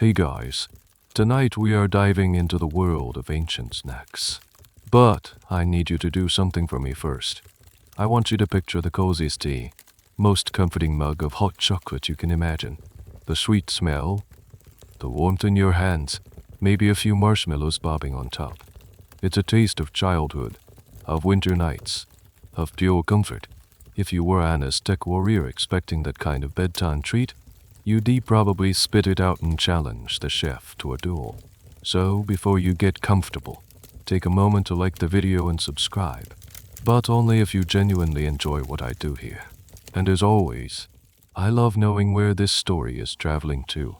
Hey guys, tonight we are diving into the world of ancient snacks. But I need you to do something for me first. I want you to picture the coziest tea, most comforting mug of hot chocolate you can imagine. The sweet smell, the warmth in your hands, maybe a few marshmallows bobbing on top. It's a taste of childhood, of winter nights, of pure comfort. If you were an Aztec warrior expecting that kind of bedtime treat, you'd probably spit it out and challenge the chef to a duel. So, before you get comfortable, take a moment to like the video and subscribe. But only if you genuinely enjoy what I do here. And as always, I love knowing where this story is traveling to.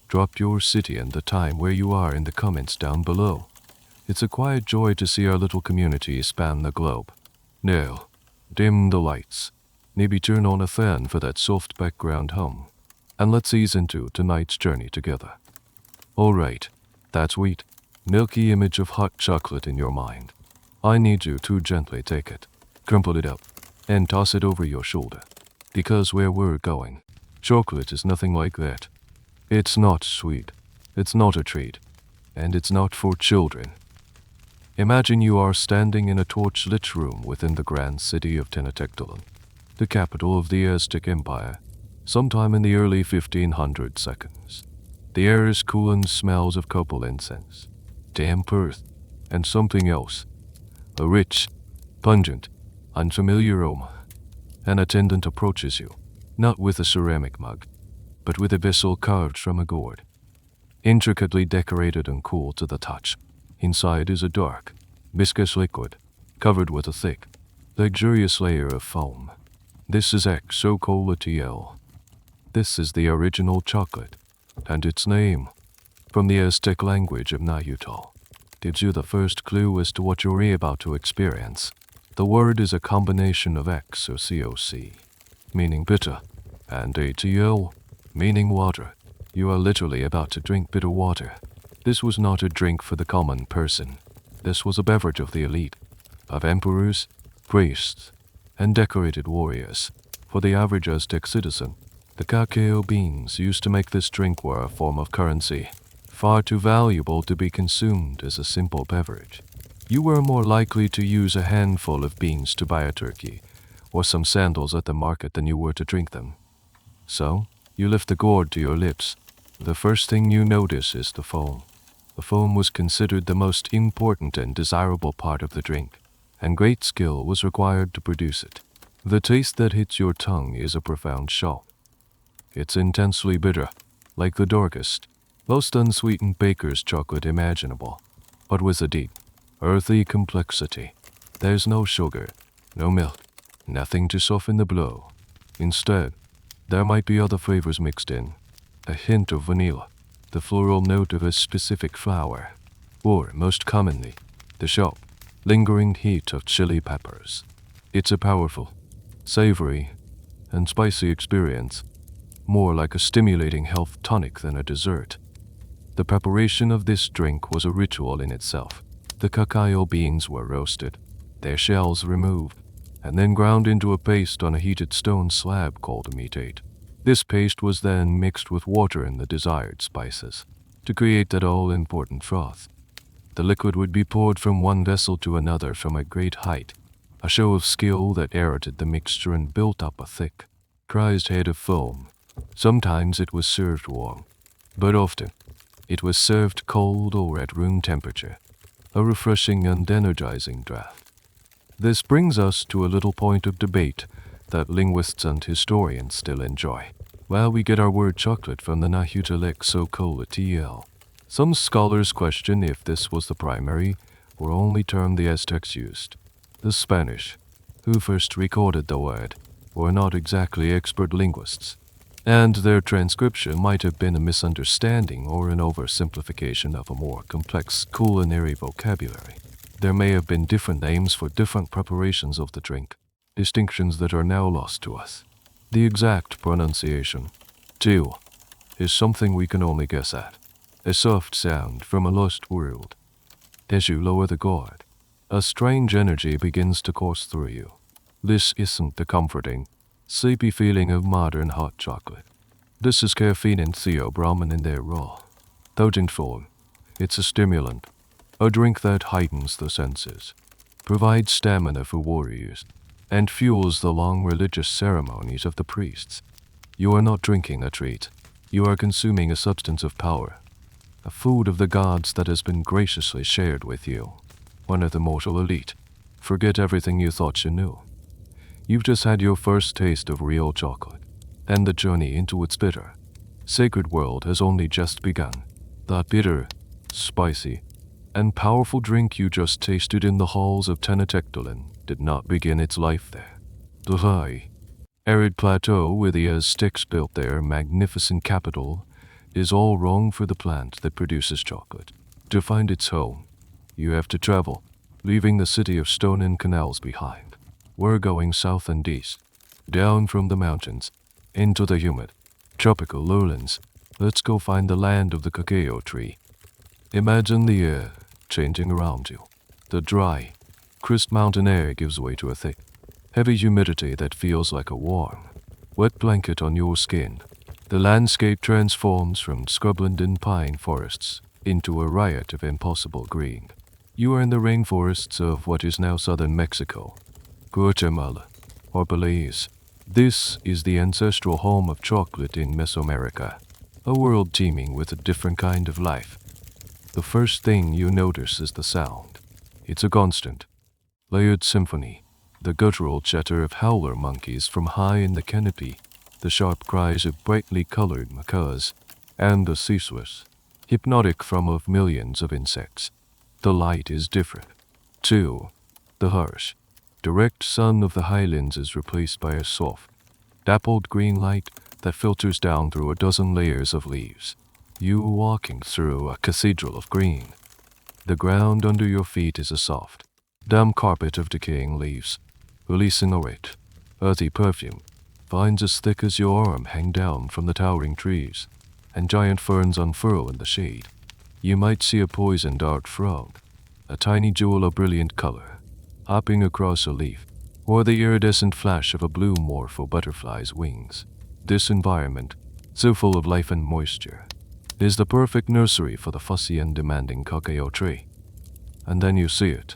Drop your city and the time where you are in the comments down below. It's a quiet joy to see our little community span the globe. Now, dim the lights. Maybe turn on a fan for that soft background hum. And let's ease into tonight's journey together. Alright, that sweet, milky image of hot chocolate in your mind. I need you to gently take it, crumple it up, and toss it over your shoulder. Because where we're going, chocolate is nothing like that. It's not sweet, it's not a treat, and it's not for children. Imagine you are standing in a torch-lit room within the grand city of Tenochtitlan, the capital of the Aztec Empire, sometime in the early 1500 seconds. The air is cool and smells of copal incense, damp earth, and something else. A rich, pungent, unfamiliar aroma. An attendant approaches you, not with a ceramic mug, but with a vessel carved from a gourd. Intricately decorated and cool to the touch. Inside is a dark, viscous liquid, covered with a thick, luxurious layer of foam. This is xocolātl. This is the original chocolate, and its name, from the Aztec language of Nahuatl, gives you the first clue as to what you're about to experience. The word is a combination of X or COC, meaning bitter, and ATL, meaning water. You are literally about to drink bitter water. This was not a drink for the common person. This was a beverage of the elite, of emperors, priests, and decorated warriors. For the average Aztec citizen, the cacao beans used to make this drink were a form of currency, far too valuable to be consumed as a simple beverage. You were more likely to use a handful of beans to buy a turkey, or some sandals at the market than you were to drink them. So, you lift the gourd to your lips. The first thing you notice is the foam. The foam was considered the most important and desirable part of the drink, and great skill was required to produce it. The taste that hits your tongue is a profound shock. It's intensely bitter, like the darkest, most unsweetened baker's chocolate imaginable, but with a deep, earthy complexity. There's no sugar, no milk, nothing to soften the blow. Instead, there might be other flavors mixed in. A hint of vanilla, the floral note of a specific flower, or, most commonly, the sharp, lingering heat of chili peppers. It's a powerful, savory, and spicy experience, more like a stimulating health tonic than a dessert. The preparation of this drink was a ritual in itself. The cacao beans were roasted, their shells removed, and then ground into a paste on a heated stone slab called a metate. This paste was then mixed with water and the desired spices to create that all-important froth. The liquid would be poured from one vessel to another from a great height, a show of skill that aerated the mixture and built up a thick, prized head of foam. Sometimes it was served warm, but often it was served cold or at room temperature, a refreshing and energizing draught. This brings us to a little point of debate that linguists and historians still enjoy. While we get our word chocolate from the Nahuatl xocolātl, some scholars question if this was the primary or only term the Aztecs used. The Spanish, who first recorded the word, were not exactly expert linguists, and their transcription might have been a misunderstanding or an oversimplification of a more complex culinary vocabulary. There may have been different names for different preparations of the drink, distinctions that are now lost to us. The exact pronunciation, too, is something we can only guess at. A soft sound from a lost world. As you lower the gourd, a strange energy begins to course through you. This isn't the comforting, sleepy feeling of modern hot chocolate. This is caffeine and theobromine in their raw, Thousandfold. It's a stimulant, a drink that heightens the senses, provides stamina for warriors, and fuels the long religious ceremonies of the priests. You are not drinking a treat. You are consuming a substance of power, a food of the gods that has been graciously shared with you. One of the mortal elite. Forget everything you thought you knew. You've just had your first taste of real chocolate, and the journey into its bitter, sacred world has only just begun. That bitter, spicy, and powerful drink you just tasted in the halls of Tenochtitlan did not begin its life there. The high, arid plateau where the Aztecs built their magnificent capital is all wrong for the plant that produces chocolate. To find its home, you have to travel, leaving the city of stone and canals behind. We're going south and east, down from the mountains, into the humid, tropical lowlands. Let's go find the land of the cacao tree. Imagine the air changing around you. The dry, crisp mountain air gives way to a thick, heavy humidity that feels like a warm, wet blanket on your skin. The landscape transforms from scrubland and pine forests into a riot of impossible green. You are in the rainforests of what is now southern Mexico, Guatemala, or Belize. This is the ancestral home of chocolate in Mesoamerica, a world teeming with a different kind of life. The first thing you notice is the sound. It's a constant, layered symphony, the guttural chatter of howler monkeys from high in the canopy, the sharp cries of brightly colored macaws, and the ceaseless, hypnotic thrum of millions of insects. The light is different, too. The harsh, direct sun of the highlands is replaced by a soft, dappled green light that filters down through a dozen layers of leaves. You are walking through a cathedral of green. The ground under your feet is a soft, damp carpet of decaying leaves, releasing a rich, earthy perfume. Vines as thick as your arm hang down from the towering trees, and giant ferns unfurl in the shade. You might see a poison dart frog, a tiny jewel of brilliant color, hopping across a leaf, or the iridescent flash of a blue morpho butterfly's wings. This environment, so full of life and moisture, is the perfect nursery for the fussy and demanding cacao tree. And then you see it.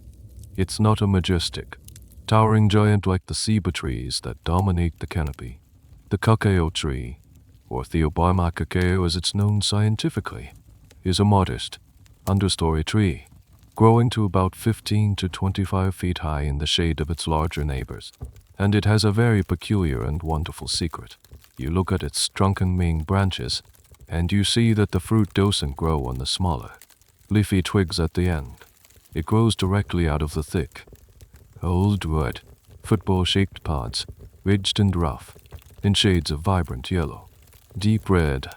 It's not a majestic, towering giant like the ceiba trees that dominate the canopy. The cacao tree, or Theobroma cacao as it's known scientifically, is a modest, understory tree, growing to about 15 to 25 feet high in the shade of its larger neighbors. And it has a very peculiar and wonderful secret. You look at its trunk and main branches, and you see that the fruit doesn't grow on the smaller, leafy twigs at the end. It grows directly out of the thick, old wood, football-shaped pods, ridged and rough, in shades of vibrant yellow, deep red,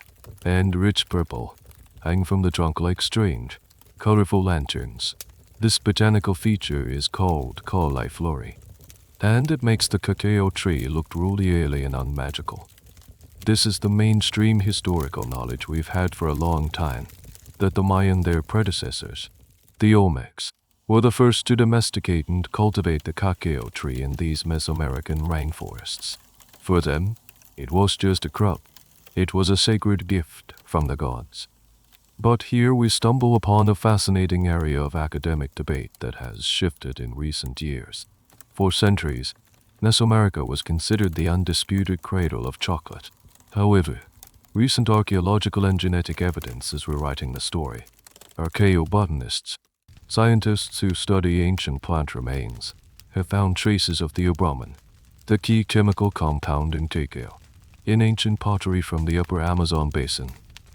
and rich purple, hang from the trunk like strange, colorful lanterns. This botanical feature is called cauliflory, and it makes the cacao tree look truly alien and magical. This is the mainstream historical knowledge we've had for a long time, that the Mayan, their predecessors, the Olmecs, were the first to domesticate and cultivate the cacao tree in these Mesoamerican rainforests. For them, it was just a crop. It was a sacred gift from the gods. But here we stumble upon a fascinating area of academic debate that has shifted in recent years. For centuries, Mesoamerica was considered the undisputed cradle of chocolate. However, recent archaeological and genetic evidence is rewriting the story. Archaeobotanists, scientists who study ancient plant remains, have found traces of theobromine, the key chemical compound in cacao, in ancient pottery from the upper Amazon basin,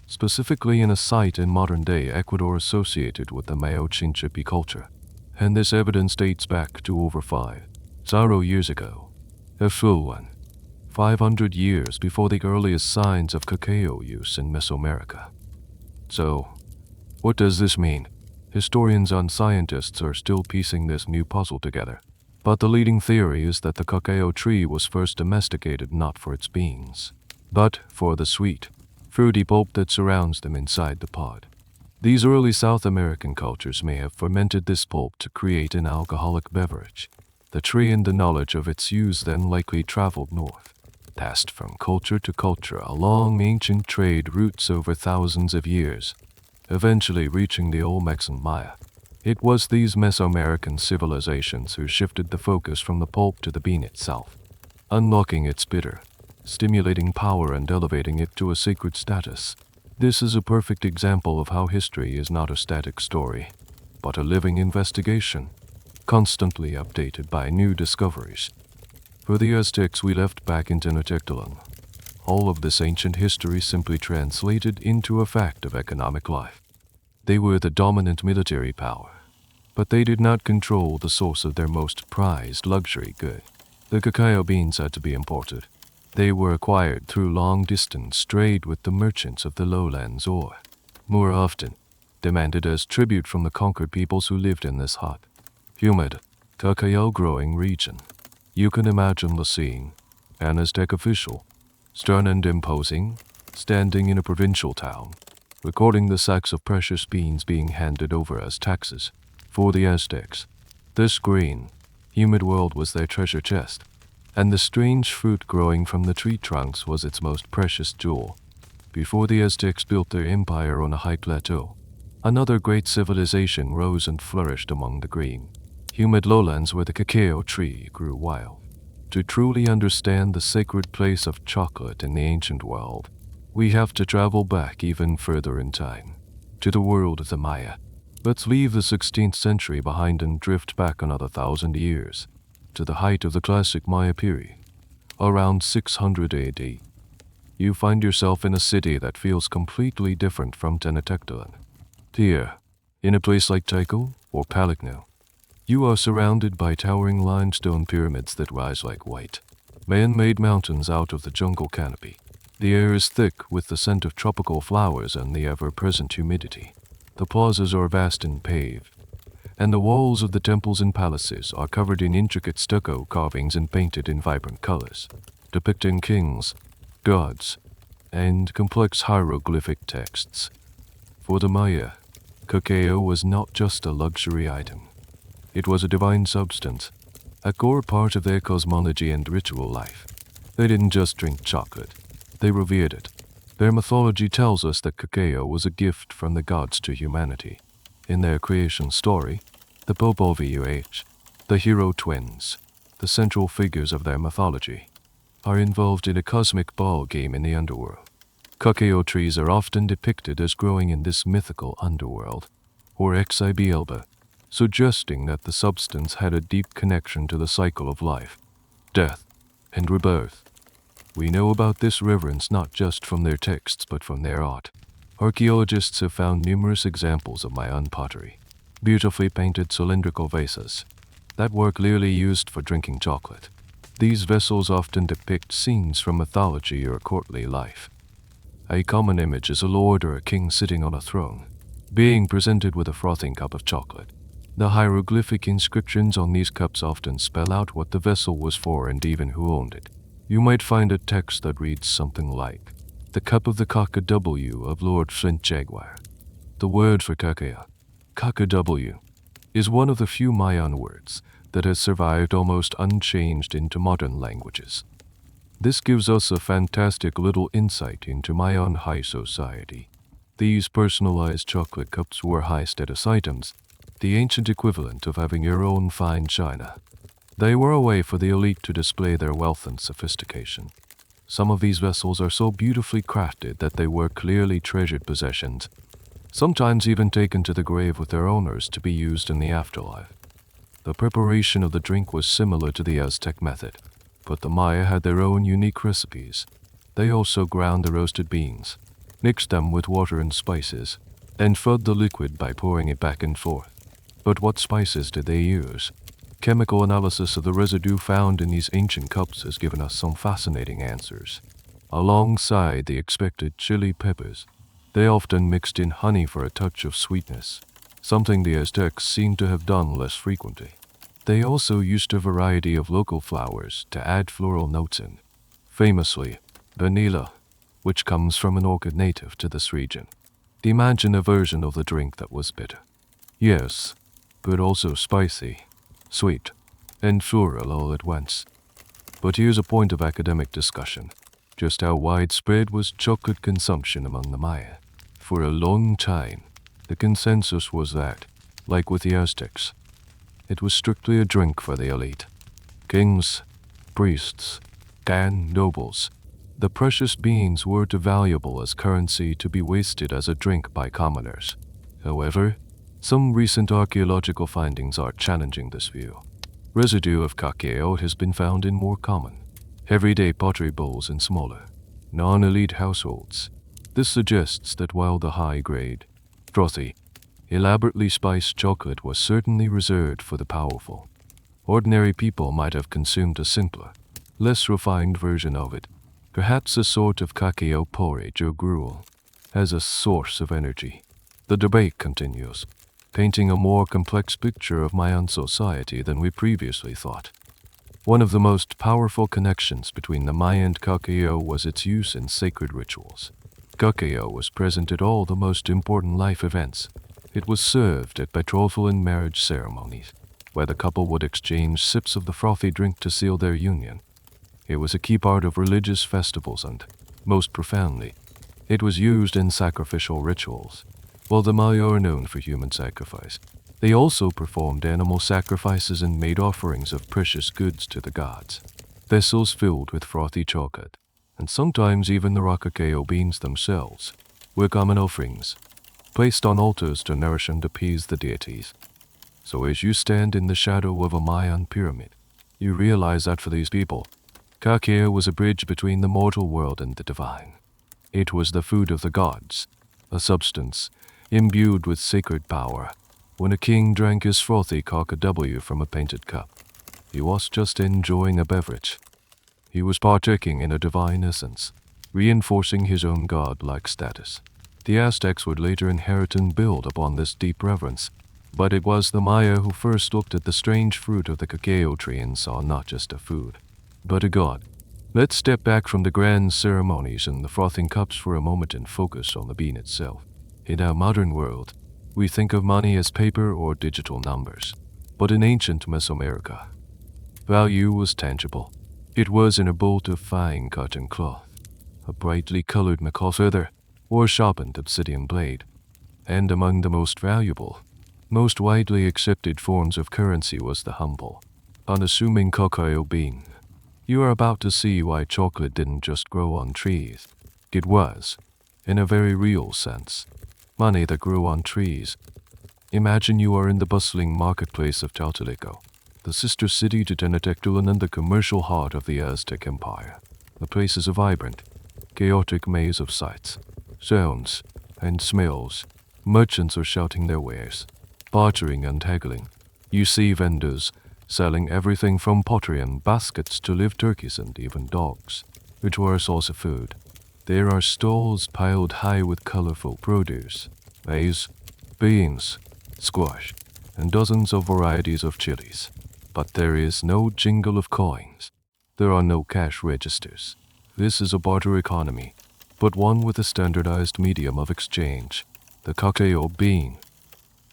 specifically in a site in modern-day Ecuador associated with the Mayo Chinchipe culture. And this evidence dates back to over 5,000 years ago, a full one, 500 years before the earliest signs of cacao use in Mesoamerica. So, what does this mean? Historians and scientists are still piecing this new puzzle together, but the leading theory is that the cacao tree was first domesticated not for its beans, but for the sweet, fruity pulp that surrounds them inside the pod. These early South American cultures may have fermented this pulp to create an alcoholic beverage. The tree and the knowledge of its use then likely traveled north, passed from culture to culture along ancient trade routes over thousands of years, eventually reaching the Olmecs and Maya. It was these Mesoamerican civilizations who shifted the focus from the pulp to the bean itself, unlocking its bitter, stimulating power and elevating it to a sacred status. This is a perfect example of how history is not a static story, but a living investigation, constantly updated by new discoveries. For the Aztecs we left back in Tenochtitlan, all of this ancient history simply translated into a fact of economic life. They were the dominant military power, but they did not control the source of their most prized luxury good. The cacao beans had to be imported. They were acquired through long-distance trade with the merchants of the lowlands or, more often, demanded as tribute from the conquered peoples who lived in this hot, humid, cacao-growing region. You can imagine the scene. An Aztec official, stern and imposing, standing in a provincial town, recording the sacks of precious beans being handed over as taxes. For the Aztecs, this green, humid world was their treasure chest, and the strange fruit growing from the tree trunks was its most precious jewel. Before the Aztecs built their empire on a high plateau, another great civilization rose and flourished among the green, humid lowlands where the cacao tree grew wild. To truly understand the sacred place of chocolate in the ancient world, we have to travel back even further in time, to the world of the Maya. Let's leave the 16th century behind and drift back another 1,000 years, to the height of the classic Maya period, around 600 AD. You find yourself in a city that feels completely different from Tenochtitlan. Here, in a place like Tycho or Palikno, you are surrounded by towering limestone pyramids that rise like white, man-made mountains out of the jungle canopy. The air is thick with the scent of tropical flowers and the ever-present humidity. The plazas are vast and paved, and the walls of the temples and palaces are covered in intricate stucco carvings and painted in vibrant colors, depicting kings, gods, and complex hieroglyphic texts. For the Maya, cacao was not just a luxury item. It was a divine substance, a core part of their cosmology and ritual life. They didn't just drink chocolate, they revered it. Their mythology tells us that cacao was a gift from the gods to humanity. In their creation story, the Popovuh, the hero twins, the central figures of their mythology, are involved in a cosmic ball game in the underworld. Cacao trees are often depicted as growing in this mythical underworld, or Xibalba, suggesting that the substance had a deep connection to the cycle of life, death, and rebirth. We know about this reverence not just from their texts but from their art. Archaeologists have found numerous examples of Mayan pottery, beautifully painted cylindrical vases that were clearly used for drinking chocolate. These vessels often depict scenes from mythology or courtly life. A common image is a lord or a king sitting on a throne, being presented with a frothing cup of chocolate. The hieroglyphic inscriptions on these cups often spell out what the vessel was for and even who owned it. You might find a text that reads something like, "The cup of the cacao of Lord Flint Jaguar." The word for cacao, cacao, is one of the few Mayan words that has survived almost unchanged into modern languages. This gives us a fantastic little insight into Mayan high society. These personalized chocolate cups were high status items, the ancient equivalent of having your own fine china. They were a way for the elite to display their wealth and sophistication. Some of these vessels are so beautifully crafted that they were clearly treasured possessions, sometimes even taken to the grave with their owners to be used in the afterlife. The preparation of the drink was similar to the Aztec method, but the Maya had their own unique recipes. They also ground the roasted beans, mixed them with water and spices, and fed the liquid by pouring it back and forth. But what spices did they use? Chemical analysis of the residue found in these ancient cups has given us some fascinating answers. Alongside the expected chili peppers, they often mixed in honey for a touch of sweetness, something the Aztecs seem to have done less frequently. They also used a variety of local flowers to add floral notes in, famously vanilla, which comes from an orchid native to this region. Imagine a version of the drink that was bitter. Yes, but also spicy, sweet, and floral all at once. But here's a point of academic discussion. Just how widespread was chocolate consumption among the Maya? For a long time, The consensus was that, like with the Aztecs, it was strictly a drink for the elite. Kings, priests, and nobles. The precious beans were too valuable as currency to be wasted as a drink by commoners. However, some recent archaeological findings are challenging this view. Residue of cacao has been found in more common, everyday pottery bowls in smaller, non-elite households. This suggests that while the high-grade, frothy, elaborately spiced chocolate was certainly reserved for the powerful, ordinary people might have consumed a simpler, less refined version of it, perhaps a sort of cacao porridge or gruel, as a source of energy. The debate continues, painting a more complex picture of Mayan society than we previously thought. One of the most powerful connections between the Maya and cacao was its use in sacred rituals. Cacao was present at all the most important life events. It was served at betrothal and marriage ceremonies, where the couple would exchange sips of the frothy drink to seal their union. It was a key part of religious festivals and, most profoundly, it was used in sacrificial rituals. While the Maya are known for human sacrifice, they also performed animal sacrifices and made offerings of precious goods to the gods. Vessels filled with frothy chocolate, and sometimes even the raw cacao beans themselves, were common offerings, placed on altars to nourish and appease the deities. So as you stand in the shadow of a Mayan pyramid, you realize that for these people, cacao was a bridge between the mortal world and the divine. It was the food of the gods, a substance imbued with sacred power. When a king drank his frothy cacao from a painted cup, he was just enjoying a beverage. He was partaking in a divine essence, reinforcing his own god-like status. The Aztecs would later inherit and build upon this deep reverence, but it was the Maya who first looked at the strange fruit of the cacao tree and saw not just a food, but a god. Let's step back from the grand ceremonies and the frothing cups for a moment and focus on the bean itself. In our modern world, we think of money as paper or digital numbers, but in ancient Mesoamerica, value was tangible. It was in a bolt of fine cotton cloth, a brightly colored macaw feather, or a sharpened obsidian blade. And among the most valuable, most widely accepted forms of currency was the humble, unassuming cacao bean. You are about to see why chocolate didn't just grow on trees. It was, in a very real sense, money that grew on trees. Imagine you are in the bustling marketplace of Tlatelolco, the sister city to Tenochtitlan and the commercial heart of the Aztec Empire. The place is a vibrant, chaotic maze of sights, sounds, and smells. Merchants are shouting their wares, bartering and haggling. You see vendors selling everything from pottery and baskets to live turkeys and even dogs, which were a source of food. There are stalls piled high with colorful produce, maize, beans, squash, and dozens of varieties of chilies. But there is no jingle of coins. There are no cash registers. This is a barter economy, but one with a standardized medium of exchange, the cacao bean.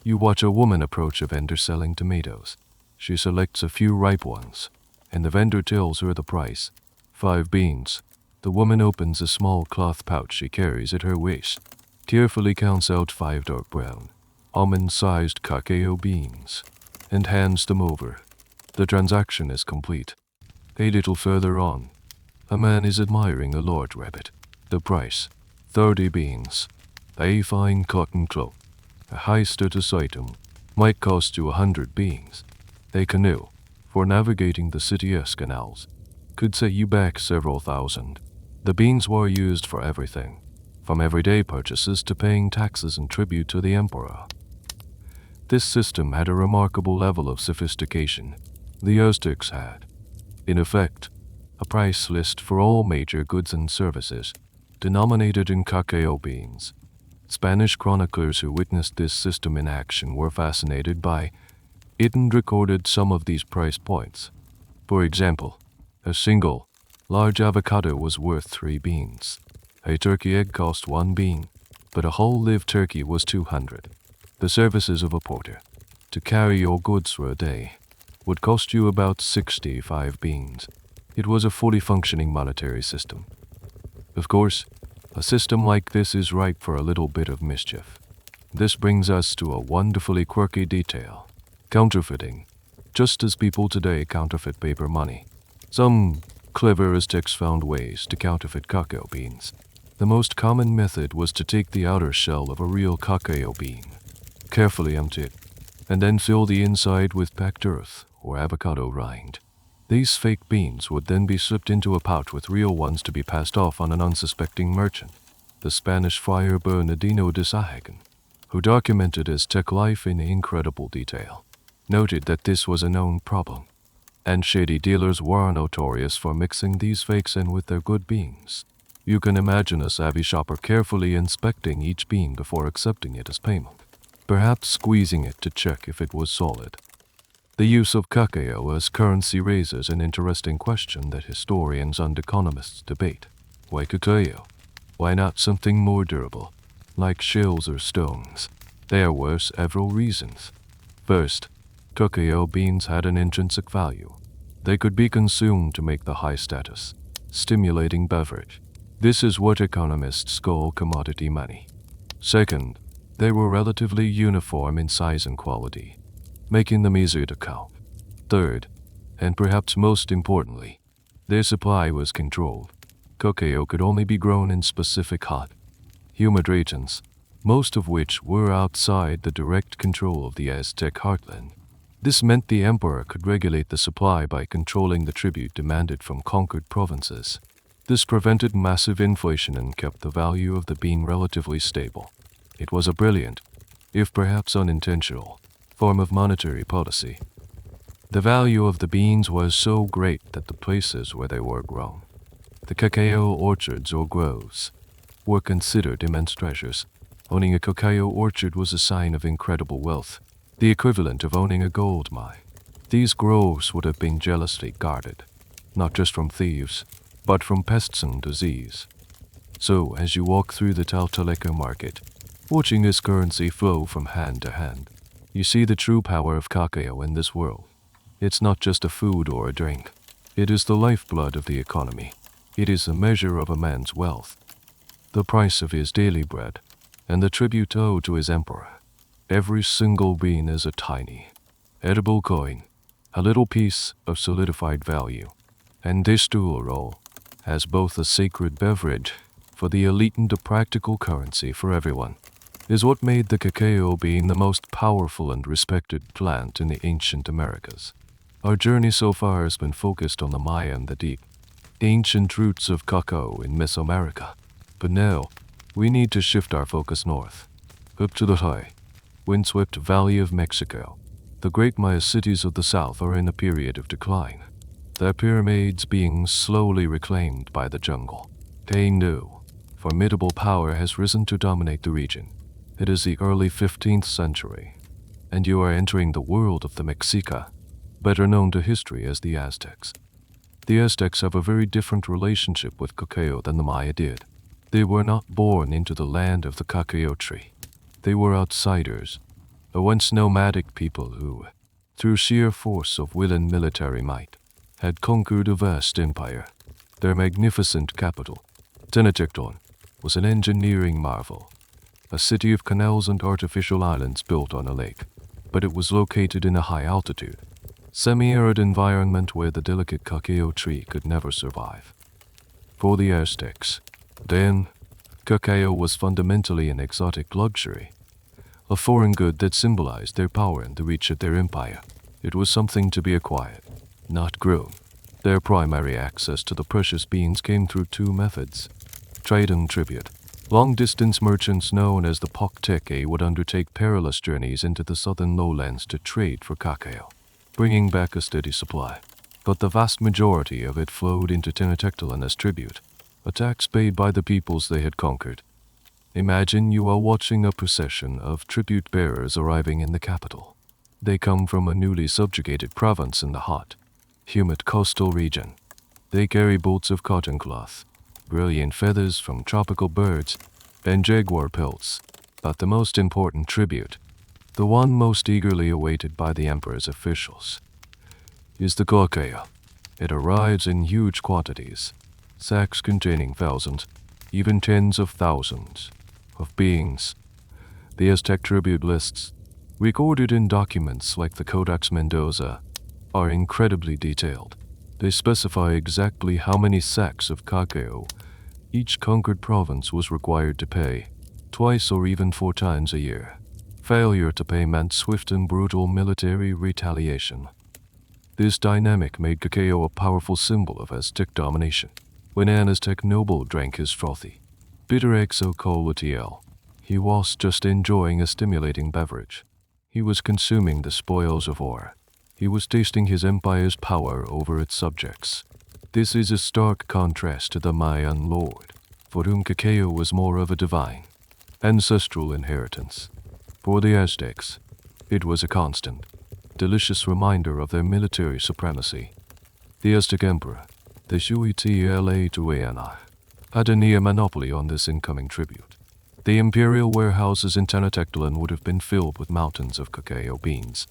You watch a woman approach a vendor selling tomatoes. She selects a few ripe ones, and the vendor tells her the price, 5 beans. The woman opens a small cloth pouch she carries at her waist, carefully counts out 5 dark brown, almond-sized cacao beans, and hands them over. The transaction is complete. A little further on, a man is admiring a large rabbit. The price, 30 beans. A fine cotton cloak, a high-status item, might cost you 100 beans. A canoe, for navigating the city's canals, could set you back several thousand. The beans were used for everything, from everyday purchases to paying taxes and tribute to the emperor. This system had a remarkable level of sophistication. The Aztecs had, in effect, a price list for all major goods and services, denominated in cacao beans. Spanish chroniclers who witnessed this system in action were fascinated by it and recorded some of these price points. For example, a single, large avocado was worth 3 beans. A turkey egg cost 1 bean, but a whole live turkey was 200. The services of a porter, to carry your goods for a day, would cost you about 65 beans. It was a fully functioning monetary system. Of course, a system like this is ripe for a little bit of mischief. This brings us to a wonderfully quirky detail: counterfeiting. Just as people today counterfeit paper money, some clever Aztecs found ways to counterfeit cacao beans. The most common method was to take the outer shell of a real cacao bean, carefully empty it, and then fill the inside with packed earth or avocado rind. These fake beans would then be slipped into a pouch with real ones to be passed off on an unsuspecting merchant. The Spanish friar Bernardino de Sahagin, who documented Aztec life in incredible detail, noted that this was a known problem, and shady dealers were notorious for mixing these fakes in with their good beans. You can imagine a savvy shopper carefully inspecting each bean before accepting it as payment, perhaps squeezing it to check if it was solid. The use of cacao as currency raises an interesting question that historians and economists debate. Why cacao? Why not something more durable, like shells or stones? There were several reasons. First, cacao beans had an intrinsic value. They could be consumed to make the high-status, stimulating beverage. This is what economists call commodity money. Second, they were relatively uniform in size and quality, making them easier to count. Third, and perhaps most importantly, their supply was controlled. Cacao could only be grown in specific hot, humid regions, most of which were outside the direct control of the Aztec heartland. This meant the emperor could regulate the supply by controlling the tribute demanded from conquered provinces. This prevented massive inflation and kept the value of the bean relatively stable. It was a brilliant, if perhaps unintentional, form of monetary policy. The value of the beans was so great that the places where they were grown, the cacao orchards or groves, were considered immense treasures. Owning a cacao orchard was a sign of incredible wealth, the equivalent of owning a gold mine. These groves would have been jealously guarded, not just from thieves, but from pests and disease. So, as you walk through the Taltaleca market, watching this currency flow from hand to hand, you see the true power of cacao in this world. It's not just a food or a drink. It is the lifeblood of the economy. It is a measure of a man's wealth, the price of his daily bread, and the tribute owed to his emperor. Every single bean is a tiny, edible coin, a little piece of solidified value, and this dual role as both a sacred beverage for the elite and a practical currency for everyone, is what made the cacao bean the most powerful and respected plant in the ancient Americas. Our journey so far has been focused on the Maya and the deep, ancient roots of cacao in Mesoamerica. But now, we need to shift our focus north, up to the high, windswept valley of Mexico. The great Maya cities of the south are in a period of decline, their pyramids being slowly reclaimed by the jungle. A new, formidable power has risen to dominate the region. It is the early 15th century, and you are entering the world of the Mexica, better known to history as the Aztecs. The Aztecs have a very different relationship with cacao than the Maya did. They were not born into the land of the cacao tree. They were outsiders, a once nomadic people who, through sheer force of will and military might, had conquered a vast empire. Their magnificent capital, Tenochtitlan, was an engineering marvel, a city of canals and artificial islands built on a lake, but it was located in a high altitude, semi-arid environment where the delicate cacao tree could never survive. For the Aztecs, then, cacao was fundamentally an exotic luxury, a foreign good that symbolized their power and the reach of their empire. It was something to be acquired, not grown. Their primary access to the precious beans came through two methods: trade and tribute. Long-distance merchants known as the Pochteque would undertake perilous journeys into the southern lowlands to trade for cacao, bringing back a steady supply. But the vast majority of it flowed into Tenochtitlan as tribute, a tax paid by the peoples they had conquered. Imagine you are watching a procession of tribute bearers arriving in the capital. They come from a newly subjugated province in the hot, humid coastal region. They carry bolts of cotton cloth, brilliant feathers from tropical birds, and jaguar pelts. But the most important tribute, the one most eagerly awaited by the emperor's officials, is the cacao. It arrives in huge quantities, sacks containing thousands, even tens of thousands, of beans. The Aztec tribute lists, recorded in documents like the Codex Mendoza, are incredibly detailed. They specify exactly how many sacks of cacao each conquered province was required to pay, twice or even 4 times a year. Failure to pay meant swift and brutal military retaliation. This dynamic made cacao a powerful symbol of Aztec domination. When an Aztec noble drank his frothy, bitter xocolātl, he was just enjoying a stimulating beverage. He was consuming the spoils of war. He was tasting his empire's power over its subjects. This is a stark contrast to the Mayan lord, for whom cacao was more of a divine, ancestral inheritance. For the Aztecs, it was a constant, delicious reminder of their military supremacy. The Aztec emperor, the xocolātl, had a near monopoly on this incoming tribute. The imperial warehouses in Tenochtitlan would have been filled with mountains of cacao beans.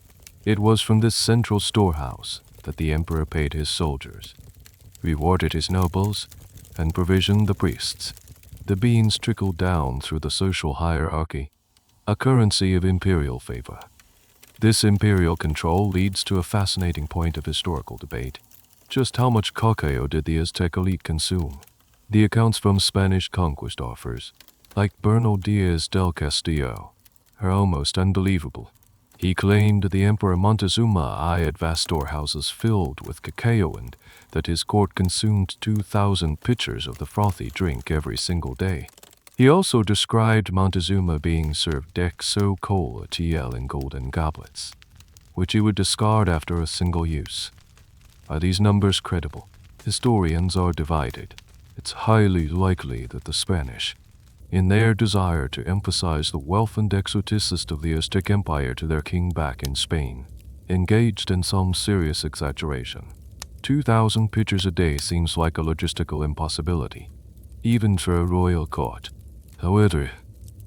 It was from this central storehouse that the emperor paid his soldiers, rewarded his nobles, and provisioned the priests. The beans trickled down through the social hierarchy, a currency of imperial favor. This imperial control leads to a fascinating point of historical debate. Just how much cacao did the Aztec elite consume? The accounts from Spanish conquest authors, like Bernal Diaz del Castillo, are almost unbelievable. He claimed the Emperor Montezuma had vast storehouses filled with cacao and that his court consumed 2,000 pitchers of the frothy drink every single day. He also described Montezuma being served xocolātl in golden goblets, which he would discard after a single use. Are these numbers credible? Historians are divided. It's highly likely that the Spanish, in their desire to emphasize the wealth and exoticity of the Aztec Empire to their king back in Spain, engaged in some serious exaggeration. 2,000 pitchers a day seems like a logistical impossibility, even for a royal court. However,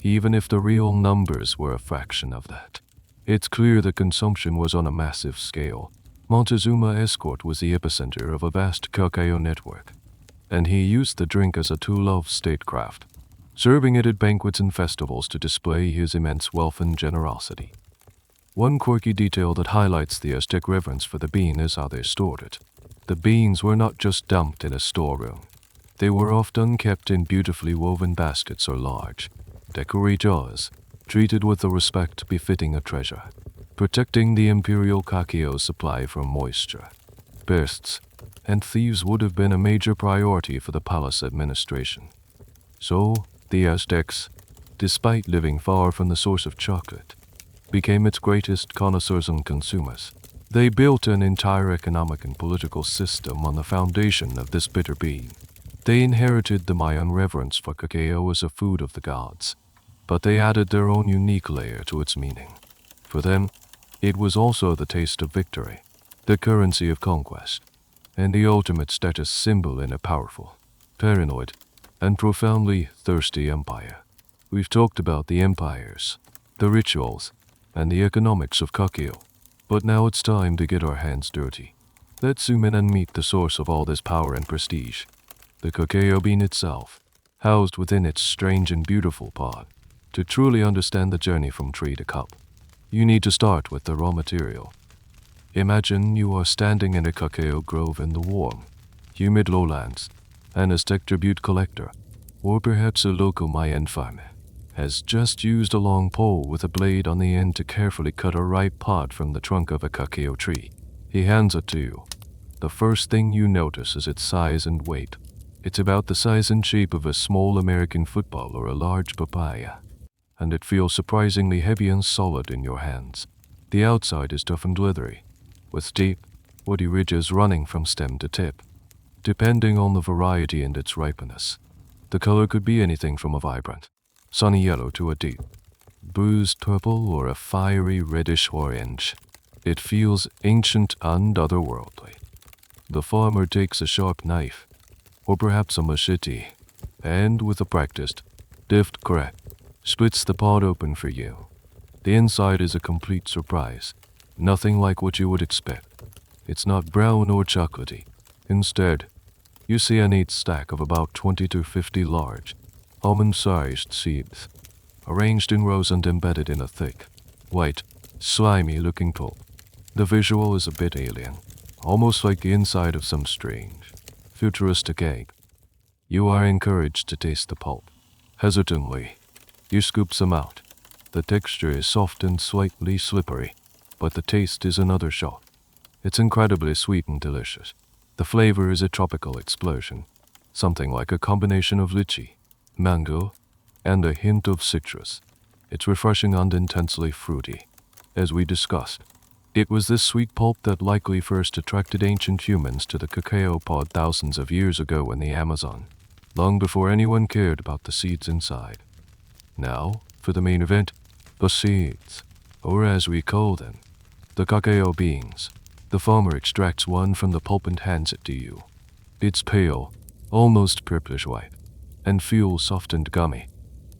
even if the real numbers were a fraction of that, it's clear that consumption was on a massive scale. Montezuma's court was the epicenter of a vast cacao network, and he used the drink as a tool of statecraft, serving it at banquets and festivals to display his immense wealth and generosity. One quirky detail that highlights the Aztec reverence for the bean is how they stored it. The beans were not just dumped in a storeroom. They were often kept in beautifully woven baskets or large, decorated jars, treated with the respect befitting a treasure, protecting the imperial cacao supply from moisture, pests, and thieves would have been a major priority for the palace administration. So, the Aztecs, despite living far from the source of chocolate, became its greatest connoisseurs and consumers. They built an entire economic and political system on the foundation of this bitter bean. They inherited the Mayan reverence for cacao as a food of the gods, but they added their own unique layer to its meaning. For them, it was also the taste of victory, the currency of conquest, and the ultimate status symbol in a powerful, paranoid, and profoundly thirsty empire. We've talked about the empires, the rituals, and the economics of cacao, but now it's time to get our hands dirty. Let's zoom in and meet the source of all this power and prestige, the cacao bean itself, housed within its strange and beautiful pod. To truly understand the journey from tree to cup, you need to start with the raw material. Imagine you are standing in a cacao grove in the warm, humid lowlands. An Aztec tribute collector, or perhaps a local Mayan farmer, has just used a long pole with a blade on the end to carefully cut a ripe pod from the trunk of a cacao tree. He hands it to you. The first thing you notice is its size and weight. It's about the size and shape of a small American football or a large papaya, and it feels surprisingly heavy and solid in your hands. The outside is tough and leathery, with deep, woody ridges running from stem to tip. Depending on the variety and its ripeness, the color could be anything from a vibrant, sunny yellow to a deep, bruised purple or a fiery reddish orange. It feels ancient and otherworldly. The farmer takes a sharp knife, or perhaps a machete, and with a practiced, deft crack, splits the pod open for you. The inside is a complete surprise, nothing like what you would expect. It's not brown or chocolatey. Instead, you see a neat stack of about 20 to 50 large, almond-sized seeds. arranged in rows and embedded in a thick, white, slimy-looking pulp. The visual is a bit alien, almost like the inside of some strange, futuristic egg. You are encouraged to taste the pulp. Hesitantly, you scoop some out. The texture is soft and slightly slippery, but the taste is another shock. It's incredibly sweet and delicious. The flavor is a tropical explosion, something like a combination of lychee, mango, and a hint of citrus. It's refreshing and intensely fruity. As we discussed, it was this sweet pulp that likely first attracted ancient humans to the cacao pod thousands of years ago in the Amazon, long before anyone cared about the seeds inside. Now, for the main event, the seeds, or as we call them, the cacao beans. The farmer extracts one from the pulp and hands it to you. It's pale, almost purplish white, and feels soft and gummy.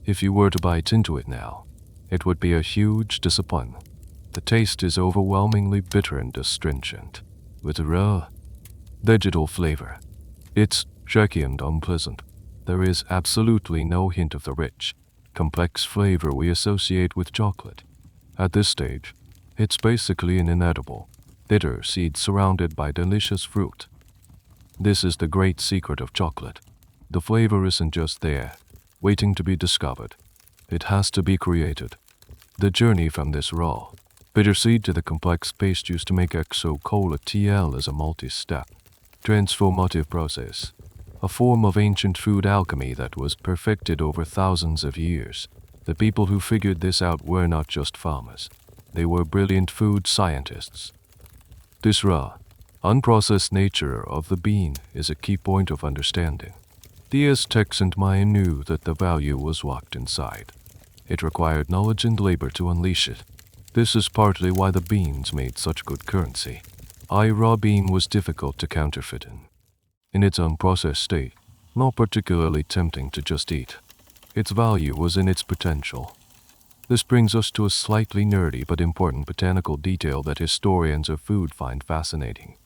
If you were to bite into it now, it would be a huge disappointment. The taste is overwhelmingly bitter and astringent, with a raw, vegetal flavor. It's shaky and unpleasant. There is absolutely no hint of the rich, complex flavor we associate with chocolate. At this stage, it's basically an inedible, bitter seed surrounded by delicious fruit. This is the great secret of chocolate. The flavor isn't just there, waiting to be discovered. It has to be created. The journey from this raw, bitter seed to the complex paste used to make xocolātl is a multi-step, transformative process, a form of ancient food alchemy that was perfected over thousands of years. The people who figured this out were not just farmers. They were brilliant food scientists. This raw, unprocessed nature of the bean is a key point of understanding. The Aztecs and Maya knew that the value was locked inside. It required knowledge and labor to unleash it. This is partly why the beans made such good currency. A raw bean was difficult to counterfeit in its unprocessed state, not particularly tempting to just eat. Its value was in its potential. This brings us to a slightly nerdy but important botanical detail that historians of food find fascinating.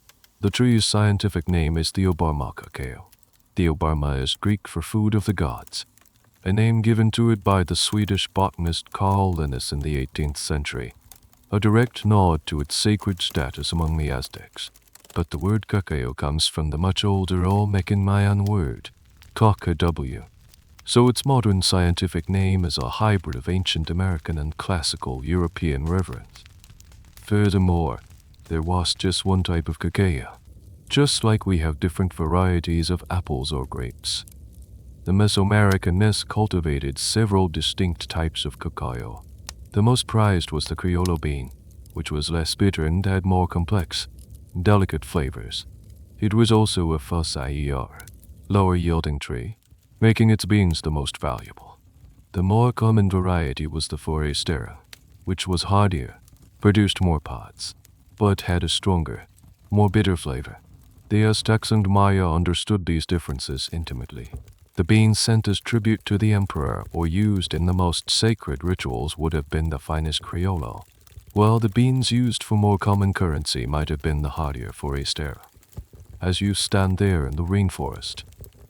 The tree's scientific name is Theobroma cacao. Theobroma is Greek for food of the gods, a name given to it by the Swedish botanist Carl Linnaeus in the 18th century, a direct nod to its sacred status among the Aztecs. But the word cacao comes from the much older Olmec Mayan word, cacao. So its modern scientific name is a hybrid of ancient American and classical European reverence. Furthermore, there was just one type of cacao, just like we have different varieties of apples or grapes. The Mesoamericanists cultivated several distinct types of cacao. The most prized was the Criollo bean, which was less bitter and had more complex, delicate flavors. It was also a fusaier, lower-yielding tree, making its beans the most valuable. The more common variety was the forastero, which was hardier, produced more pods, but had a stronger, more bitter flavor. The Aztecs and Maya understood these differences intimately. The beans sent as tribute to the emperor or used in the most sacred rituals would have been the finest Criollo, while the beans used for more common currency might have been the hardier forastero. As you stand there in the rainforest,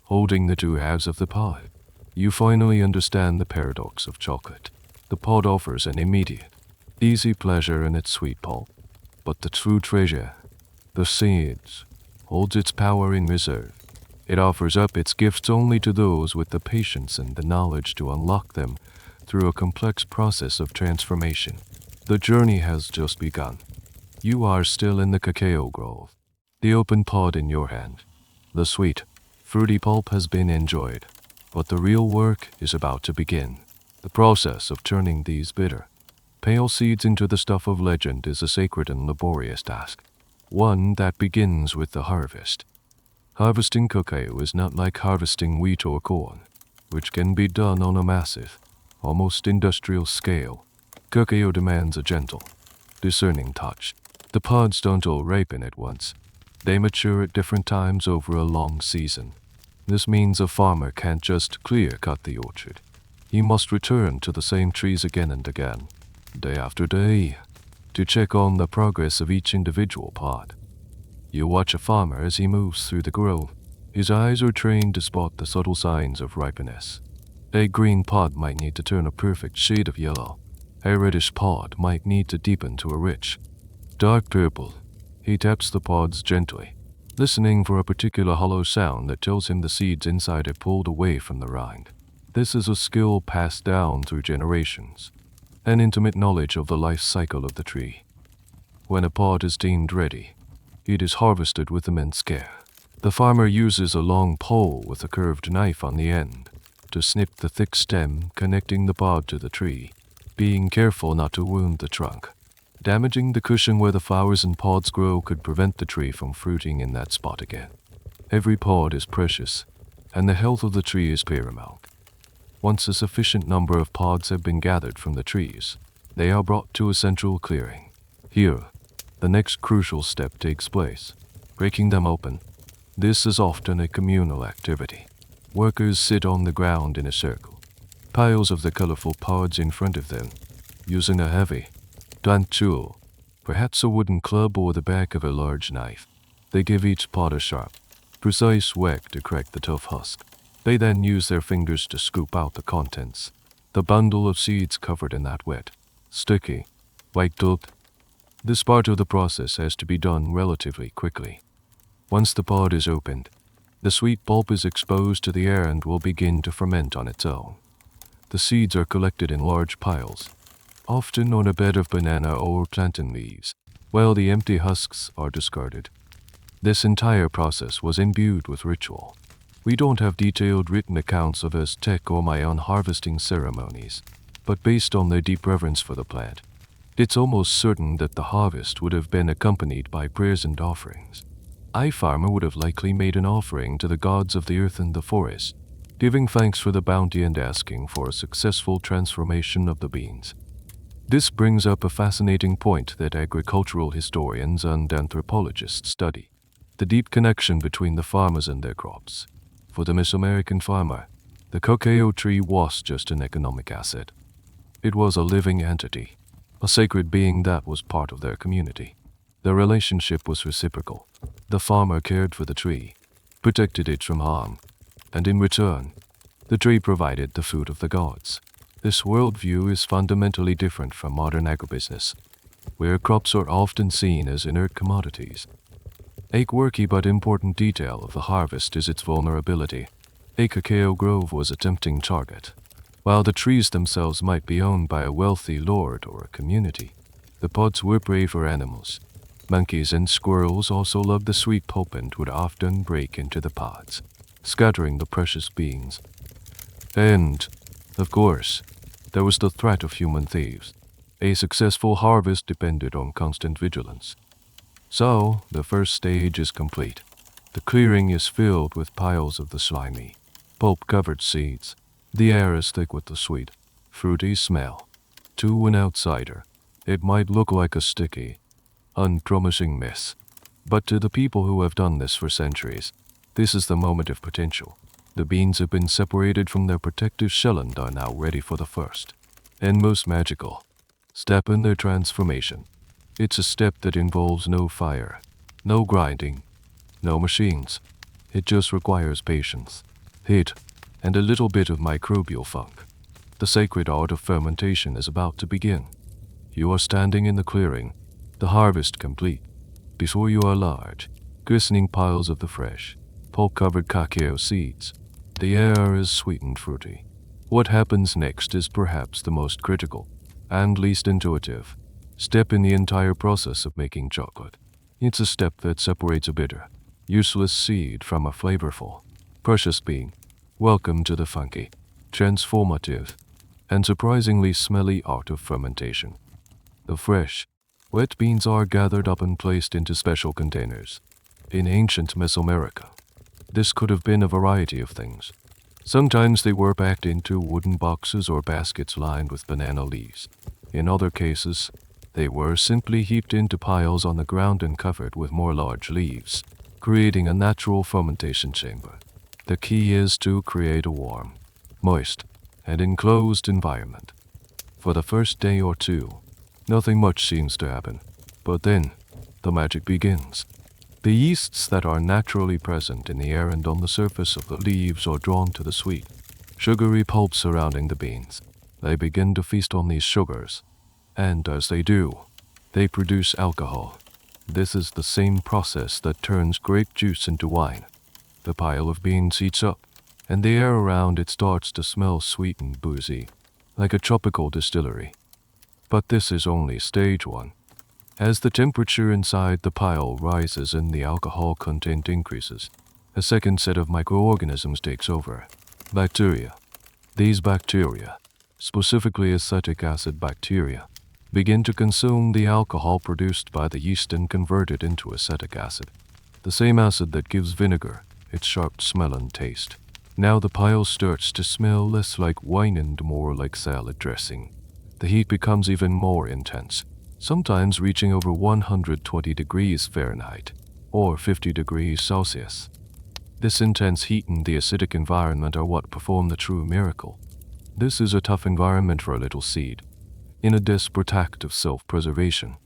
holding the two halves of the pod, you finally understand the paradox of chocolate. The pod offers an immediate, easy pleasure in its sweet pulp, but the true treasure, the seeds, holds its power in reserve. It offers up its gifts only to those with the patience and the knowledge to unlock them through a complex process of transformation. The journey has just begun. You are still in the cacao grove, the open pod in your hand. The sweet, fruity pulp has been enjoyed, but the real work is about to begin. The process of turning these bitter, pale seeds into the stuff of legend is a sacred and laborious task, one that begins with the harvest. Harvesting cacao is not like harvesting wheat or corn, which can be done on a massive, almost industrial scale. Cacao demands a gentle, discerning touch. The pods don't all ripen at once. They mature at different times over a long season. This means a farmer can't just clear-cut the orchard. He must return to the same trees again and again, day after day, to check on the progress of each individual pod. You watch a farmer as he moves through the grove. His eyes are trained to spot the subtle signs of ripeness. A green pod might need to turn a perfect shade of yellow. A reddish pod might need to deepen to a rich, dark purple. He taps the pods gently, listening for a particular hollow sound that tells him the seeds inside have pulled away from the rind. This is a skill passed down through generations, an intimate knowledge of the life cycle of the tree. When a pod is deemed ready, it is harvested with immense care. The farmer uses a long pole with a curved knife on the end to snip the thick stem connecting the pod to the tree, being careful not to wound the trunk. Damaging the cushion where the flowers and pods grow could prevent the tree from fruiting in that spot again. Every pod is precious, and the health of the tree is paramount. Once a sufficient number of pods have been gathered from the trees, they are brought to a central clearing. Here, the next crucial step takes place, breaking them open. This is often a communal activity. Workers sit on the ground in a circle, piles of the colorful pods in front of them, using a heavy, blunt tool, perhaps a wooden club or the back of a large knife. They give each pod a sharp, precise whack to crack the tough husk. They then use their fingers to scoop out the contents, the bundle of seeds covered in that wet, sticky, white dirt. This part of the process has to be done relatively quickly. Once the pod is opened, the sweet pulp is exposed to the air and will begin to ferment on its own. The seeds are collected in large piles, often on a bed of banana or plantain leaves, while the empty husks are discarded. This entire process was imbued with ritual. We don't have detailed written accounts of Aztec or Mayan harvesting ceremonies, but based on their deep reverence for the plant, it's almost certain that the harvest would have been accompanied by prayers and offerings. A farmer would have likely made an offering to the gods of the earth and the forest, giving thanks for the bounty and asking for a successful transformation of the beans. This brings up a fascinating point that agricultural historians and anthropologists study: the deep connection between the farmers and their crops. For the Mesoamerican farmer, the cacao tree was just an economic asset. It was a living entity, a sacred being that was part of their community. The relationship was reciprocal. The farmer cared for the tree, protected it from harm, and in return, the tree provided the food of the gods. This worldview is fundamentally different from modern agribusiness, where crops are often seen as inert commodities. A quirky but important detail of the harvest is its vulnerability. A cacao grove was a tempting target. While the trees themselves might be owned by a wealthy lord or a community, the pods were prey for animals. Monkeys and squirrels also loved the sweet pulp and would often break into the pods, scattering the precious beans. And, of course, there was the threat of human thieves. A successful harvest depended on constant vigilance. So, the first stage is complete. The clearing is filled with piles of the slimy, pulp-covered seeds. The air is thick with the sweet, fruity smell. To an outsider, it might look like a sticky, unpromising mess. But to the people who have done this for centuries, this is the moment of potential. The beans have been separated from their protective shell and are now ready for the first, and most magical, step in their transformation. It's a step that involves no fire, no grinding, no machines. It just requires patience, heat, and a little bit of microbial funk. The sacred art of fermentation is about to begin. You are standing in the clearing, the harvest complete. Before you are large, glistening piles of the fresh, pulp-covered cacao seeds. The air is sweet and fruity. What happens next is perhaps the most critical, and least intuitive, step in the entire process of making chocolate. It's a step that separates a bitter, useless seed from a flavorful, precious bean. Welcome to the funky, transformative, and surprisingly smelly art of fermentation. The fresh, wet beans are gathered up and placed into special containers. In ancient Mesoamerica, this could have been a variety of things. Sometimes they were packed into wooden boxes or baskets lined with banana leaves. In other cases, they were simply heaped into piles on the ground and covered with more large leaves, creating a natural fermentation chamber. The key is to create a warm, moist, and enclosed environment. For the first day or two, nothing much seems to happen, but then the magic begins. The yeasts that are naturally present in the air and on the surface of the leaves are drawn to the sweet, sugary pulp surrounding the beans. They begin to feast on these sugars, and as they do, they produce alcohol. This is the same process that turns grape juice into wine. The pile of beans heats up, and the air around it starts to smell sweet and boozy, like a tropical distillery. But this is only stage one. As the temperature inside the pile rises and the alcohol content increases, a second set of microorganisms takes over. Bacteria. These bacteria, specifically acetic acid bacteria, begin to consume the alcohol produced by the yeast and convert it into acetic acid, the same acid that gives vinegar its sharp smell and taste. Now the pile starts to smell less like wine and more like salad dressing. The heat becomes even more intense, sometimes reaching over 120 degrees Fahrenheit or 50 degrees Celsius. This intense heat and the acidic environment are what perform the true miracle. This is a tough environment for a little seed. In a desperate act of self-preservation,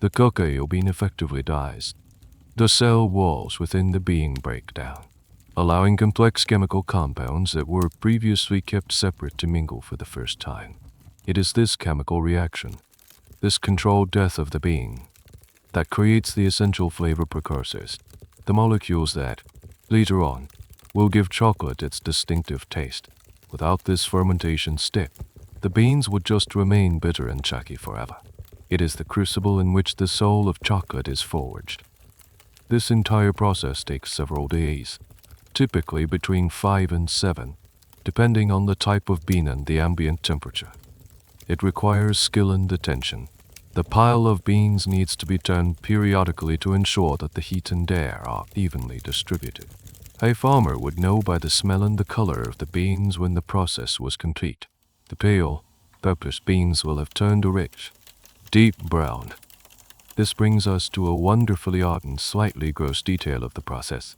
the cacao bean effectively dies. The cell walls within the bean break down, allowing complex chemical compounds that were previously kept separate to mingle for the first time. It is this chemical reaction, this controlled death of the bean, that creates the essential flavor precursors, the molecules that, later on, will give chocolate its distinctive taste. Without this fermentation step, the beans would just remain bitter and chalky forever. It is the crucible in which the soul of chocolate is forged. This entire process takes several days, typically between 5 and 7, depending on the type of bean and the ambient temperature. It requires skill and attention. The pile of beans needs to be turned periodically to ensure that the heat and air are evenly distributed. A farmer would know by the smell and the color of the beans when the process was complete. The pale, purplish beans will have turned a rich, deep brown. This brings us to a wonderfully odd and slightly gross detail of the process,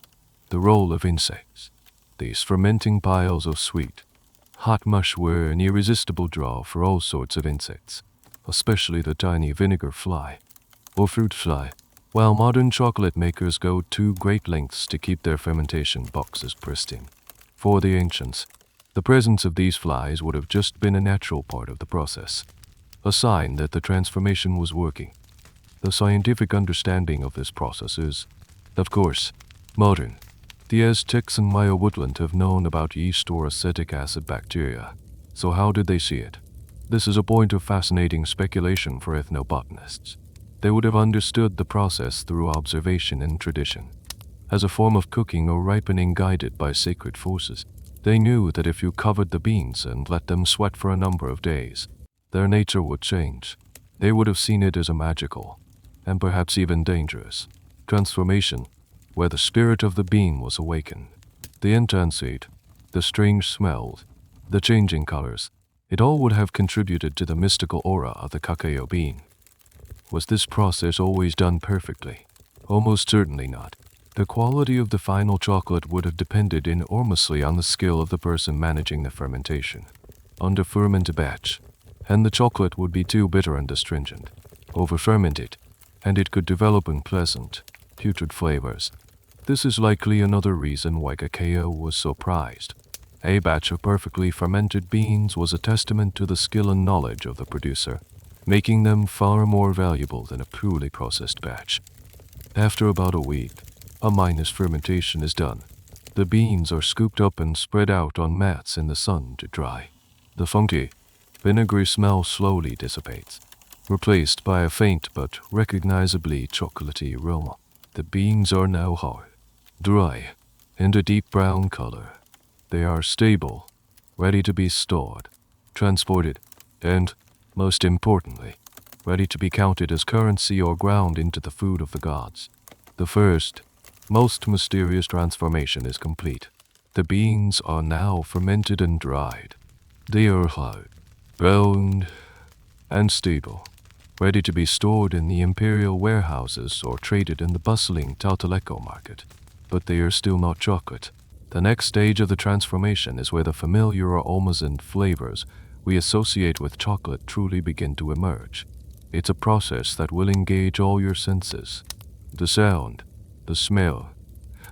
the role of insects. These fermenting piles of sweet, hot mush were an irresistible draw for all sorts of insects, especially the tiny vinegar fly, or fruit fly, while modern chocolate makers go to great lengths to keep their fermentation boxes pristine. For the ancients, the presence of these flies would have just been a natural part of the process, a sign that the transformation was working. The scientific understanding of this process is, of course, modern. The Aztecs and Maya woodland have known about yeast or acetic acid bacteria, so how did they see it? This is a point of fascinating speculation for ethnobotanists. They would have understood the process through observation and tradition, as a form of cooking or ripening guided by sacred forces. They knew that if you covered the beans and let them sweat for a number of days, their nature would change. They would have seen it as a magical, and perhaps even dangerous, transformation, where the spirit of the bean was awakened. The intense heat, the strange smells, the changing colors, it all would have contributed to the mystical aura of the cacao bean. Was this process always done perfectly? Almost certainly not. The quality of the final chocolate would have depended enormously on the skill of the person managing the fermentation. Under-ferment a batch, and the chocolate would be too bitter and astringent. Over-ferment it, and it could develop unpleasant, putrid flavors. This is likely another reason why cacao was so prized. A batch of perfectly fermented beans was a testament to the skill and knowledge of the producer, making them far more valuable than a poorly processed batch. After about a week, a minus fermentation is done. The beans are scooped up and spread out on mats in the sun to dry. The funky, vinegary smell slowly dissipates, replaced by a faint but recognizably chocolatey aroma. The beans are now hard, dry, and a deep brown color. They are stable, ready to be stored, transported, and, most importantly, ready to be counted as currency or ground into the food of the gods. The first, most mysterious transformation is complete. The beans are now fermented and dried. They are hard, brown, and stable, ready to be stored in the imperial warehouses or traded in the bustling Tauteleco market. But they are still not chocolate. The next stage of the transformation is where the familiar or almond flavors we associate with chocolate truly begin to emerge. It's a process that will engage all your senses. The sound, the smell,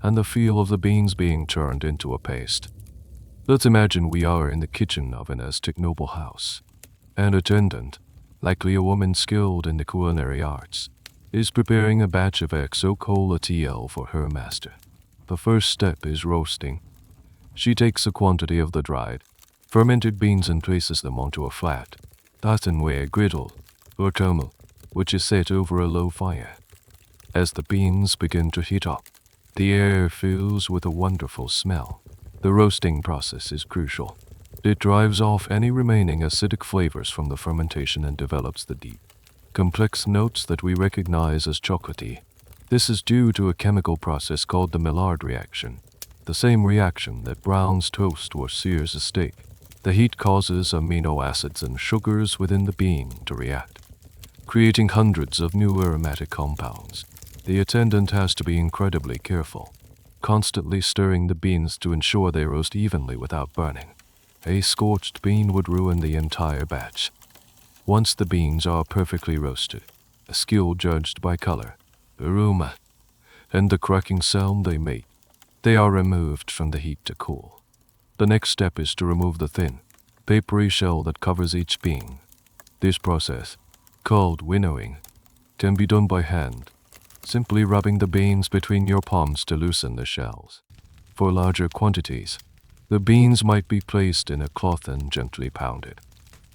and the feel of the beans being turned into a paste. Let's imagine we are in the kitchen of an Aztec noble house. An attendant, likely a woman skilled in the culinary arts, is preparing a batch of xocolātl for her master. The first step is roasting. She takes a quantity of the dried, fermented beans and places them onto a flat, earthenware griddle, or tumble, which is set over a low fire. As the beans begin to heat up, the air fills with a wonderful smell. The roasting process is crucial. It drives off any remaining acidic flavors from the fermentation and develops the deep, complex notes that we recognize as chocolatey. This is due to a chemical process called the Maillard reaction, the same reaction that browns toast or sears a steak. The heat causes amino acids and sugars within the bean to react, creating hundreds of new aromatic compounds. The attendant has to be incredibly careful, constantly stirring the beans to ensure they roast evenly without burning. A scorched bean would ruin the entire batch. Once the beans are perfectly roasted, a skill judged by color, aroma, and the cracking sound they make, they are removed from the heat to cool. The next step is to remove the thin, papery shell that covers each bean. This process, called winnowing, can be done by hand, simply rubbing the beans between your palms to loosen the shells. For larger quantities, the beans might be placed in a cloth and gently pounded,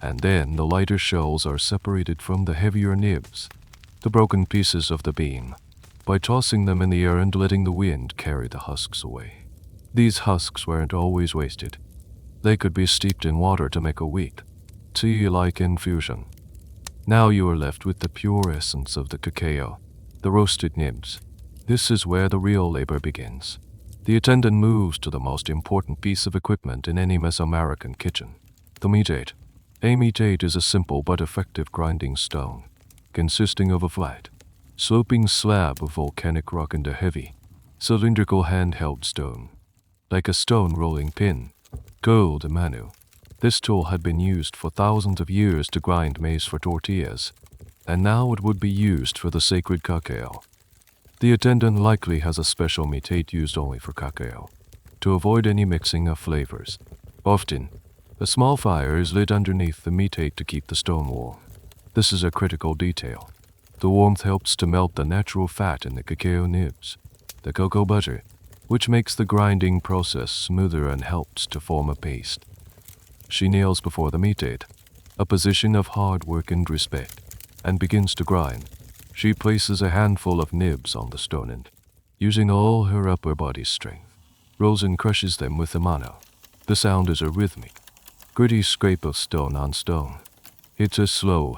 and then the lighter shells are separated from the heavier nibs, the broken pieces of the bean, by tossing them in the air and letting the wind carry the husks away. These husks weren't always wasted. They could be steeped in water to make a weak, tea-like infusion. Now you are left with the pure essence of the cacao, the roasted nibs. This is where the real labor begins. The attendant moves to the most important piece of equipment in any Mesoamerican kitchen, the meatate. A meatate is a simple but effective grinding stone, consisting of a flat, sloping slab of volcanic rock and a heavy, cylindrical handheld stone, like a stone rolling pin, called a manu. This tool had been used for thousands of years to grind maize for tortillas, and now it would be used for the sacred cacao. The attendant likely has a special meatate used only for cacao, to avoid any mixing of flavors. Often, a small fire is lit underneath the meatate to keep the stone warm. This is a critical detail. The warmth helps to melt the natural fat in the cacao nibs, the cocoa butter, which makes the grinding process smoother and helps to form a paste. She kneels before the meatate, a position of hard work and respect, and begins to grind. She places a handful of nibs on the stone and, using all her upper body strength, rolls and crushes them with a mano. The sound is a rhythmic, gritty scrape of stone on stone. It's a slow,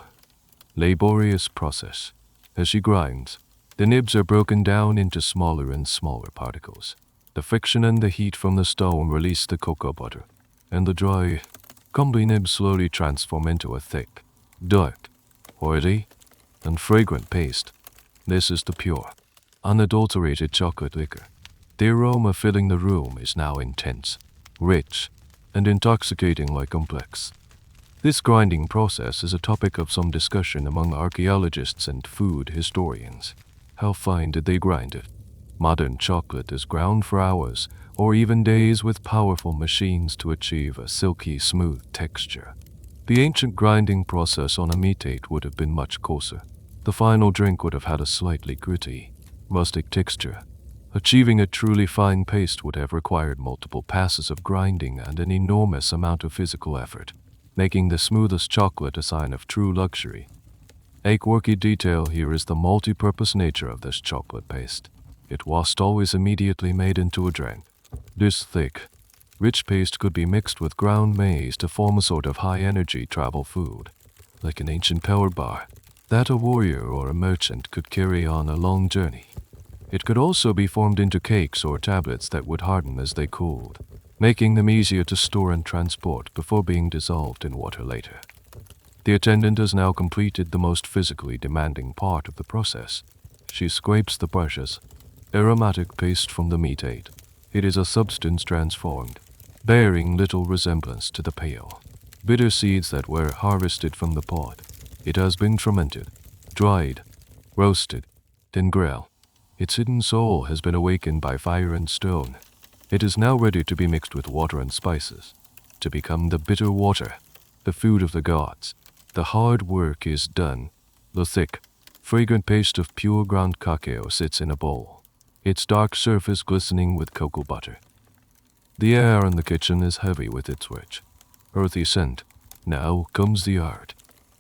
laborious process. As she grinds, the nibs are broken down into smaller and smaller particles. The friction and the heat from the stone release the cocoa butter, and the dry, crumbly nibs slowly transform into a thick, dark, oily, and fragrant paste. This is the pure, unadulterated chocolate liquor. The aroma filling the room is now intense, rich, and intoxicatingly complex. This grinding process is a topic of some discussion among archaeologists and food historians. How fine did they grind it? Modern chocolate is ground for hours or even days with powerful machines to achieve a silky, smooth texture. The ancient grinding process on a meatate would have been much coarser. The final drink would have had a slightly gritty, rustic texture. Achieving a truly fine paste would have required multiple passes of grinding and an enormous amount of physical effort, making the smoothest chocolate a sign of true luxury. A quirky detail here is the multi-purpose nature of this chocolate paste. It wasn't always immediately made into a drink. This thick, rich paste could be mixed with ground maize to form a sort of high-energy travel food, like an ancient power bar, that a warrior or a merchant could carry on a long journey. It could also be formed into cakes or tablets that would harden as they cooled, making them easier to store and transport before being dissolved in water later. The attendant has now completed the most physically demanding part of the process. She scrapes the precious, aromatic paste from the meatate. It is a substance transformed, bearing little resemblance to the pale, bitter seeds that were harvested from the pod. It has been fermented, dried, roasted, then grilled. Its hidden soul has been awakened by fire and stone. It is now ready to be mixed with water and spices, to become the bitter water, the food of the gods. The hard work is done. The thick, fragrant paste of pure ground cacao sits in a bowl, its dark surface glistening with cocoa butter. The air in the kitchen is heavy with its rich, earthy scent. Now comes the art.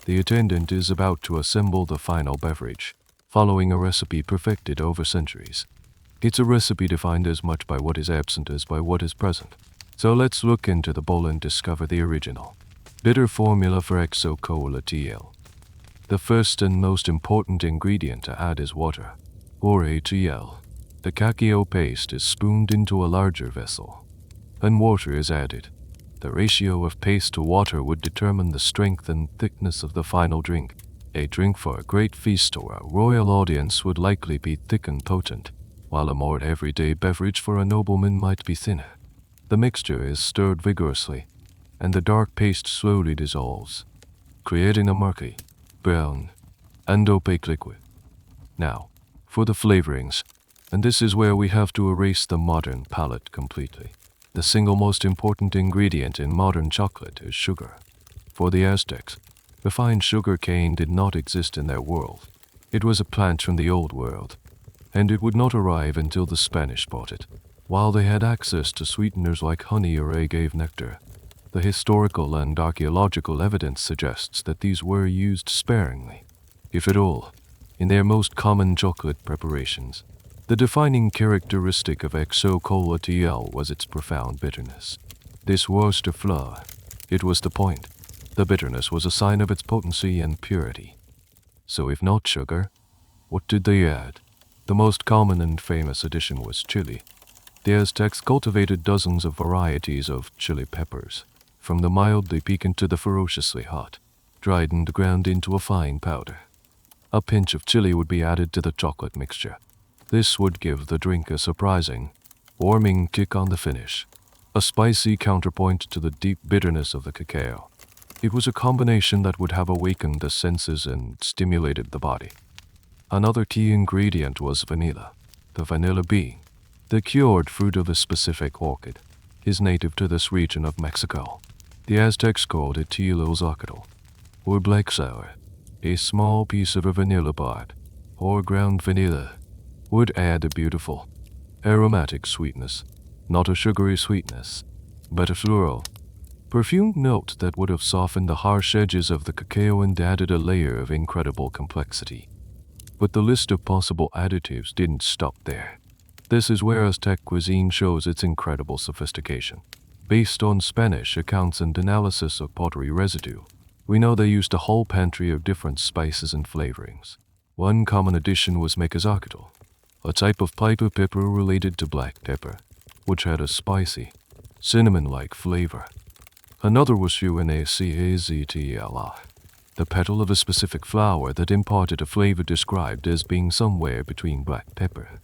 The attendant is about to assemble the final beverage, following a recipe perfected over centuries. It's a recipe defined as much by what is absent as by what is present. So let's look into the bowl and discover the original bitter formula for xocolātl. The first and most important ingredient to add is water, or ATL. The cacao paste is spooned into a larger vessel, and water is added. The ratio of paste to water would determine the strength and thickness of the final drink. A drink for a great feast or a royal audience would likely be thick and potent, while a more everyday beverage for a nobleman might be thinner. The mixture is stirred vigorously, and the dark paste slowly dissolves, creating a murky, brown, and opaque liquid. Now, for the flavorings, and this is where we have to erase the modern palate completely. The single most important ingredient in modern chocolate is sugar. For the Aztecs, refined sugar cane did not exist in their world. It was a plant from the old world, and it would not arrive until the Spanish brought it. While they had access to sweeteners like honey or agave nectar, the historical and archaeological evidence suggests that these were used sparingly, if at all, in their most common chocolate preparations. The defining characteristic of xocolātl was its profound bitterness. This was the flaw. It was the point. The bitterness was a sign of its potency and purity. So if not sugar, what did they add? The most common and famous addition was chili. The Aztecs cultivated dozens of varieties of chili peppers, from the mildly piquant to the ferociously hot, dried and ground into a fine powder. A pinch of chili would be added to the chocolate mixture. This would give the drink a surprising, warming kick on the finish, a spicy counterpoint to the deep bitterness of the cacao. It was a combination that would have awakened the senses and stimulated the body. Another key ingredient was vanilla. The vanilla bean, the cured fruit of a specific orchid, is native to this region of Mexico. The Aztecs called it xocolātl, or black sour. A small piece of a vanilla pod, or ground vanilla, would add a beautiful, aromatic sweetness, not a sugary sweetness, but a floral, perfumed note that would have softened the harsh edges of the cacao and added a layer of incredible complexity. But the list of possible additives didn't stop there. This is where Aztec cuisine shows its incredible sophistication. Based on Spanish accounts and analysis of pottery residue, we know they used a whole pantry of different spices and flavorings. One common addition was xocolātl, a type of piper pepper related to black pepper, which had a spicy, cinnamon-like flavor. Another was unsweetened, the petal of a specific flower that imparted a flavor described as being somewhere between black pepper,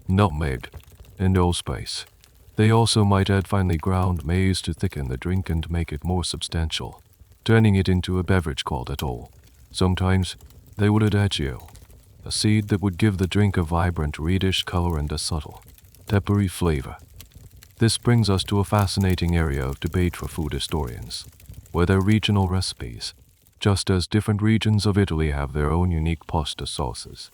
nutmeg, and allspice. They also might add finely ground maize to thicken the drink and make it more substantial, turning it into a beverage called atol. Sometimes they would add cacao, a seed that would give the drink a vibrant reddish color and a subtle, peppery flavor. This brings us to a fascinating area of debate for food historians, where their regional recipes, just as different regions of Italy have their own unique pasta sauces.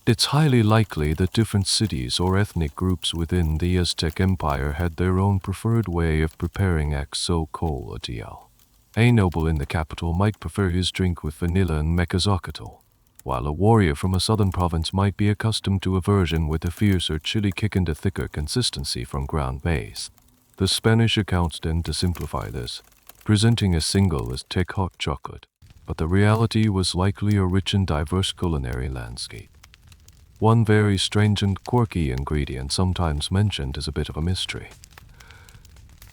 It's highly likely that different cities or ethnic groups within the Aztec Empire had their own preferred way of preparing xocolātl. A noble in the capital might prefer his drink with vanilla and xocolātl, while a warrior from a southern province might be accustomed to a version with a fiercer chili kick and a thicker consistency from ground maize. The Spanish accounts tend to simplify this, presenting a single Aztec hot chocolate, but the reality was likely a rich and diverse culinary landscape. One very strange and quirky ingredient sometimes mentioned is a bit of a mystery.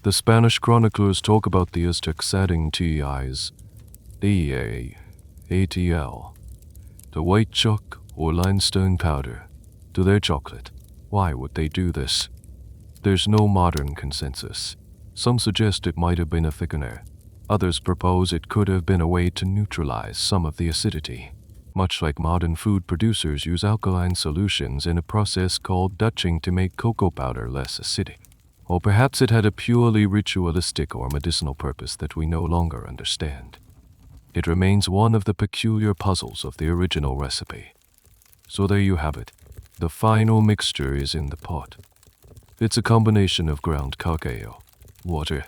The Spanish chroniclers talk about the Aztecs adding ATL, the white chalk or limestone powder, to their chocolate. Why would they do this? There's no modern consensus. Some suggest it might have been a thickener. Others propose it could have been a way to neutralize some of the acidity. Much like modern food producers use alkaline solutions in a process called Dutching to make cocoa powder less acidic. Or perhaps it had a purely ritualistic or medicinal purpose that we no longer understand. It remains one of the peculiar puzzles of the original recipe. So there you have it. The final mixture is in the pot. It's a combination of ground cacao, water,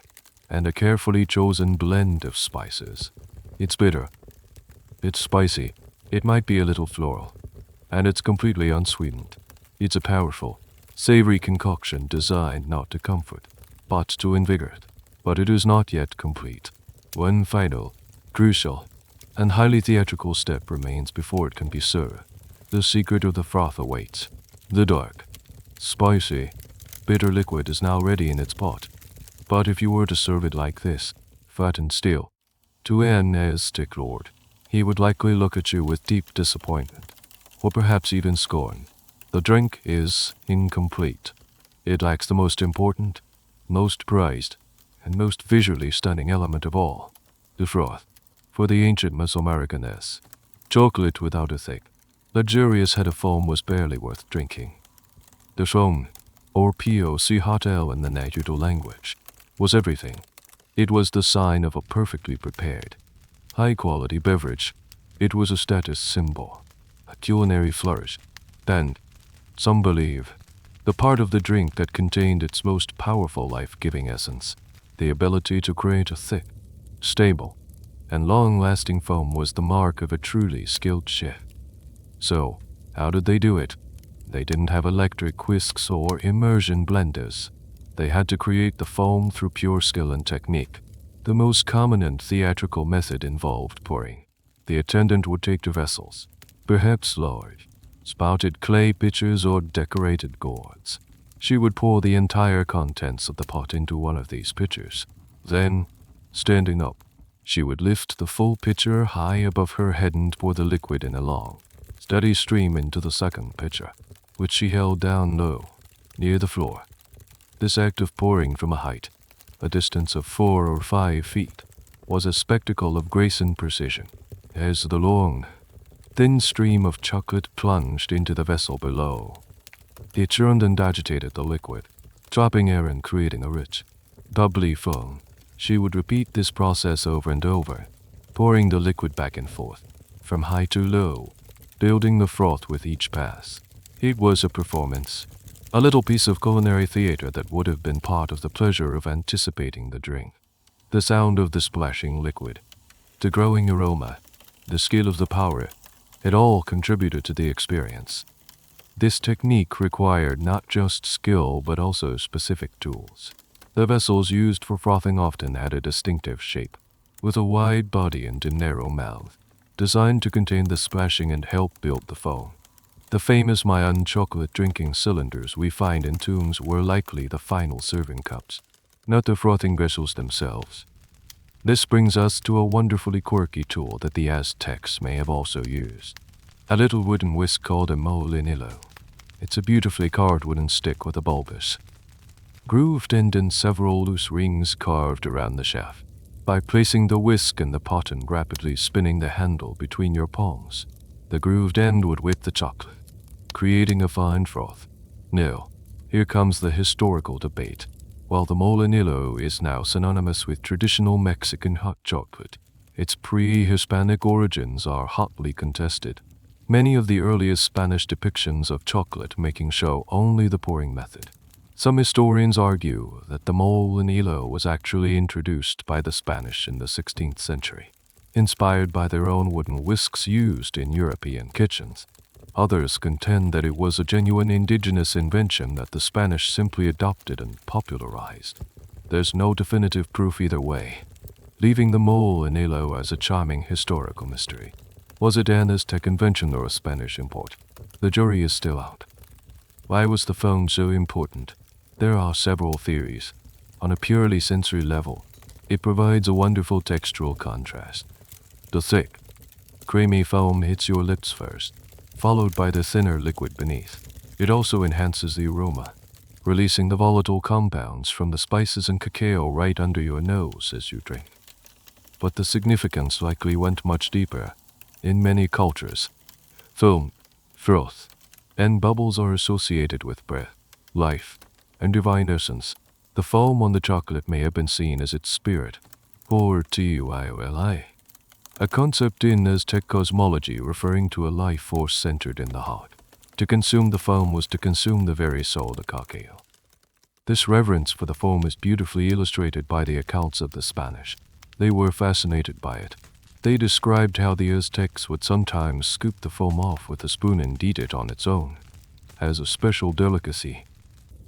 and a carefully chosen blend of spices. It's bitter. It's spicy. It might be a little floral. And it's completely unsweetened. It's a powerful, savory concoction designed not to comfort, but to invigorate. But it is not yet complete. One final, crucial, and highly theatrical step remains before it can be served. The secret of the froth awaits. The dark, spicy, bitter liquid is now ready in its pot. But if you were to serve it like this, fat and still, to an Aztec lord, he would likely look at you with deep disappointment, or perhaps even scorn. The drink is incomplete. It lacks the most important, most prized, and most visually stunning element of all, the froth. For the ancient Mesoamericans, chocolate without a thick, luxurious head of foam was barely worth drinking. The foam, or xocolātl in the Nahuatl language, was everything. It was the sign of a perfectly prepared, high-quality beverage. It was a status symbol, a culinary flourish, and, some believe, the part of the drink that contained its most powerful life-giving essence, the ability to create a thick, stable, and long-lasting foam was the mark of a truly skilled chef. So, how did they do it? They didn't have electric whisks or immersion blenders. They had to create the foam through pure skill and technique. The most common and theatrical method involved pouring. The attendant would take the vessels, perhaps large, spouted clay pitchers or decorated gourds. She would pour the entire contents of the pot into one of these pitchers. Then, standing up, she would lift the full pitcher high above her head and pour the liquid in a long, steady stream into the second pitcher, which she held down low, near the floor. This act of pouring from a height, a distance of 4 or 5 feet, was a spectacle of grace and precision, as the long, thin stream of chocolate plunged into the vessel below. It churned and agitated the liquid, dropping air and creating a rich, bubbly foam. She would repeat this process over and over, pouring the liquid back and forth, from high to low, building the froth with each pass. It was a performance, a little piece of culinary theater that would have been part of the pleasure of anticipating the drink. The sound of the splashing liquid, the growing aroma, the skill of the pourer, it all contributed to the experience. This technique required not just skill but also specific tools. The vessels used for frothing often had a distinctive shape, with a wide body and a narrow mouth, designed to contain the splashing and help build the foam. The famous Mayan chocolate drinking cylinders we find in tombs were likely the final serving cups, not the frothing vessels themselves. This brings us to a wonderfully quirky tool that the Aztecs may have also used. A little wooden whisk called a molinillo. It's a beautifully carved wooden stick with a bulbous, grooved end and several loose rings carved around the shaft. By placing the whisk in the pot and rapidly spinning the handle between your palms, the grooved end would whip the chocolate, creating a fine froth. Now, here comes the historical debate. While the molinillo is now synonymous with traditional Mexican hot chocolate, its pre-Hispanic origins are hotly contested. Many of the earliest Spanish depictions of chocolate making show only the pouring method. Some historians argue that the molinillo was actually introduced by the Spanish in the 16th century, inspired by their own wooden whisks used in European kitchens. Others contend that it was a genuine indigenous invention that the Spanish simply adopted and popularized. There's no definitive proof either way, leaving the molinillo as a charming historical mystery. Was it an Aztec invention or a Spanish import? The jury is still out. Why was the foam so important? There are several theories. On a purely sensory level, it provides a wonderful textural contrast. The thick, creamy foam hits your lips first, followed by the thinner liquid beneath. It also enhances the aroma, releasing the volatile compounds from the spices and cacao right under your nose as you drink. But the significance likely went much deeper. In many cultures, foam, froth, and bubbles are associated with breath, life, and divine essence. The foam on the chocolate may have been seen as its spirit, or tuili, a concept in Aztec cosmology referring to a life force centered in the heart. To consume the foam was to consume the very soul of cacao. This reverence for the foam is beautifully illustrated by the accounts of the Spanish. They were fascinated by it. They described how the Aztecs would sometimes scoop the foam off with a spoon and eat it on its own, as a special delicacy,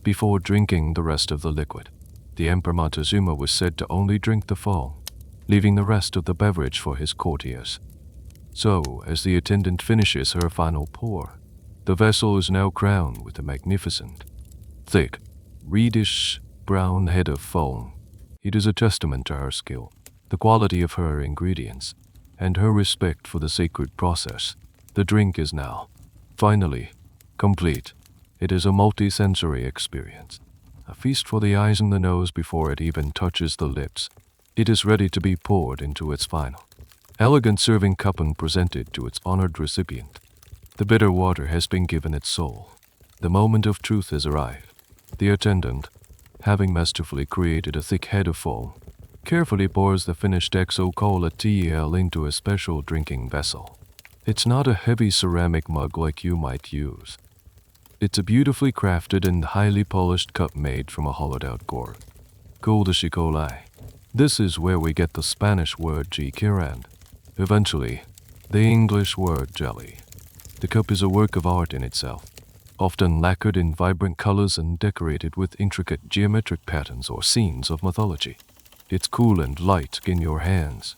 before drinking the rest of the liquid. The Emperor Montezuma was said to only drink the foam, leaving the rest of the beverage for his courtiers. So, as the attendant finishes her final pour, the vessel is now crowned with a magnificent, thick, reddish brown head of foam. It is a testament to her skill, the quality of her ingredients, and her respect for the sacred process. The drink is now, finally, complete. It is a multi-sensory experience, a feast for the eyes and the nose before it even touches the lips. It is ready to be poured into its final, elegant serving cup and presented to its honored recipient. The bitter water has been given its soul. The moment of truth has arrived. The attendant, having masterfully created a thick head of foam, carefully pours the finished xocolātl into a special drinking vessel. It's not a heavy ceramic mug like you might use. It's a beautifully crafted and highly polished cup made from a hollowed-out gourd, called a xocolātl. This is where we get the Spanish word chiquer and, eventually, the English word jelly. The cup is a work of art in itself, often lacquered in vibrant colors and decorated with intricate geometric patterns or scenes of mythology. It's cool and light in your hands.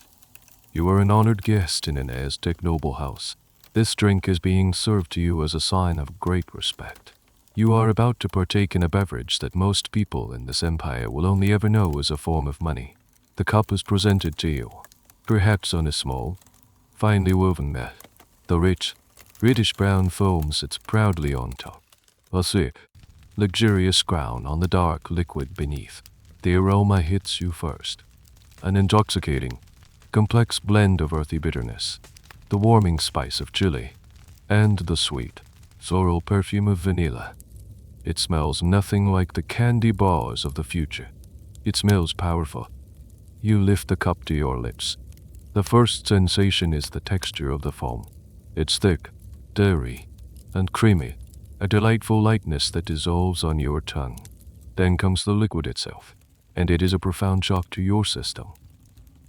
You are an honored guest in an Aztec noble house. This drink is being served to you as a sign of great respect. You are about to partake in a beverage that most people in this empire will only ever know as a form of money. The cup is presented to you, perhaps on a small, finely woven mat. The rich, reddish-brown foam sits proudly on top, a thick, luxurious crown on the dark liquid beneath. The aroma hits you first, an intoxicating, complex blend of earthy bitterness, the warming spice of chili, and the sweet, floral perfume of vanilla. It smells nothing like the candy bars of the future. It smells powerful. You lift the cup to your lips. The first sensation is the texture of the foam. It's thick, dairy, and creamy, a delightful lightness that dissolves on your tongue. Then comes the liquid itself, and it is a profound shock to your system.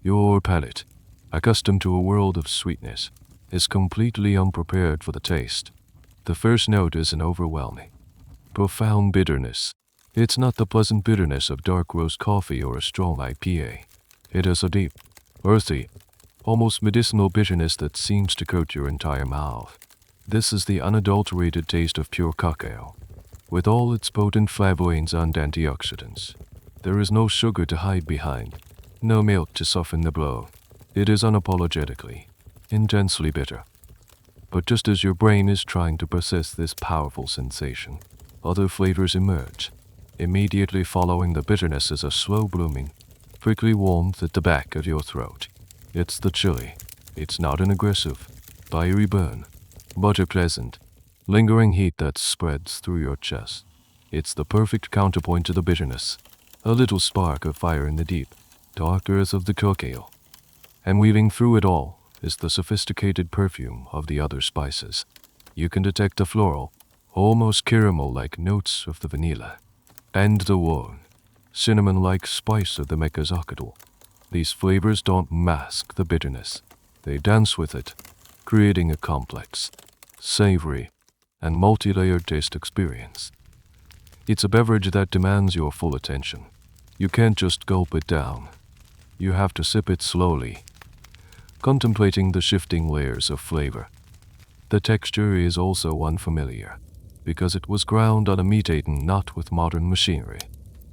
Your palate, accustomed to a world of sweetness, is completely unprepared for the taste. The first note is an overwhelming, profound bitterness. It's not the pleasant bitterness of dark roast coffee or a strong IPA. It is a deep, earthy, almost medicinal bitterness that seems to coat your entire mouth. This is the unadulterated taste of pure cacao, with all its potent flavonoids and antioxidants. There is no sugar to hide behind, no milk to soften the blow. It is unapologetically, intensely bitter. But just as your brain is trying to process this powerful sensation, other flavors emerge. Immediately following the bitterness is a slow-blooming, prickly warmth at the back of your throat. It's the chili. It's not an aggressive, fiery burn, but a pleasant, lingering heat that spreads through your chest. It's the perfect counterpoint to the bitterness, a little spark of fire in the deep, dark earth of the cacao. And weaving through it all is the sophisticated perfume of the other spices. You can detect the floral, almost caramel-like notes of the vanilla, and the warm, cinnamon-like spice of the xocolātl. These flavors don't mask the bitterness. They dance with it, creating a complex, savory, and multi-layered taste experience. It's a beverage that demands your full attention. You can't just gulp it down. You have to sip it slowly, contemplating the shifting layers of flavor. The texture is also unfamiliar, because it was ground on a meat eaten not with modern machinery.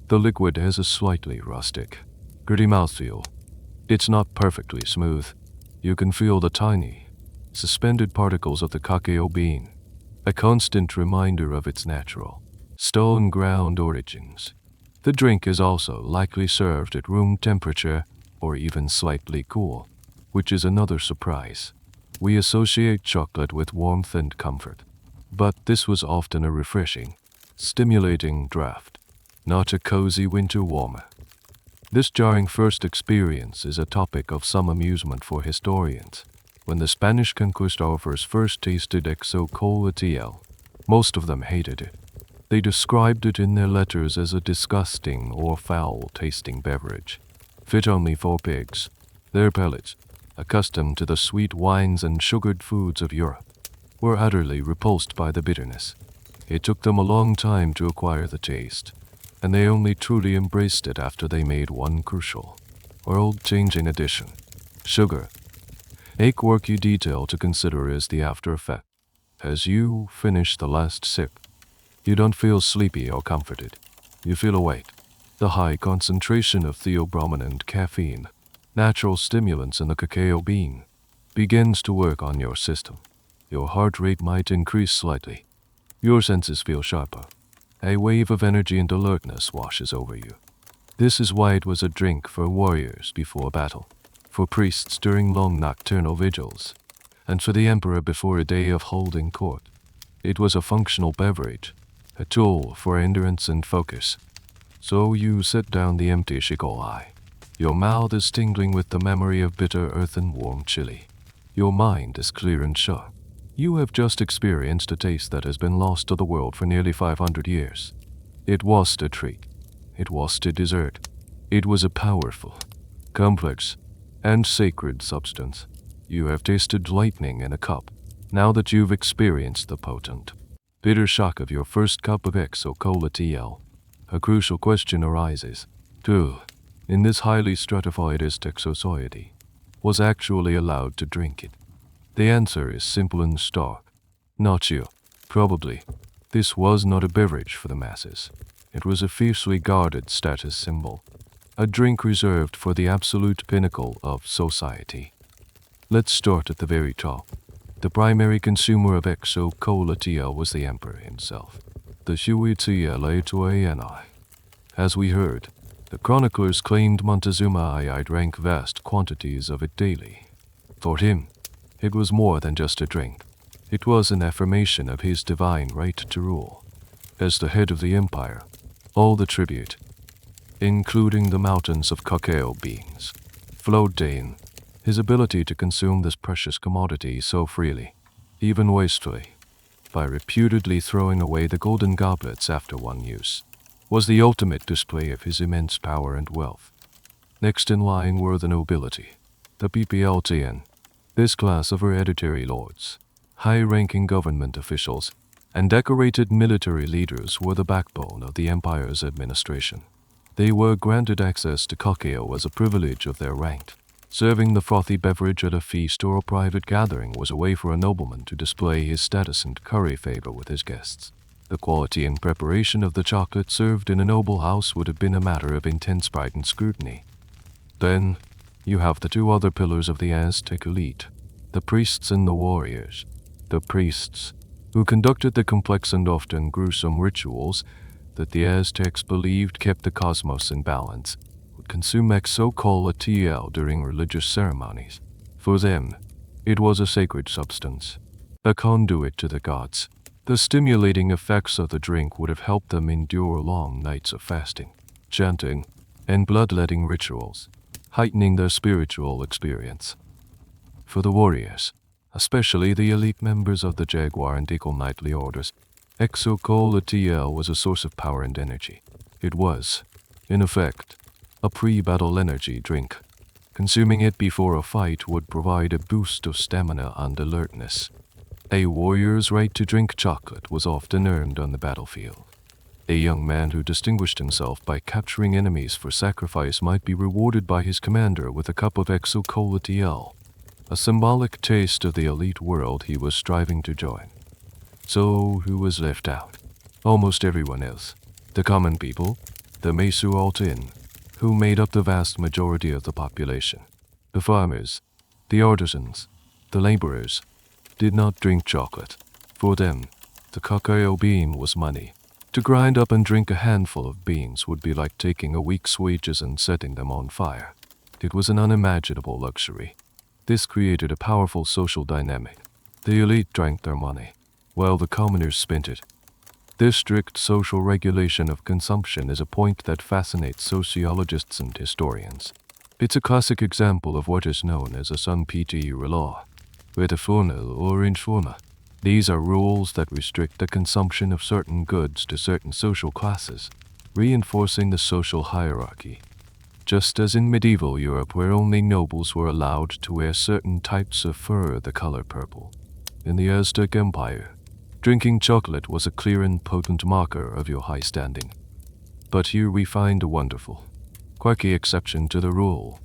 The liquid has a slightly rustic, gritty mouthfeel. It's not perfectly smooth. You can feel the tiny, suspended particles of the cacao bean, a constant reminder of its natural, stone-ground origins. The drink is also likely served at room temperature or even slightly cool, which is another surprise. We associate chocolate with warmth and comfort, but this was often a refreshing, stimulating draught. not a cozy winter warmer. This jarring first experience is a topic of some amusement for historians. When the Spanish conquistadors first tasted xocolātl, most of them hated it. They described it in their letters as a disgusting or foul-tasting beverage, fit only for pigs. Their palates, accustomed to the sweet wines and sugared foods of Europe, were utterly repulsed by the bitterness. It took them a long time to acquire the taste, and they only truly embraced it after they made one crucial, world-changing addition: sugar. A quirky detail to consider is the after effect. As you finish the last sip, you don't feel sleepy or comforted. You feel awake. The high concentration of theobromine and caffeine, natural stimulants in the cacao bean, begins to work on your system. Your heart rate might increase slightly. Your senses feel sharper. A wave of energy and alertness washes over you. This is why it was a drink for warriors before battle, for priests during long nocturnal vigils, and for the emperor before a day of holding court. It was a functional beverage, a tool for endurance and focus. So you set down the empty xocolātl. Your mouth is tingling with the memory of bitter earth and warm chili. Your mind is clear and sharp. You have just experienced a taste that has been lost to the world for nearly 500 years. It was a treat. It was a dessert. It was a powerful, complex, and sacred substance. You have tasted lightning in a cup. Now that you've experienced the potent, bitter shock of your first cup of xocolātl, a crucial question arises. Who, in this highly stratified Aztec society, was actually allowed to drink it? The answer is simple and stark. Not you. Probably. This was not a beverage for the masses. It was a fiercely guarded status symbol, a drink reserved for the absolute pinnacle of society. Let's start at the very top. The primary consumer of xocolātl was the emperor himself, the xocolātl. As we heard, the chroniclers claimed Montezuma I drank vast quantities of it daily. For him, it was more than just a drink. It was an affirmation of his divine right to rule. As the head of the empire, all the tribute, including the mountains of cacao beans, flowed to him. His ability to consume this precious commodity so freely, even wastefully, by reputedly throwing away the golden goblets after one use, was the ultimate display of his immense power and wealth. Next in line were the nobility, the PPLTN. This class of hereditary lords, high-ranking government officials, and decorated military leaders were the backbone of the empire's administration. They were granted access to cacao as a privilege of their rank. Serving the frothy beverage at a feast or a private gathering was a way for a nobleman to display his status and curry favor with his guests. The quality and preparation of the chocolate served in a noble house would have been a matter of intense pride and scrutiny. Then, you have the two other pillars of the Aztec elite, the priests and the warriors. The priests, who conducted the complex and often gruesome rituals that the Aztecs believed kept the cosmos in balance, would consume xocolātl during religious ceremonies. For them, it was a sacred substance, a conduit to the gods. The stimulating effects of the drink would have helped them endure long nights of fasting, chanting, and bloodletting rituals, heightening their spiritual experience. For the warriors, especially the elite members of the Jaguar and Eagle knightly orders, xocolātl was a source of power and energy. It was, in effect, a pre-battle energy drink. Consuming it before a fight would provide a boost of stamina and alertness. A warrior's right to drink chocolate was often earned on the battlefield. A young man who distinguished himself by capturing enemies for sacrifice might be rewarded by his commander with a cup of xocolātl, a symbolic taste of the elite world he was striving to join. So who was left out? Almost everyone else. The common people, the xocolātl, who made up the vast majority of the population. The farmers, the artisans, the laborers, did not drink chocolate. For them, the cacao bean was money. To grind up and drink a handful of beans would be like taking a week's wages and setting them on fire. It was an unimaginable luxury. This created a powerful social dynamic. The elite drank their money, while the commoners spent it. This strict social regulation of consumption is a point that fascinates sociologists and historians. It's a classic example of what is known as a Sun-PT law, restorative or informa. These are rules that restrict the consumption of certain goods to certain social classes, reinforcing the social hierarchy. Just as in medieval Europe, where only nobles were allowed to wear certain types of fur the color purple. In the Aztec Empire, drinking chocolate was a clear and potent marker of your high standing. But here we find a wonderful, quirky exception to the rule.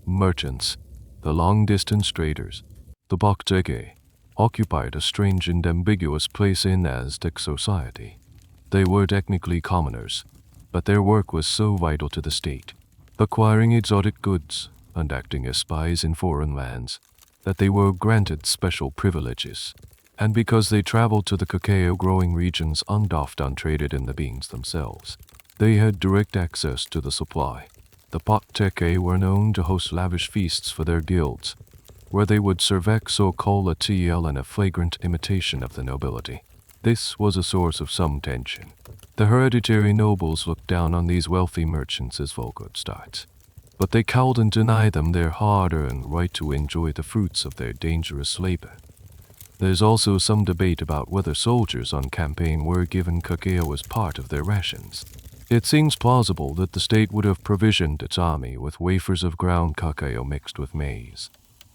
Merchants, the long-distance traders, the Bacteke, occupied a strange and ambiguous place in Aztec society. They were technically commoners, but their work was so vital to the state, acquiring exotic goods and acting as spies in foreign lands, that they were granted special privileges. And because they traveled to the cacao-growing regions and often traded in the beans themselves, they had direct access to the supply. The Bacteke were known to host lavish feasts for their guilds, where they would serve xocolātl in a flagrant imitation of the nobility. This was a source of some tension. The hereditary nobles looked down on these wealthy merchants as vulgar-starts, but they cowed and denied them their hard-earned right to enjoy the fruits of their dangerous labor. There's also some debate about whether soldiers on campaign were given cacao as part of their rations. It seems plausible that the state would have provisioned its army with wafers of ground cacao mixed with maize,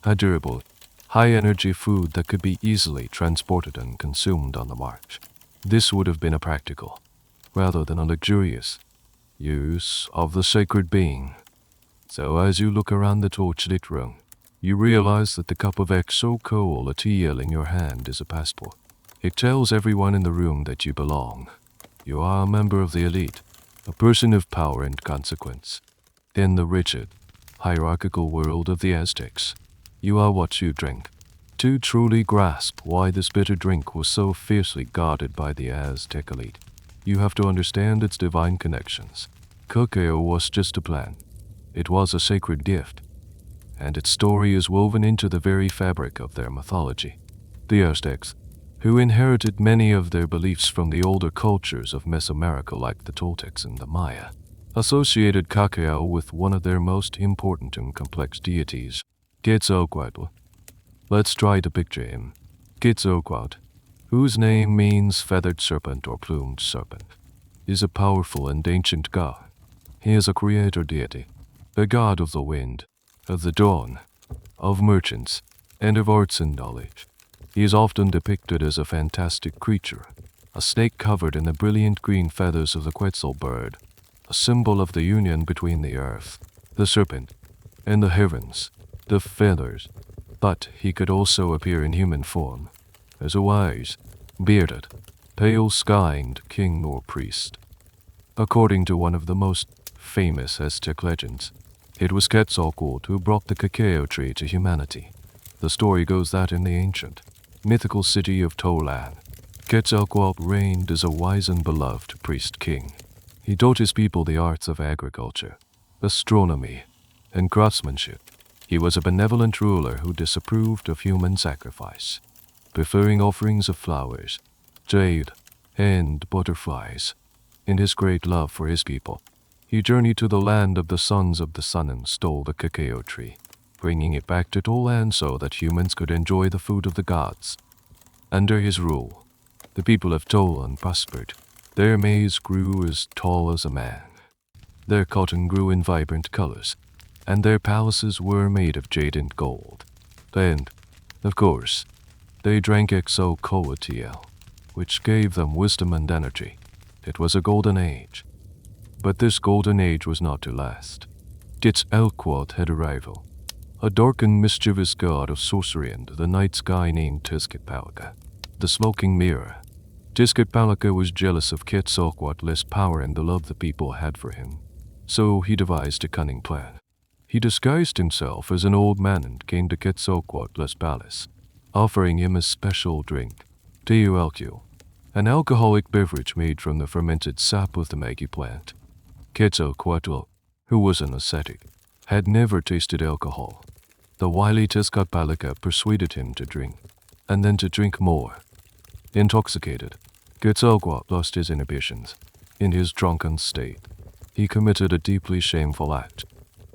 a durable, high-energy food that could be easily transported and consumed on the march. This would have been a practical, rather than a luxurious, use of the sacred being. So as you look around the torchlit room, you realize that the cup of xocolātl in your hand is a passport. It tells everyone in the room that you belong. You are a member of the elite, a person of power and consequence. In the rigid, hierarchical world of the Aztecs, you are what you drink. To truly grasp why this bitter drink was so fiercely guarded by the Aztec elite, you have to understand its divine connections. Cacao was just a plant. It was a sacred gift, and its story is woven into the very fabric of their mythology. The Aztecs, who inherited many of their beliefs from the older cultures of Mesoamerica like the Toltecs and the Maya, associated cacao with one of their most important and complex deities, Quetzalcoatl. Let's try to picture him. Quetzalcoatl, whose name means feathered serpent or plumed serpent, is a powerful and ancient god. He is a creator deity, a god of the wind, of the dawn, of merchants, and of arts and knowledge. He is often depicted as a fantastic creature, a snake covered in the brilliant green feathers of the quetzal bird, a symbol of the union between the earth, the serpent, and the heavens, the feathers. But he could also appear in human form, as a wise, bearded, pale-skinned king or priest. According to one of the most famous Aztec legends, it was Quetzalcoatl who brought the cacao tree to humanity. The story goes that in the ancient, mythical city of Tolan, Quetzalcoatl reigned as a wise and beloved priest-king. He taught his people the arts of agriculture, astronomy, and craftsmanship. He was a benevolent ruler who disapproved of human sacrifice, preferring offerings of flowers, jade, and butterflies. In his great love for his people, he journeyed to the land of the sons of the sun and stole the cacao tree, bringing it back to Tolan so that humans could enjoy the food of the gods. Under his rule, the people of Tolan prospered. Their maize grew as tall as a man. Their cotton grew in vibrant colors, and their palaces were made of jade and gold. And, of course, they drank xocolātl, which gave them wisdom and energy. It was a golden age. But this golden age was not to last. Quetzalcoatl had a rival, a dark and mischievous god of sorcery and the night sky named Tezcatlipoca, the smoking mirror. Tezcatlipoca was jealous of Quetzalcoatl's power and the love the people had for him, so he devised a cunning plan. He disguised himself as an old man and came to Quetzalcoatl's palace, offering him a special drink, tehuelque, an alcoholic beverage made from the fermented sap of the maguey plant. Quetzalcoatl, who was an ascetic, had never tasted alcohol. The wily Tezcatlipoca persuaded him to drink, and then to drink more. Intoxicated, Quetzalcoatl lost his inhibitions. In his drunken state, he committed a deeply shameful act,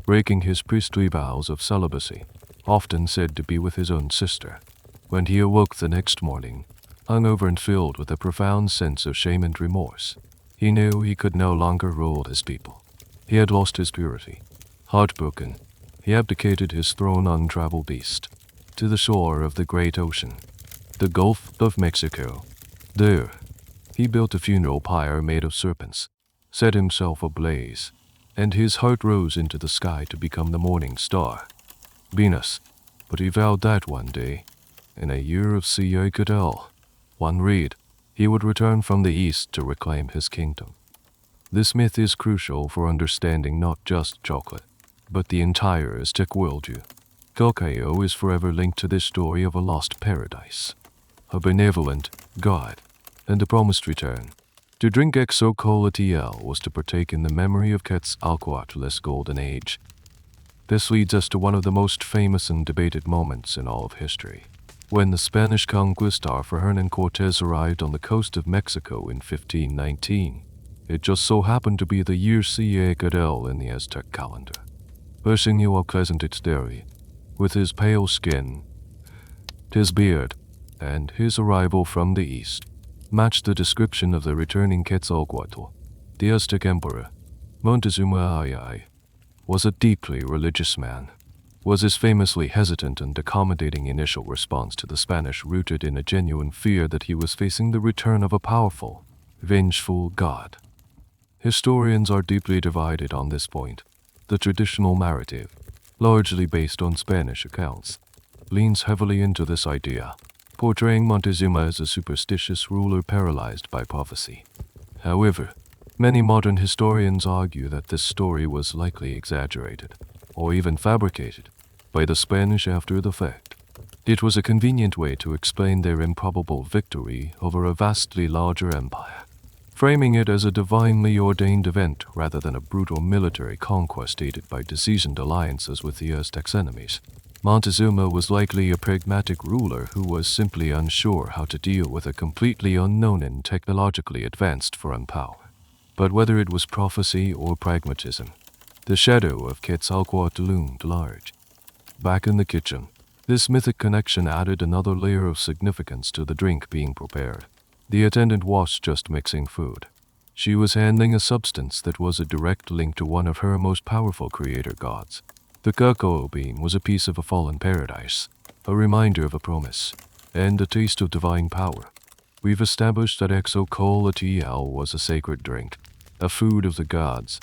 breaking his priestly vows of celibacy, often said to be with his own sister. When he awoke the next morning, hungover and filled with a profound sense of shame and remorse, he knew he could no longer rule his people. He had lost his purity. Heartbroken, he abdicated his throne on travel beast to the shore of the great ocean, the Gulf of Mexico. There, he built a funeral pyre made of serpents, set himself ablaze, and his heart rose into the sky to become the morning star, Venus. But he vowed that one day, in a year of xocolātl, one read, he would return from the east to reclaim his kingdom. This myth is crucial for understanding not just chocolate, but the entire Aztec worldview. Cacao is forever linked to this story of a lost paradise, a benevolent god, and a promised return. To drink xocolātl was to partake in the memory of Quetzalcoatl's golden age. This leads us to one of the most famous and debated moments in all of history. When the Spanish conquistador Hernan Cortés arrived on the coast of Mexico in 1519, it just so happened to be the year xocolātl in the Aztec calendar. Xocolātl, with his pale skin, his beard, and his arrival from the east, matched the description of the returning Quetzalcoatl. The Aztec emperor, Montezuma was a deeply religious man. Was his famously hesitant and accommodating initial response to the Spanish rooted in a genuine fear that he was facing the return of a powerful, vengeful god? Historians are deeply divided on this point. The traditional narrative, largely based on Spanish accounts, leans heavily into this idea, portraying Montezuma as a superstitious ruler paralyzed by prophecy. However, many modern historians argue that this story was likely exaggerated, or even fabricated, by the Spanish after the fact. It was a convenient way to explain their improbable victory over a vastly larger empire, framing it as a divinely ordained event rather than a brutal military conquest aided by diseased alliances with the Aztec's enemies. Montezuma was likely a pragmatic ruler who was simply unsure how to deal with a completely unknown and technologically advanced foreign power. But whether it was prophecy or pragmatism, the shadow of Quetzalcoatl loomed large. Back in the kitchen, this mythic connection added another layer of significance to the drink being prepared. The attendant was just mixing food. She was handling a substance that was a direct link to one of her most powerful creator gods. The cacao bean was a piece of a fallen paradise, a reminder of a promise, and a taste of divine power. We've established that xocolātl was a sacred drink, a food of the gods,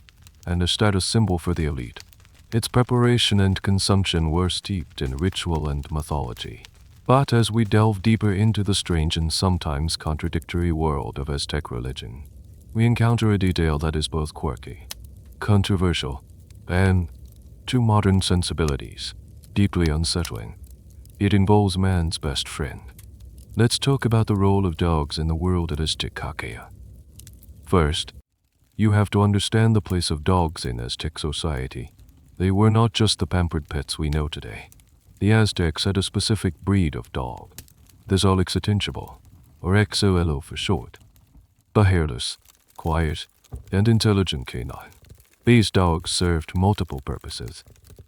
and a status symbol for the elite. Its preparation and consumption were steeped in ritual and mythology. But as we delve deeper into the strange and sometimes contradictory world of Aztec religion, we encounter a detail that is both quirky, controversial, and, to modern sensibilities, deeply unsettling. It involves man's best friend. Let's talk about the role of dogs in the world of Aztec cacao. First, you have to understand the place of dogs in Aztec society. They were not just the pampered pets we know today. The Aztecs had a specific breed of dog, the xocolātl, or xocolātl for short. The hairless, quiet, and intelligent canine. These dogs served multiple purposes.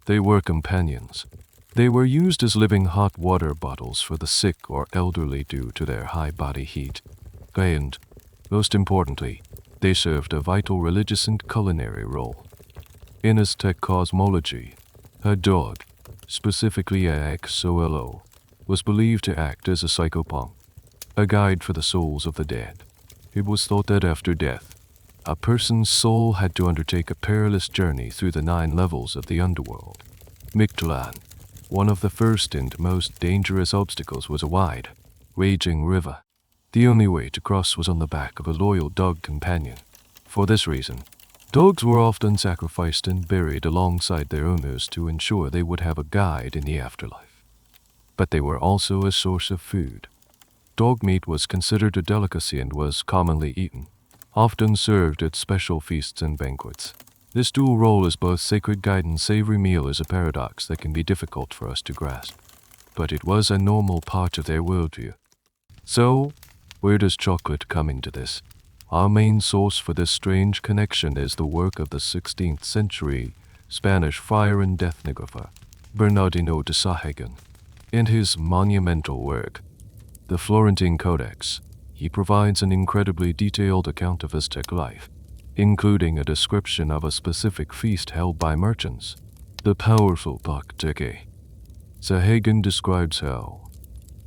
They were companions. They were used as living hot water bottles for the sick or elderly due to their high body heat. And, most importantly, they served a vital religious and culinary role. In Aztec cosmology, a dog, specifically a xocolātl, was believed to act as a psychopomp, a guide for the souls of the dead. It was thought that after death, a person's soul had to undertake a perilous journey through the 9 levels of the underworld. Mictlan, one of the first and most dangerous obstacles, was a wide, raging river. The only way to cross was on the back of a loyal dog companion. For this reason, dogs were often sacrificed and buried alongside their owners to ensure they would have a guide in the afterlife. But they were also a source of food. Dog meat was considered a delicacy and was commonly eaten, often served at special feasts and banquets. This dual role as both sacred guide and savory meal is a paradox that can be difficult for us to grasp, but it was a normal part of their worldview. So, Where does chocolate come into this? Our main source for this strange connection is the work of the 16th century Spanish friar and ethnographer Bernardino de Sahagún. In his monumental work, the Florentine Codex, he provides an incredibly detailed account of Aztec life, including a description of a specific feast held by merchants, the powerful Aztec. Sahagún describes how,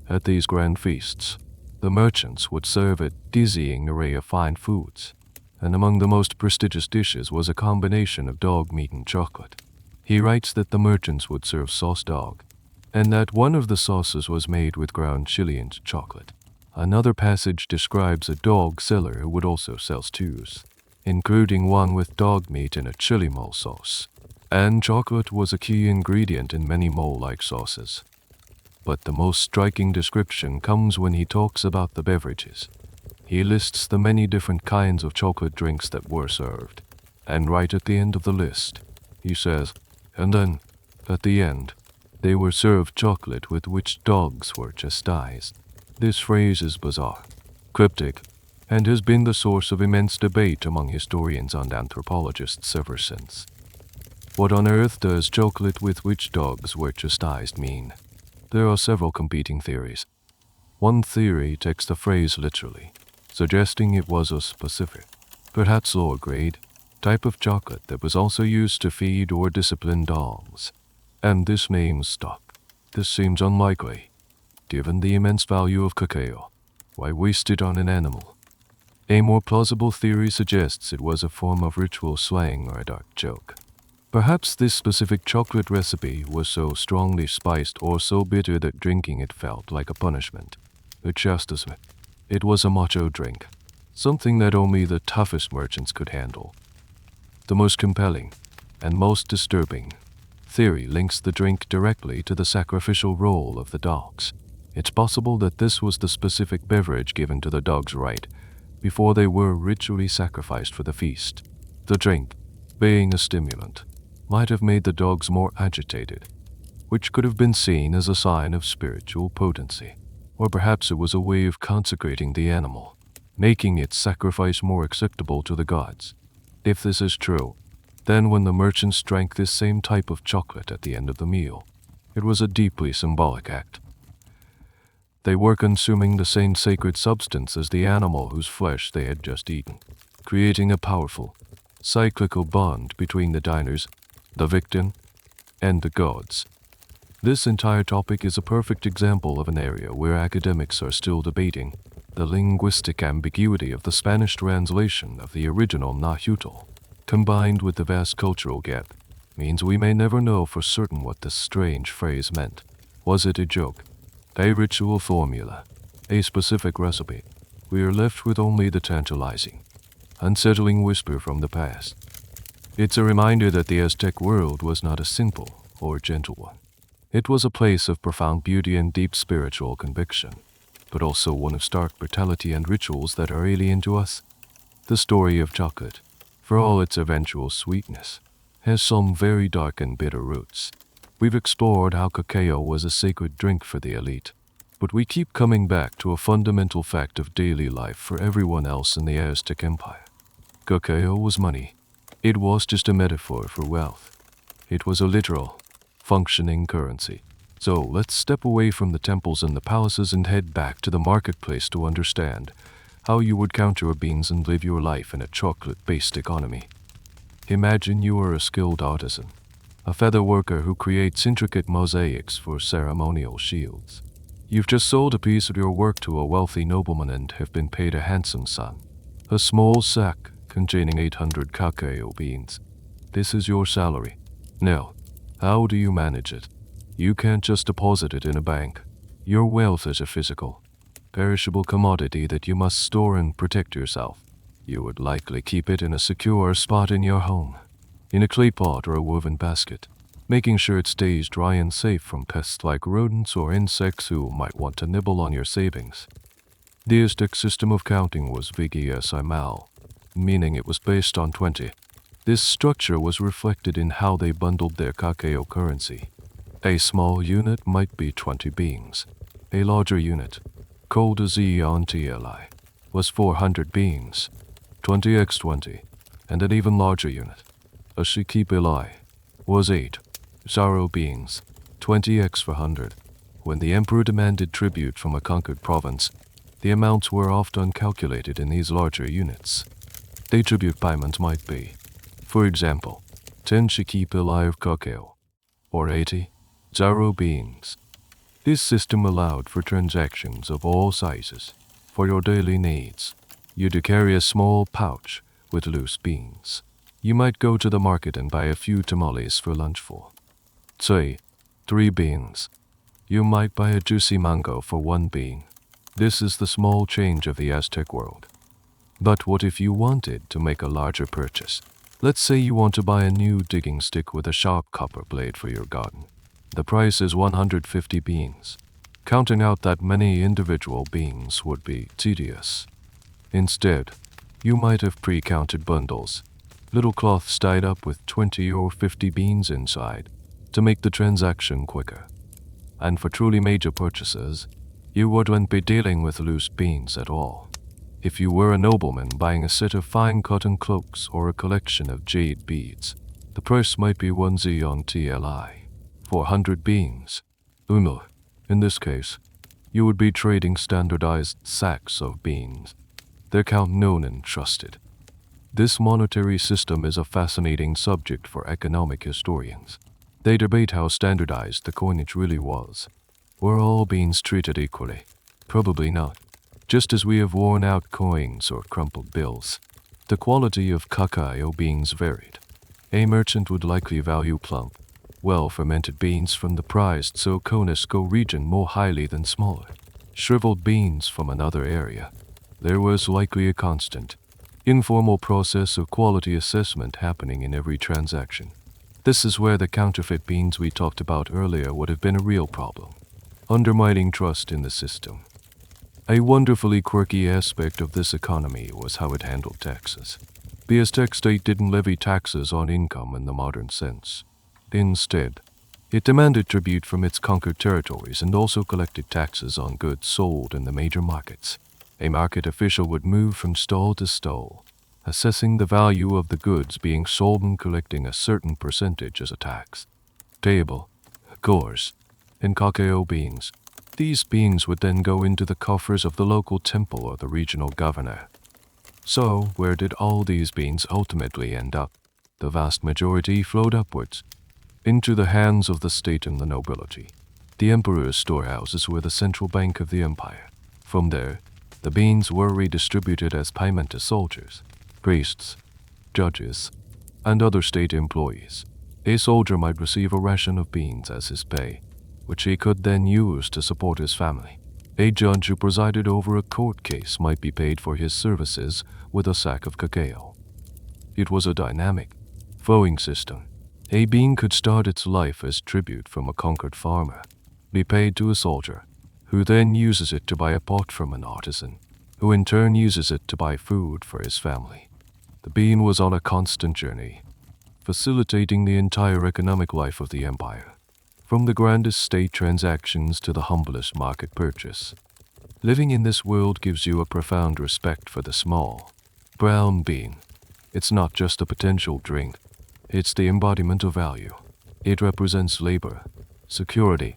at these grand feasts, the merchants would serve a dizzying array of fine foods, and among the most prestigious dishes was a combination of dog meat and chocolate. He writes that the merchants would serve sauce dog, and that one of the sauces was made with ground chili and chocolate. Another passage describes a dog seller who would also sell stews, including one with dog meat in a chili mole sauce, and chocolate was a key ingredient in many mole-like sauces. But the most striking description comes when he talks about the beverages. He lists the many different kinds of chocolate drinks that were served, and right at the end of the list, he says, "And then, at the end, they were served chocolate with which dogs were chastised." This phrase is bizarre, cryptic, and has been the source of immense debate among historians and anthropologists ever since. What on earth does chocolate with which dogs were chastised mean? There are several competing theories. One theory takes the phrase literally, suggesting it was a specific, perhaps lower grade, type of chocolate that was also used to feed or discipline dogs. And this name stuck. This seems unlikely, given the immense value of cacao. Why waste it on an animal? A more plausible theory suggests it was a form of ritual slang or a dark joke. Perhaps this specific chocolate recipe was so strongly spiced or so bitter that drinking it felt like a punishment, a chastisement. It was a macho drink, something that only the toughest merchants could handle. The most compelling and most disturbing theory links the drink directly to the sacrificial role of the dogs. It's possible that this was the specific beverage given to the dogs right before they were ritually sacrificed for the feast. The drink, being a stimulant, might have made the dogs more agitated, which could have been seen as a sign of spiritual potency. Or perhaps it was a way of consecrating the animal, making its sacrifice more acceptable to the gods. If this is true, then when the merchants drank this same type of chocolate at the end of the meal, it was a deeply symbolic act. They were consuming the same sacred substance as the animal whose flesh they had just eaten, creating a powerful, cyclical bond between the diners, the victim, and the gods. This entire topic is a perfect example of an area where academics are still debating the linguistic ambiguity of the Spanish translation of the original nahuatl, combined with the vast cultural gap, means we may never know for certain what this strange phrase meant. Was it a joke, a ritual formula, a specific recipe? We are left with only the tantalizing, unsettling whisper from the past. It's a reminder that the Aztec world was not a simple or gentle one. It was a place of profound beauty and deep spiritual conviction, but also one of stark brutality and rituals that are alien to us. The story of chocolate, for all its eventual sweetness, has some very dark and bitter roots. We've explored how cacao was a sacred drink for the elite, but we keep coming back to a fundamental fact of daily life for everyone else in the Aztec Empire. Cacao was money. It was just a metaphor for wealth. It was a literal, functioning currency. So let's step away from the temples and the palaces and head back to the marketplace to understand how you would count your beans and live your life in a chocolate-based economy. Imagine you are a skilled artisan, a feather worker who creates intricate mosaics for ceremonial shields. You've just sold a piece of your work to a wealthy nobleman and have been paid a handsome sum, a small sack containing 800 cacao beans. This is your salary. Now, how do you manage it? You can't just deposit it in a bank. Your wealth is a physical, perishable commodity that you must store and protect yourself. You would likely keep it in a secure spot in your home, in a clay pot or a woven basket, making sure it stays dry and safe from pests like rodents or insects who might want to nibble on your savings. The Aztec system of counting was vigesimal, meaning it was based on 20. This structure was reflected in how they bundled their cacao currency. A small unit might be 20 beans. A larger unit called a xocolātl, was 400 beans, 20x20, and an even larger unit. A xocolātl was 8 beans, 20x400. When the emperor demanded tribute from a conquered province, the amounts were often calculated in these larger units. The tribute payment might be, for example, 10 xocolātl of cacao, or 80 beans. This system allowed for transactions of all sizes. For your daily needs, you do carry a small pouch with loose beans. You might go to the market and buy a few tamales for lunch for, say, 3 beans. You might buy a juicy mango for 1 bean. This is the small change of the Aztec world. But what if you wanted to make a larger purchase? Let's say you want to buy a new digging stick with a sharp copper blade for your garden. The price is 150 beans. Counting out that many individual beans would be tedious. Instead, you might have pre-counted bundles, little cloths tied up with 20 or 50 beans inside, to make the transaction quicker. And for truly major purchases, you wouldn't be dealing with loose beans at all. If you were a nobleman buying a set of fine cotton cloaks or a collection of jade beads, the price might be 1 xocolātl, 400 beans. In this case, you would be trading standardized sacks of beans, their count known and trusted. This monetary system is a fascinating subject for economic historians. They debate how standardized the coinage really was. Were all beans treated equally? Probably not. Just as we have worn out coins or crumpled bills, the quality of cacao beans varied. A merchant would likely value plump, well-fermented beans from the prized xocolātl region more highly than smaller, shriveled beans from another area. There was likely a constant, informal process of quality assessment happening in every transaction. This is where the counterfeit beans we talked about earlier would have been a real problem, undermining trust in the system. A wonderfully quirky aspect of this economy was how it handled taxes. The Aztec state didn't levy taxes on income in the modern sense. Instead, it demanded tribute from its conquered territories and also collected taxes on goods sold in the major markets. A market official would move from stall to stall, assessing the value of the goods being sold and collecting a certain percentage as a tax. Table, gores, and cacao beans. These beans would then go into the coffers of the local temple or the regional governor. So, where did all these beans ultimately end up? The vast majority flowed upwards, into the hands of the state and the nobility. The emperor's storehouses were the central bank of the empire. From there, the beans were redistributed as payment to soldiers, priests, judges, and other state employees. A soldier might receive a ration of beans as his pay, which he could then use to support his family. A judge who presided over a court case might be paid for his services with a sack of cacao. It was a dynamic, flowing system. A bean could start its life as tribute from a conquered farmer, be paid to a soldier, who then uses it to buy a pot from an artisan, who in turn uses it to buy food for his family. The bean was on a constant journey, facilitating the entire economic life of the empire, from the grandest state transactions to the humblest market purchase. Living in this world gives you a profound respect for the small, brown bean. It's not just a potential drink, it's the embodiment of value. It represents labor, security,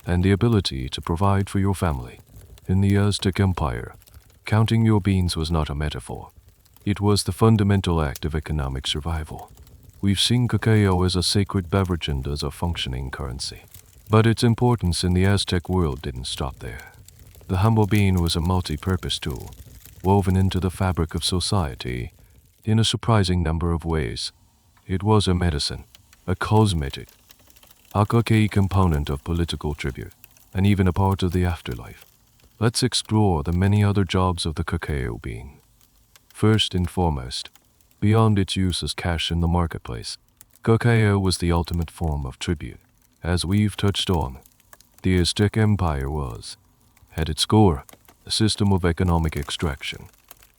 and the ability to provide for your family. In the Aztec Empire, counting your beans was not a metaphor. It was the fundamental act of economic survival. We've seen cacao as a sacred beverage and as a functioning currency. But its importance in the Aztec world didn't stop there. The humble bean was a multi-purpose tool, woven into the fabric of society in a surprising number of ways. It was a medicine, a cosmetic, a key component of political tribute, and even a part of the afterlife. Let's explore the many other jobs of the cacao bean. First and foremost, beyond its use as cash in the marketplace, cacao was the ultimate form of tribute. As we've touched on, the Aztec Empire was, at its core, a system of economic extraction.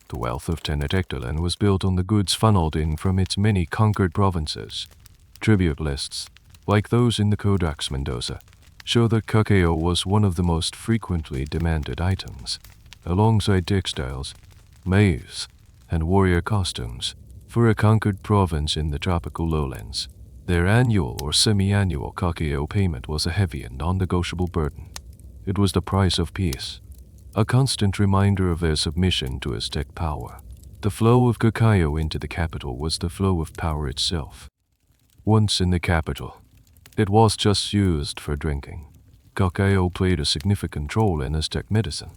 The wealth of Tenochtitlan was built on the goods funneled in from its many conquered provinces. Tribute lists, like those in the Codex Mendoza, show that cacao was one of the most frequently demanded items, alongside textiles, maize, and warrior costumes, for a conquered province in the tropical lowlands. Their annual or semi-annual cacao payment was a heavy and non-negotiable burden. It was the price of peace, a constant reminder of their submission to Aztec power. The flow of cacao into the capital was the flow of power itself. Once in the capital, it was just used for drinking. Cacao played a significant role in Aztec medicine.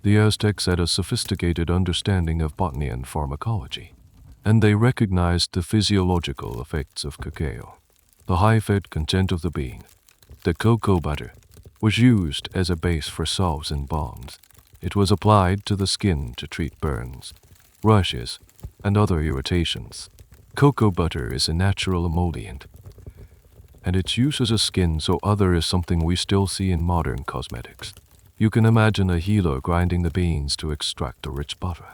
The Aztecs had a sophisticated understanding of botany and pharmacology, and they recognized the physiological effects of cacao. The high-fat content of the bean, the cocoa butter, was used as a base for salves and balms. It was applied to the skin to treat burns, rashes, and other irritations. Cocoa butter is a natural emollient, and its use as a skin so other is something we still see in modern cosmetics. You can imagine a healer grinding the beans to extract a rich butter,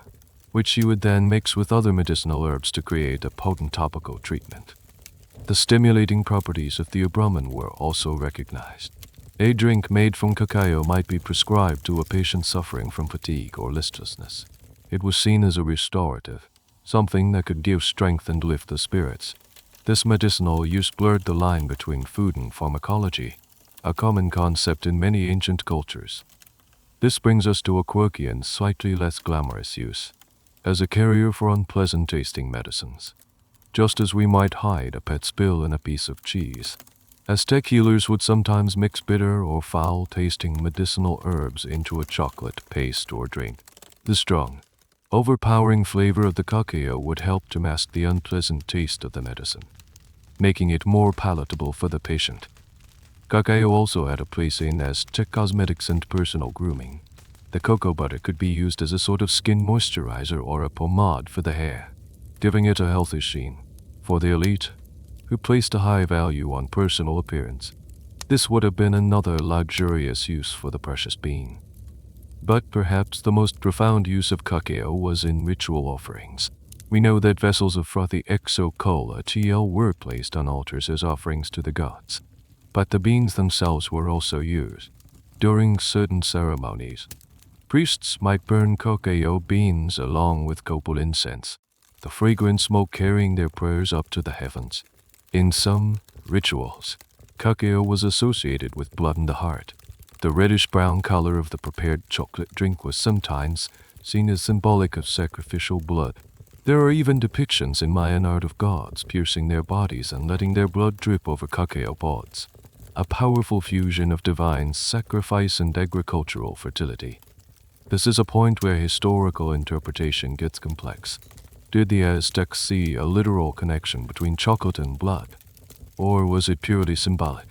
which she would then mix with other medicinal herbs to create a potent topical treatment. The stimulating properties of the Brahman were also recognized. A drink made from cacao might be prescribed to a patient suffering from fatigue or listlessness. It was seen as a restorative, something that could give strength and lift the spirits. This medicinal use blurred the line between food and pharmacology, a common concept in many ancient cultures. This brings us to a quirky and slightly less glamorous use, as a carrier for unpleasant-tasting medicines. Just as we might hide a pet spill in a piece of cheese, Aztec healers would sometimes mix bitter or foul-tasting medicinal herbs into a chocolate, paste, or drink. The strong, overpowering flavor of the cacao would help to mask the unpleasant taste of the medicine, making it more palatable for the patient. Cacao also had a place in Aztec cosmetics and personal grooming. The cocoa butter could be used as a sort of skin moisturizer or a pomade for the hair, giving it a healthy sheen. For the elite, who placed a high value on personal appearance, this would have been another luxurious use for the precious bean. But perhaps the most profound use of cacao was in ritual offerings. We know that vessels of frothy xocolātl were placed on altars as offerings to the gods, but the beans themselves were also used. During certain ceremonies, priests might burn cacao beans along with copal incense, the fragrant smoke carrying their prayers up to the heavens. In some rituals, cacao was associated with blood in the heart. The reddish-brown color of the prepared chocolate drink was sometimes seen as symbolic of sacrificial blood. There are even depictions in Mayan art of gods piercing their bodies and letting their blood drip over cacao pods, a powerful fusion of divine sacrifice and agricultural fertility. This is a point where historical interpretation gets complex. Did the Aztecs see a literal connection between chocolate and blood, or was it purely symbolic?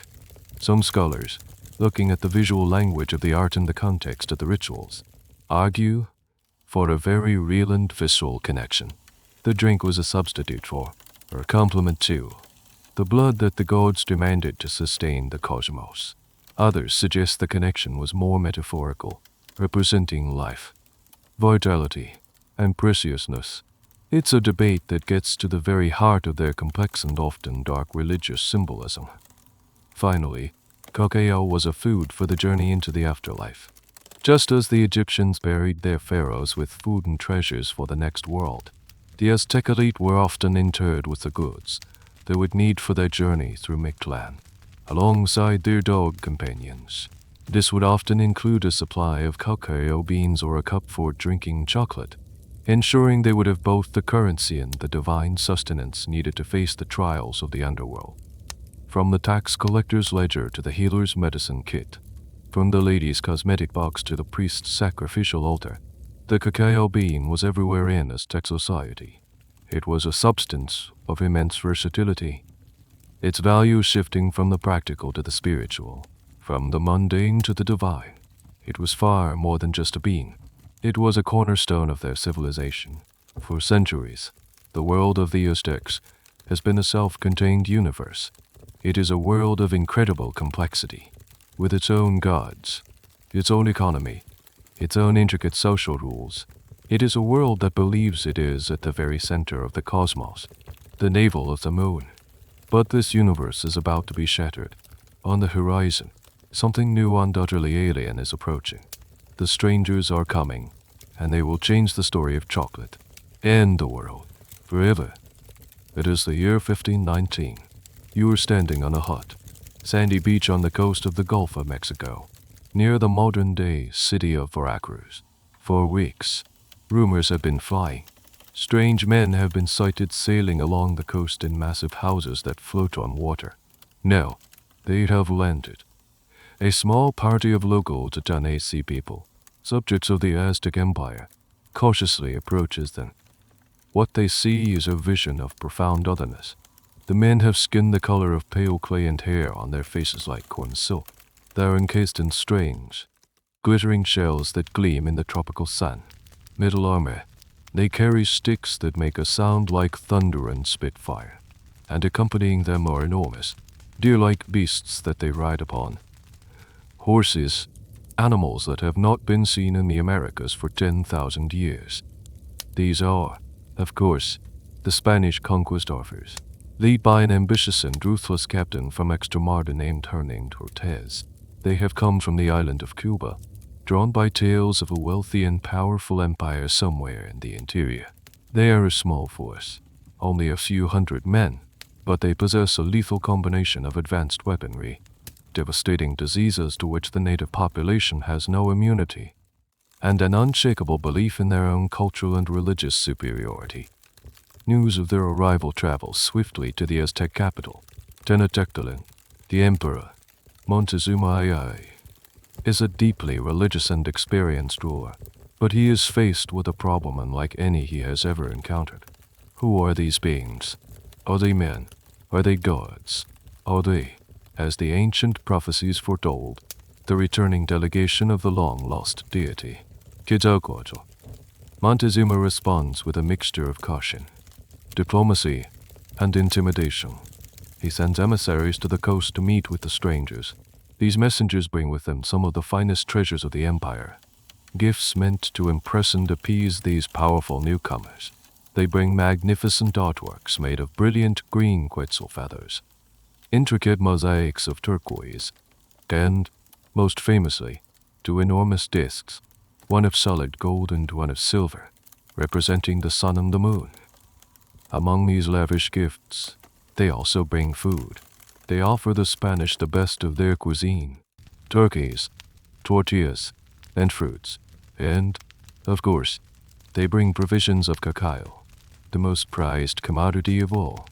Some scholars, looking at the visual language of the art and the context of the rituals, argue for a very real and visceral connection. The drink was a substitute for, or a complement to, the blood that the gods demanded to sustain the cosmos. Others suggest the connection was more metaphorical, representing life, vitality, and preciousness. It's a debate that gets to the very heart of their complex and often dark religious symbolism. Finally, cacao was a food for the journey into the afterlife. Just as the Egyptians buried their pharaohs with food and treasures for the next world, the Aztec elite were often interred with the goods they would need for their journey through Mictlan, alongside their dog companions. This would often include a supply of cacao beans or a cup for drinking chocolate, ensuring they would have both the currency and the divine sustenance needed to face the trials of the underworld. From the tax collector's ledger to the healer's medicine kit, from the lady's cosmetic box to the priest's sacrificial altar, the cacao bean was everywhere in Aztec society. It was a substance of immense versatility, its value shifting from the practical to the spiritual, from the mundane to the divine. It was far more than just a bean. It was a cornerstone of their civilization. For centuries, the world of the Aztecs has been a self-contained universe. It is a world of incredible complexity, with its own gods, its own economy, its own intricate social rules. It is a world that believes it is at the very center of the cosmos, the navel of the moon. But this universe is about to be shattered. On the horizon, Something new and utterly alien is approaching. The strangers are coming, and they will change the story of chocolate and the world forever. It is the year 1519. You are standing on a hot, sandy beach on the coast of the Gulf of Mexico, near the modern-day city of Veracruz. For weeks, rumors have been flying. Strange men have been sighted sailing along the coast in massive houses that float on water. Now, they have landed. A small party of local Tatanesi people, subjects of the Aztec Empire, cautiously approaches them. What they see is a vision of profound otherness. The men have skin the color of pale clay and hair on their faces like corn silk. They are encased in strange, glittering shells that gleam in the tropical sun. Metal armor. They carry sticks that make a sound like thunder and spit fire, and accompanying them are enormous, deer-like beasts that they ride upon. Horses, animals that have not been seen in the Americas for 10,000 years. These are, of course, the Spanish conquistadors, led by an ambitious and ruthless captain from Extremadura named Hernán Cortés. They have come from the island of Cuba, drawn by tales of a wealthy and powerful empire somewhere in the interior. They are a small force, only a few hundred men, but they possess a lethal combination of advanced weaponry, devastating diseases to which the native population has no immunity, and an unshakable belief in their own cultural and religious superiority. News of their arrival travels swiftly to the Aztec capital. Tenochtitlan, the emperor, Montezuma II, is a deeply religious and experienced ruler, but he is faced with a problem unlike any he has ever encountered. Who are these beings? Are they men? Are they gods? Are they, as the ancient prophecies foretold, the returning delegation of the long-lost deity, Quetzalcoatl? Montezuma responds with a mixture of caution, diplomacy, and intimidation. He sends emissaries to the coast to meet with the strangers. These messengers bring with them some of the finest treasures of the empire, gifts meant to impress and appease these powerful newcomers. They bring magnificent artworks made of brilliant green quetzal feathers, intricate mosaics of turquoise, and, most famously, two enormous discs, one of solid gold and one of silver, representing the sun and the moon. Among these lavish gifts, they also bring food. They offer the Spanish the best of their cuisine, turkeys, tortillas, and fruits, and, of course, they bring provisions of cacao, the most prized commodity of all.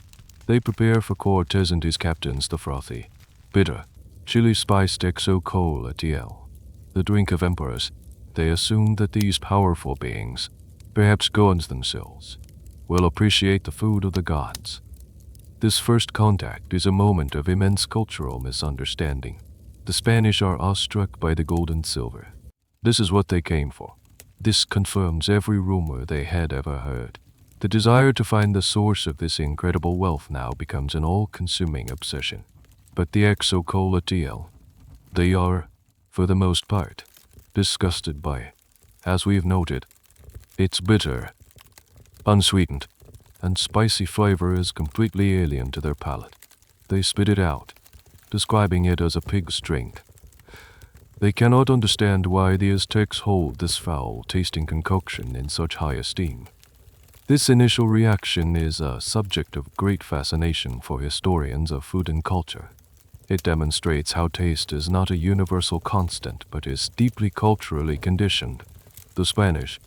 They prepare for Cortés and his captains the frothy, bitter, chili-spiced xocolātl, the drink of emperors. They assume that these powerful beings, perhaps gods themselves, will appreciate the food of the gods. This first contact is a moment of immense cultural misunderstanding. The Spanish are awestruck by the gold and silver. This is what they came for. This confirms every rumor they had ever heard. The desire to find the source of this incredible wealth now becomes an all-consuming obsession. But the xocolātl, they are, for the most part, disgusted by it. As we've noted, its bitter, unsweetened, and spicy flavor is completely alien to their palate. They spit it out, describing it as a pig's drink. They cannot understand why the Aztecs hold this foul-tasting concoction in such high esteem. This initial reaction is a subject of great fascination for historians of food and culture. It demonstrates how taste is not a universal constant but is deeply culturally conditioned. The Spanish,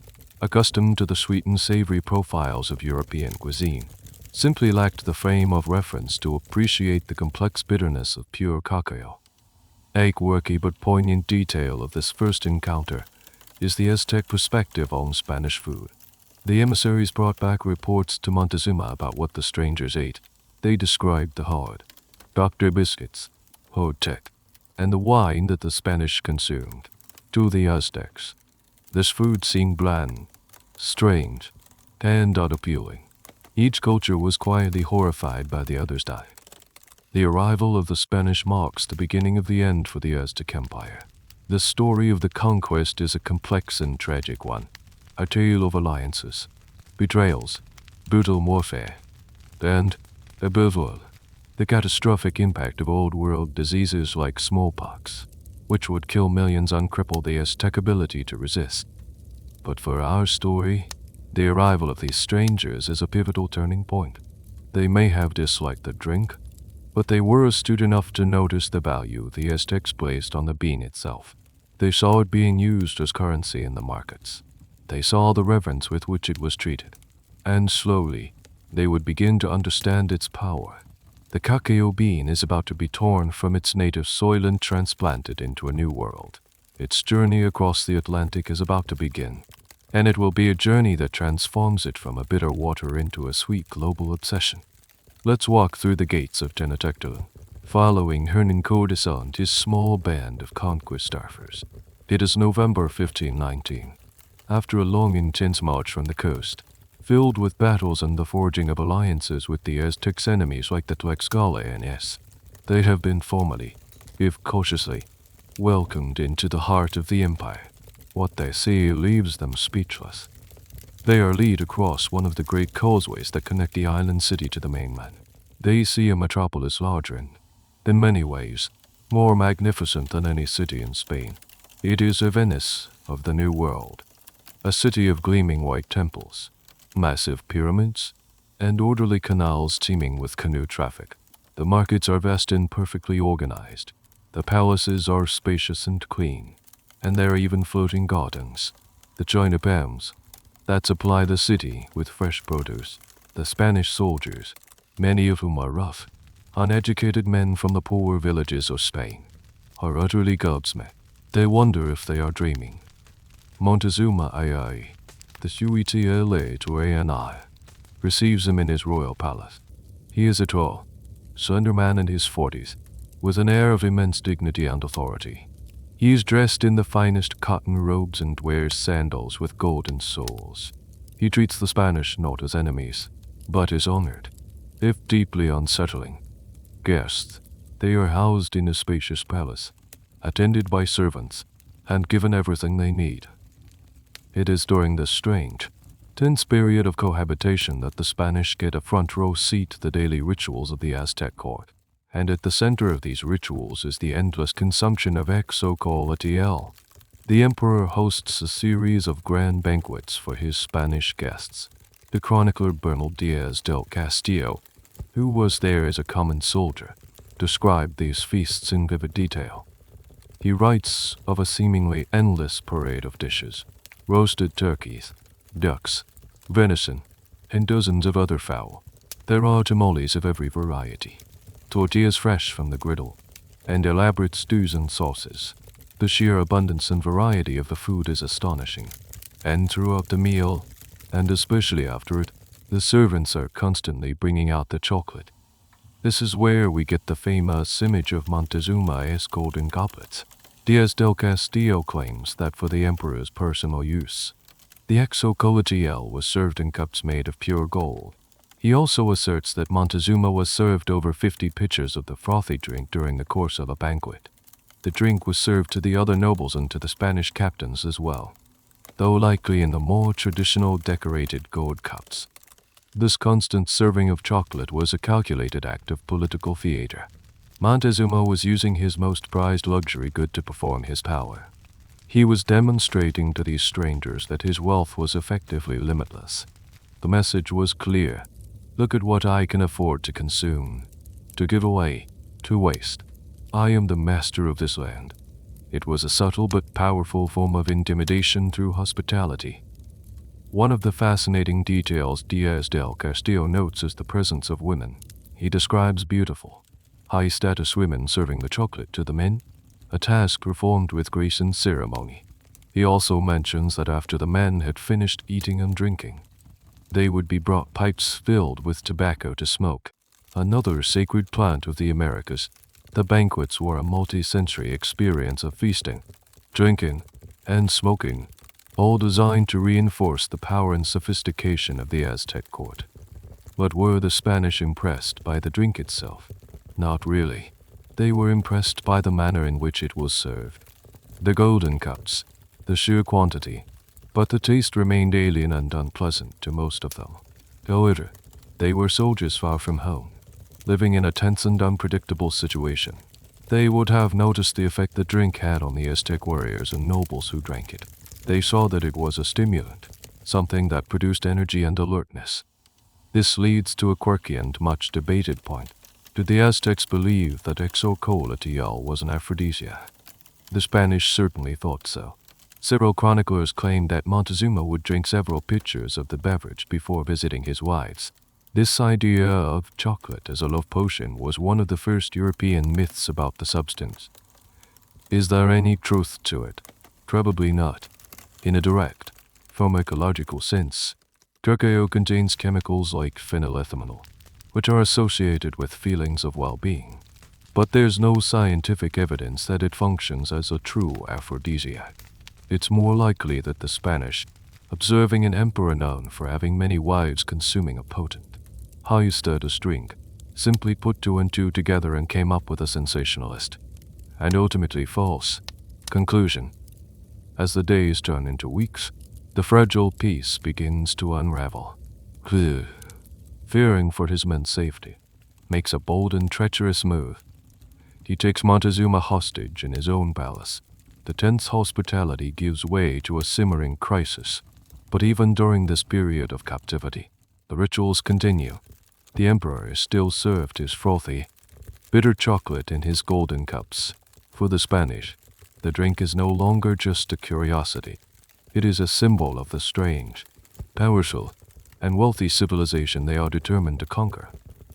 accustomed to the sweet and savory profiles of European cuisine, simply lacked the frame of reference to appreciate the complex bitterness of pure cacao. A quirky but poignant detail of this first encounter is the Aztec perspective on Spanish food. The emissaries brought back reports to Montezuma about what the strangers ate. They described the hard, Dr. biscuits, hotec, and the wine that the Spanish consumed. To the Aztecs, this food seemed bland, strange, and unappealing. Each culture was quietly horrified by the other's diet. The arrival of the Spanish marks the beginning of the end for the Aztec Empire. The story of the conquest is a complex and tragic one, a tale of alliances, betrayals, brutal warfare, and, above all, the catastrophic impact of old-world diseases like smallpox. which would kill millions and cripple the Aztec ability to resist. But for our story, the arrival of these strangers is a pivotal turning point. They may have disliked the drink, but they were astute enough to notice the value the Aztecs placed on the bean itself. They saw it being used as currency in the markets. They saw the reverence with which it was treated, and slowly, they would begin to understand its power. The cacao bean is about to be torn from its native soil and transplanted into a new world. Its journey across the Atlantic is about to begin, and it will be a journey that transforms it from a bitter water into a sweet global obsession. Let's walk through the gates of Tenochtitlan, following Hernan Cortez and his small band of conquest staffers. It is November 1519. After a long intense march from the coast, filled with battles and the forging of alliances with the Aztecs' enemies like the Tlaxcala, they have been formally, if cautiously, welcomed into the heart of the empire. What they see leaves them speechless. They are led across one of the great causeways that connect the island city to the mainland. They see a metropolis larger and, in many ways, more magnificent than any city in Spain. It is a Venice of the New World, a city of gleaming white temples, massive pyramids, and orderly canals teeming with canoe traffic. The markets are vast and perfectly organized. The palaces are spacious and clean, and there are even floating gardens, the china palms, that supply the city with fresh produce. The Spanish soldiers, many of whom are rough, uneducated men from the poorer villages of Spain, are utterly gobsmacked. They wonder if they are dreaming. Montezuma II, the xocolātl to ANI, receives him in his royal palace. He is a tall, slender man in his 40s, with an air of immense dignity and authority. He is dressed in the finest cotton robes and wears sandals with golden soles. He treats the Spanish not as enemies, but as honored, if deeply unsettling, guests. They are housed in a spacious palace, attended by servants, and given everything they need. It is during this strange, tense period of cohabitation that the Spanish get a front row seat to the daily rituals of the Aztec court. And at the center of these rituals is the endless consumption of xocolātl. The emperor hosts a series of grand banquets for his Spanish guests. The chronicler Bernal Diaz del Castillo, who was there as a common soldier, described these feasts in vivid detail. He writes of a seemingly endless parade of dishes: roasted turkeys, ducks, venison, and dozens of other fowl. There are tamales of every variety, tortillas fresh from the griddle, and elaborate stews and sauces. The sheer abundance and variety of the food is astonishing, and throughout the meal, and especially after it, the servants are constantly bringing out the chocolate. This is where we get the famous image of Montezuma's golden goblets. Diaz del Castillo claims that for the emperor's personal use, the xocolātl was served in cups made of pure gold. He also asserts that Montezuma was served over 50 pitchers of the frothy drink during the course of a banquet. The drink was served to the other nobles and to the Spanish captains as well, though likely in the more traditional decorated gold cups. This constant serving of chocolate was a calculated act of political theater. Montezuma was using his most prized luxury good to perform his power. He was demonstrating to these strangers that his wealth was effectively limitless. The message was clear. Look at what I can afford to consume, to give away, to waste. I am the master of this land. It was a subtle but powerful form of intimidation through hospitality. One of the fascinating details Diaz del Castillo notes is the presence of women. He describes beautiful, high-status women serving the chocolate to the men, a task performed with grace and ceremony. He also mentions that after the men had finished eating and drinking, they would be brought pipes filled with tobacco to smoke, another sacred plant of the Americas. The banquets were a multi-sensory experience of feasting, drinking, and smoking, all designed to reinforce the power and sophistication of the Aztec court. But were the Spanish impressed by the drink itself? Not really. They were impressed by the manner in which it was served. The golden cups, the sheer quantity, but the taste remained alien and unpleasant to most of them. However, they were soldiers far from home, living in a tense and unpredictable situation. They would have noticed the effect the drink had on the Aztec warriors and nobles who drank it. They saw that it was a stimulant, something that produced energy and alertness. This leads to a quirky and much debated point. Did the Aztecs believe that xocolātl was an aphrodisiac? The Spanish certainly thought so. Several chroniclers claim that Montezuma would drink several pitchers of the beverage before visiting his wives. This idea of chocolate as a love potion was one of the first European myths about the substance. Is there any truth to it? Probably not. In a direct, pharmacological sense, cacao contains chemicals like phenylethylamine, which are associated with feelings of well-being. But there's no scientific evidence that it functions as a true aphrodisiac. It's more likely that the Spanish, observing an emperor known for having many wives consuming a potent, high-status drink, simply put two and two together and came up with a sensationalist, and ultimately false, conclusion. As the days turn into weeks, the fragile piece begins to unravel. Fearing for his men's safety, makes a bold and treacherous move. He takes Montezuma hostage in his own palace. The tense hospitality gives way to a simmering crisis. But even during this period of captivity, the rituals continue. The emperor is still served his frothy, bitter chocolate in his golden cups. For the Spanish, the drink is no longer just a curiosity. It is a symbol of the strange, powerful, and wealthy civilization they are determined to conquer.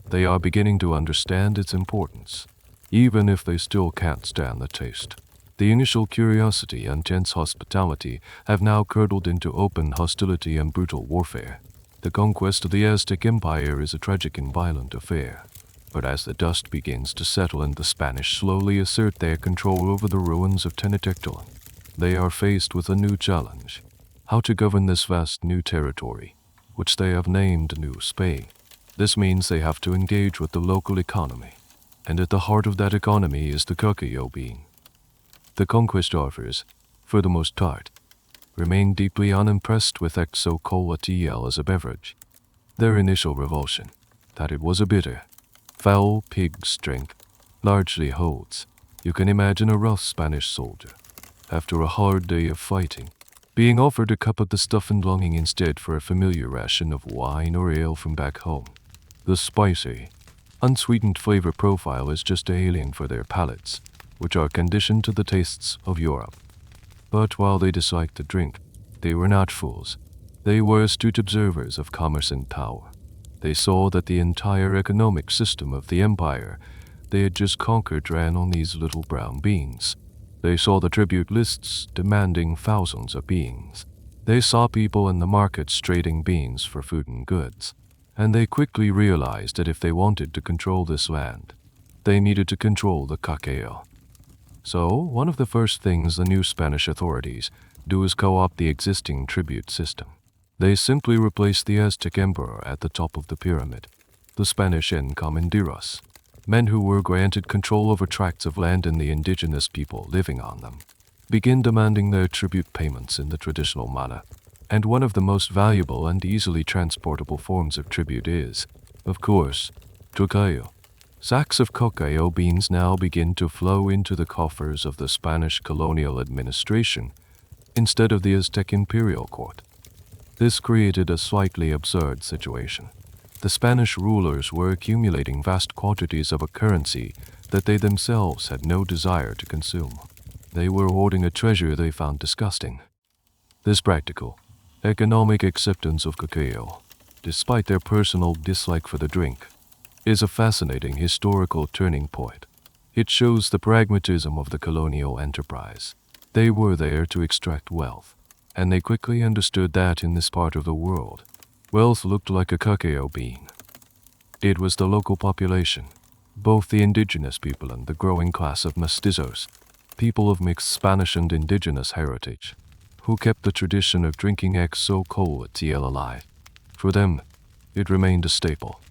They are beginning to understand its importance, even if they still can't stand the taste. The initial curiosity and tense hospitality have now curdled into open hostility and brutal warfare. The conquest of the Aztec Empire is a tragic and violent affair. But as the dust begins to settle and the Spanish slowly assert their control over the ruins of Tenochtitlan, they are faced with a new challenge: how to govern this vast new territory, which they have named New Spain. This means they have to engage with the local economy, and at the heart of that economy is the cacao bean. The conquistadors, for the most part, remain deeply unimpressed with xocolātl as a beverage. Their initial revulsion, that it was a bitter, foul pig's drink, largely holds. You can imagine a rough Spanish soldier, after a hard day of fighting, being offered a cup of the stuff and longing instead for a familiar ration of wine or ale from back home. The spicy, unsweetened flavor profile is just alien for their palates, which are conditioned to the tastes of Europe. But while they disliked the drink, they were not fools. They were astute observers of commerce and power. They saw that the entire economic system of the empire they had just conquered ran on these little brown beans. They saw the tribute lists demanding thousands of beans. They saw people in the markets trading beans for food and goods. And they quickly realized that if they wanted to control this land, they needed to control the cacao. So, one of the first things the new Spanish authorities do is co-opt the existing tribute system. They simply replace the Aztec emperor at the top of the pyramid, the Spanish encomenderos, men who were granted control over tracts of land and the indigenous people living on them, begin demanding their tribute payments in the traditional manner. And one of the most valuable and easily transportable forms of tribute is, of course, cacao. Sacks of cacao beans now begin to flow into the coffers of the Spanish colonial administration instead of the Aztec imperial court. This created a slightly absurd situation. The Spanish rulers were accumulating vast quantities of a currency that they themselves had no desire to consume. They were hoarding a treasure they found disgusting. This practical, economic acceptance of cacao, despite their personal dislike for the drink, is a fascinating historical turning point. It shows the pragmatism of the colonial enterprise. They were there to extract wealth, and they quickly understood that in this part of the world, wealth looked like a cacao bean. It was the local population, both the indigenous people and the growing class of mestizos, people of mixed Spanish and indigenous heritage, who kept the tradition of drinking xocolātl alive. For them, it remained a staple,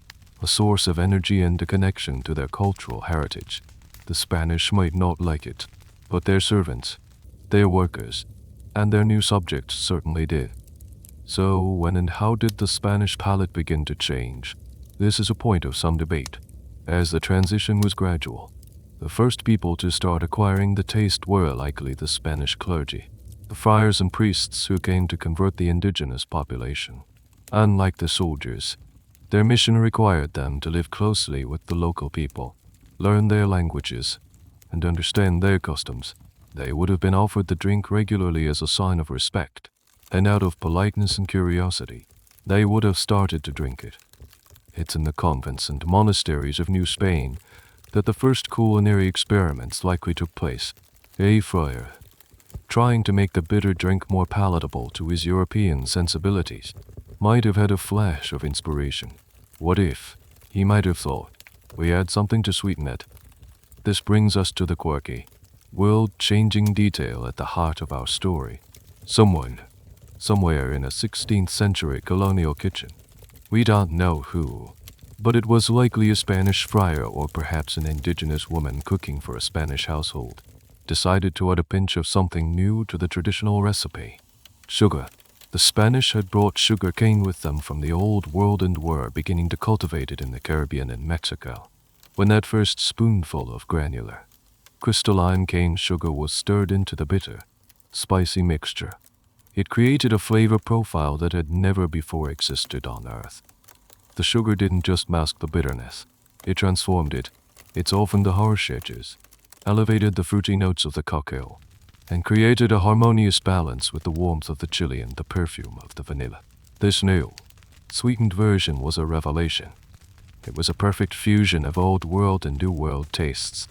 a source of energy and a connection to their cultural heritage. The Spanish might not like it, but their servants, their workers, and their new subjects certainly did. So when and how did the Spanish palate begin to change? This is a point of some debate, as the transition was gradual. The first people to start acquiring the taste were likely the Spanish clergy, the friars and priests who came to convert the indigenous population. Unlike the soldiers, their mission required them to live closely with the local people, learn their languages, and understand their customs. They would have been offered the drink regularly as a sign of respect, and out of politeness and curiosity, they would have started to drink it. It's in the convents and monasteries of New Spain that the first culinary experiments likely took place. A friar, trying to make the bitter drink more palatable to his European sensibilities, might have had a flash of inspiration. What if, he might have thought, we had something to sweeten it? This brings us to the quirky, world-changing detail at the heart of our story. Someone, somewhere in a 16th century colonial kitchen. We don't know who, but it was likely a Spanish friar or perhaps an indigenous woman cooking for a Spanish household, decided to add a pinch of something new to the traditional recipe. Sugar. The Spanish had brought sugar cane with them from the old world and were beginning to cultivate it in the Caribbean and Mexico. When that first spoonful of granular, crystalline cane sugar was stirred into the bitter, spicy mixture, it created a flavor profile that had never before existed on Earth. The sugar didn't just mask the bitterness, it transformed it. It softened the harsh edges, elevated the fruity notes of the cacao, and created a harmonious balance with the warmth of the chili and the perfume of the vanilla. This new, sweetened version was a revelation. It was a perfect fusion of old world and new world tastes.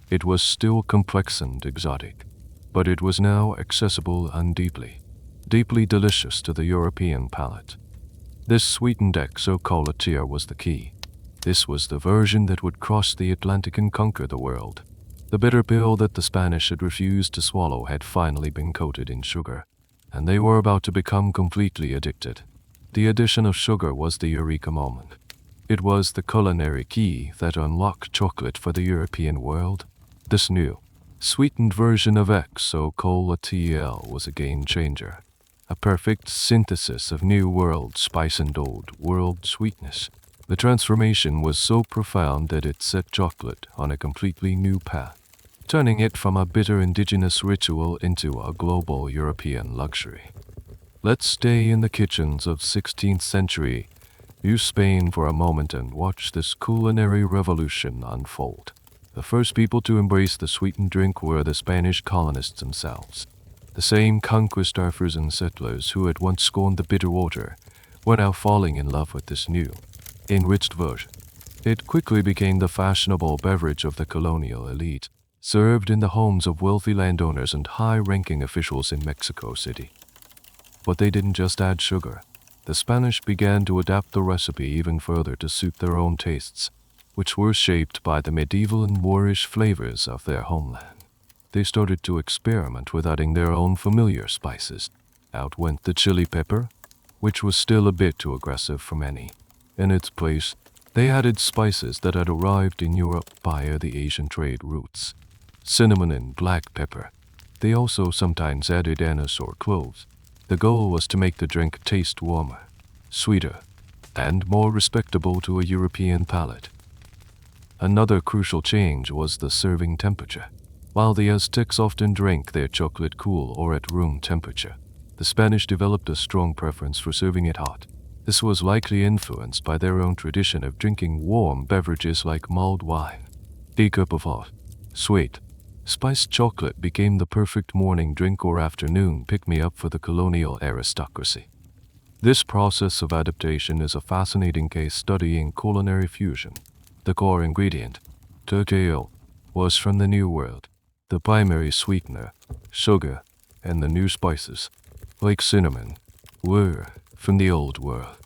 It was still complex and exotic, but it was now accessible and deeply delicious to the European palate. This sweetened xocolātl was the key. This was the version that would cross the Atlantic and conquer the world. The bitter pill that the Spanish had refused to swallow had finally been coated in sugar, and they were about to become completely addicted. The addition of sugar was the eureka moment. It was the culinary key that unlocked chocolate for the European world. This new, sweetened version of xocolātl was a game changer, a perfect synthesis of new world spice and old world sweetness. The transformation was so profound that it set chocolate on a completely new path, turning it from a bitter indigenous ritual into a global European luxury. Let's stay in the kitchens of 16th century New Spain for a moment and watch this culinary revolution unfold. The first people to embrace the sweetened drink were the Spanish colonists themselves. The same conquistadors and settlers who had once scorned the bitter water were now falling in love with this new, enriched version. It quickly became the fashionable beverage of the colonial elite, served in the homes of wealthy landowners and high-ranking officials in Mexico City. But they didn't just add sugar. The Spanish began to adapt the recipe even further to suit their own tastes, which were shaped by the medieval and Moorish flavors of their homeland. They started to experiment with adding their own familiar spices. Out went the chili pepper, which was still a bit too aggressive for many. In its place, they added spices that had arrived in Europe via the Asian trade routes. Cinnamon and black pepper. They also sometimes added anise or cloves. The goal was to make the drink taste warmer, sweeter, and more respectable to a European palate. Another crucial change was the serving temperature. While the Aztecs often drank their chocolate cool or at room temperature, the Spanish developed a strong preference for serving it hot. This was likely influenced by their own tradition of drinking warm beverages like mulled wine. A cup of hot, sweet, spiced chocolate became the perfect morning drink or afternoon pick-me-up for the colonial aristocracy. This process of adaptation is a fascinating case study in culinary fusion. The core ingredient, cacao, was from the New World. The primary sweetener, sugar, and the new spices, like cinnamon, were from the Old World.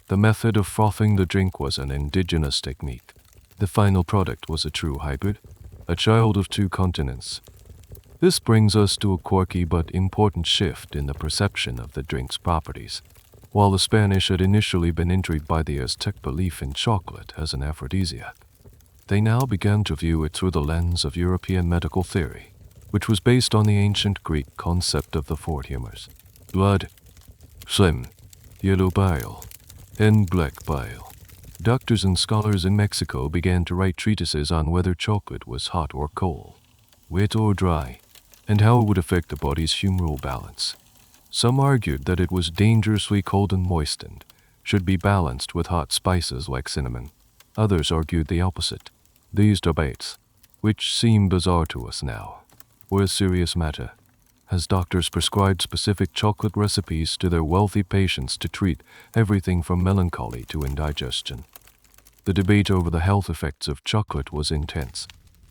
The method of frothing the drink was an indigenous technique. The final product was a true hybrid, a child of two continents. This brings us to a quirky but important shift in the perception of the drink's properties. While the Spanish had initially been intrigued by the Aztec belief in chocolate as an aphrodisiac, they now began to view it through the lens of European medical theory, which was based on the ancient Greek concept of the four humors: blood, phlegm, yellow bile, and black bile. Doctors and scholars in Mexico began to write treatises on whether chocolate was hot or cold, wet or dry, and how it would affect the body's humoral balance. Some argued that it was dangerously cold and moistened, should be balanced with hot spices like cinnamon. Others argued the opposite. These debates, which seem bizarre to us now, were a serious matter, as doctors prescribed specific chocolate recipes to their wealthy patients to treat everything from melancholy to indigestion. The debate over the health effects of chocolate was intense.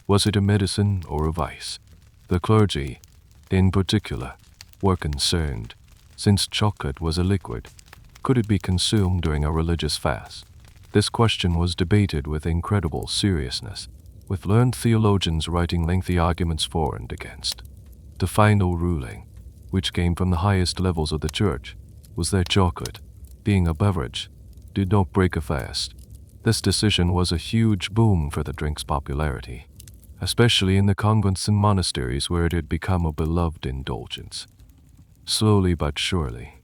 Was it a medicine or a vice? The clergy, in particular, were concerned. Since chocolate was a liquid, could it be consumed during a religious fast? This question was debated with incredible seriousness, with learned theologians writing lengthy arguments for and against. The final ruling, which came from the highest levels of the church, was that chocolate, being a beverage, did not break a fast. This decision was a huge boom for the drink's popularity, especially in the convents and monasteries where it had become a beloved indulgence. Slowly but surely,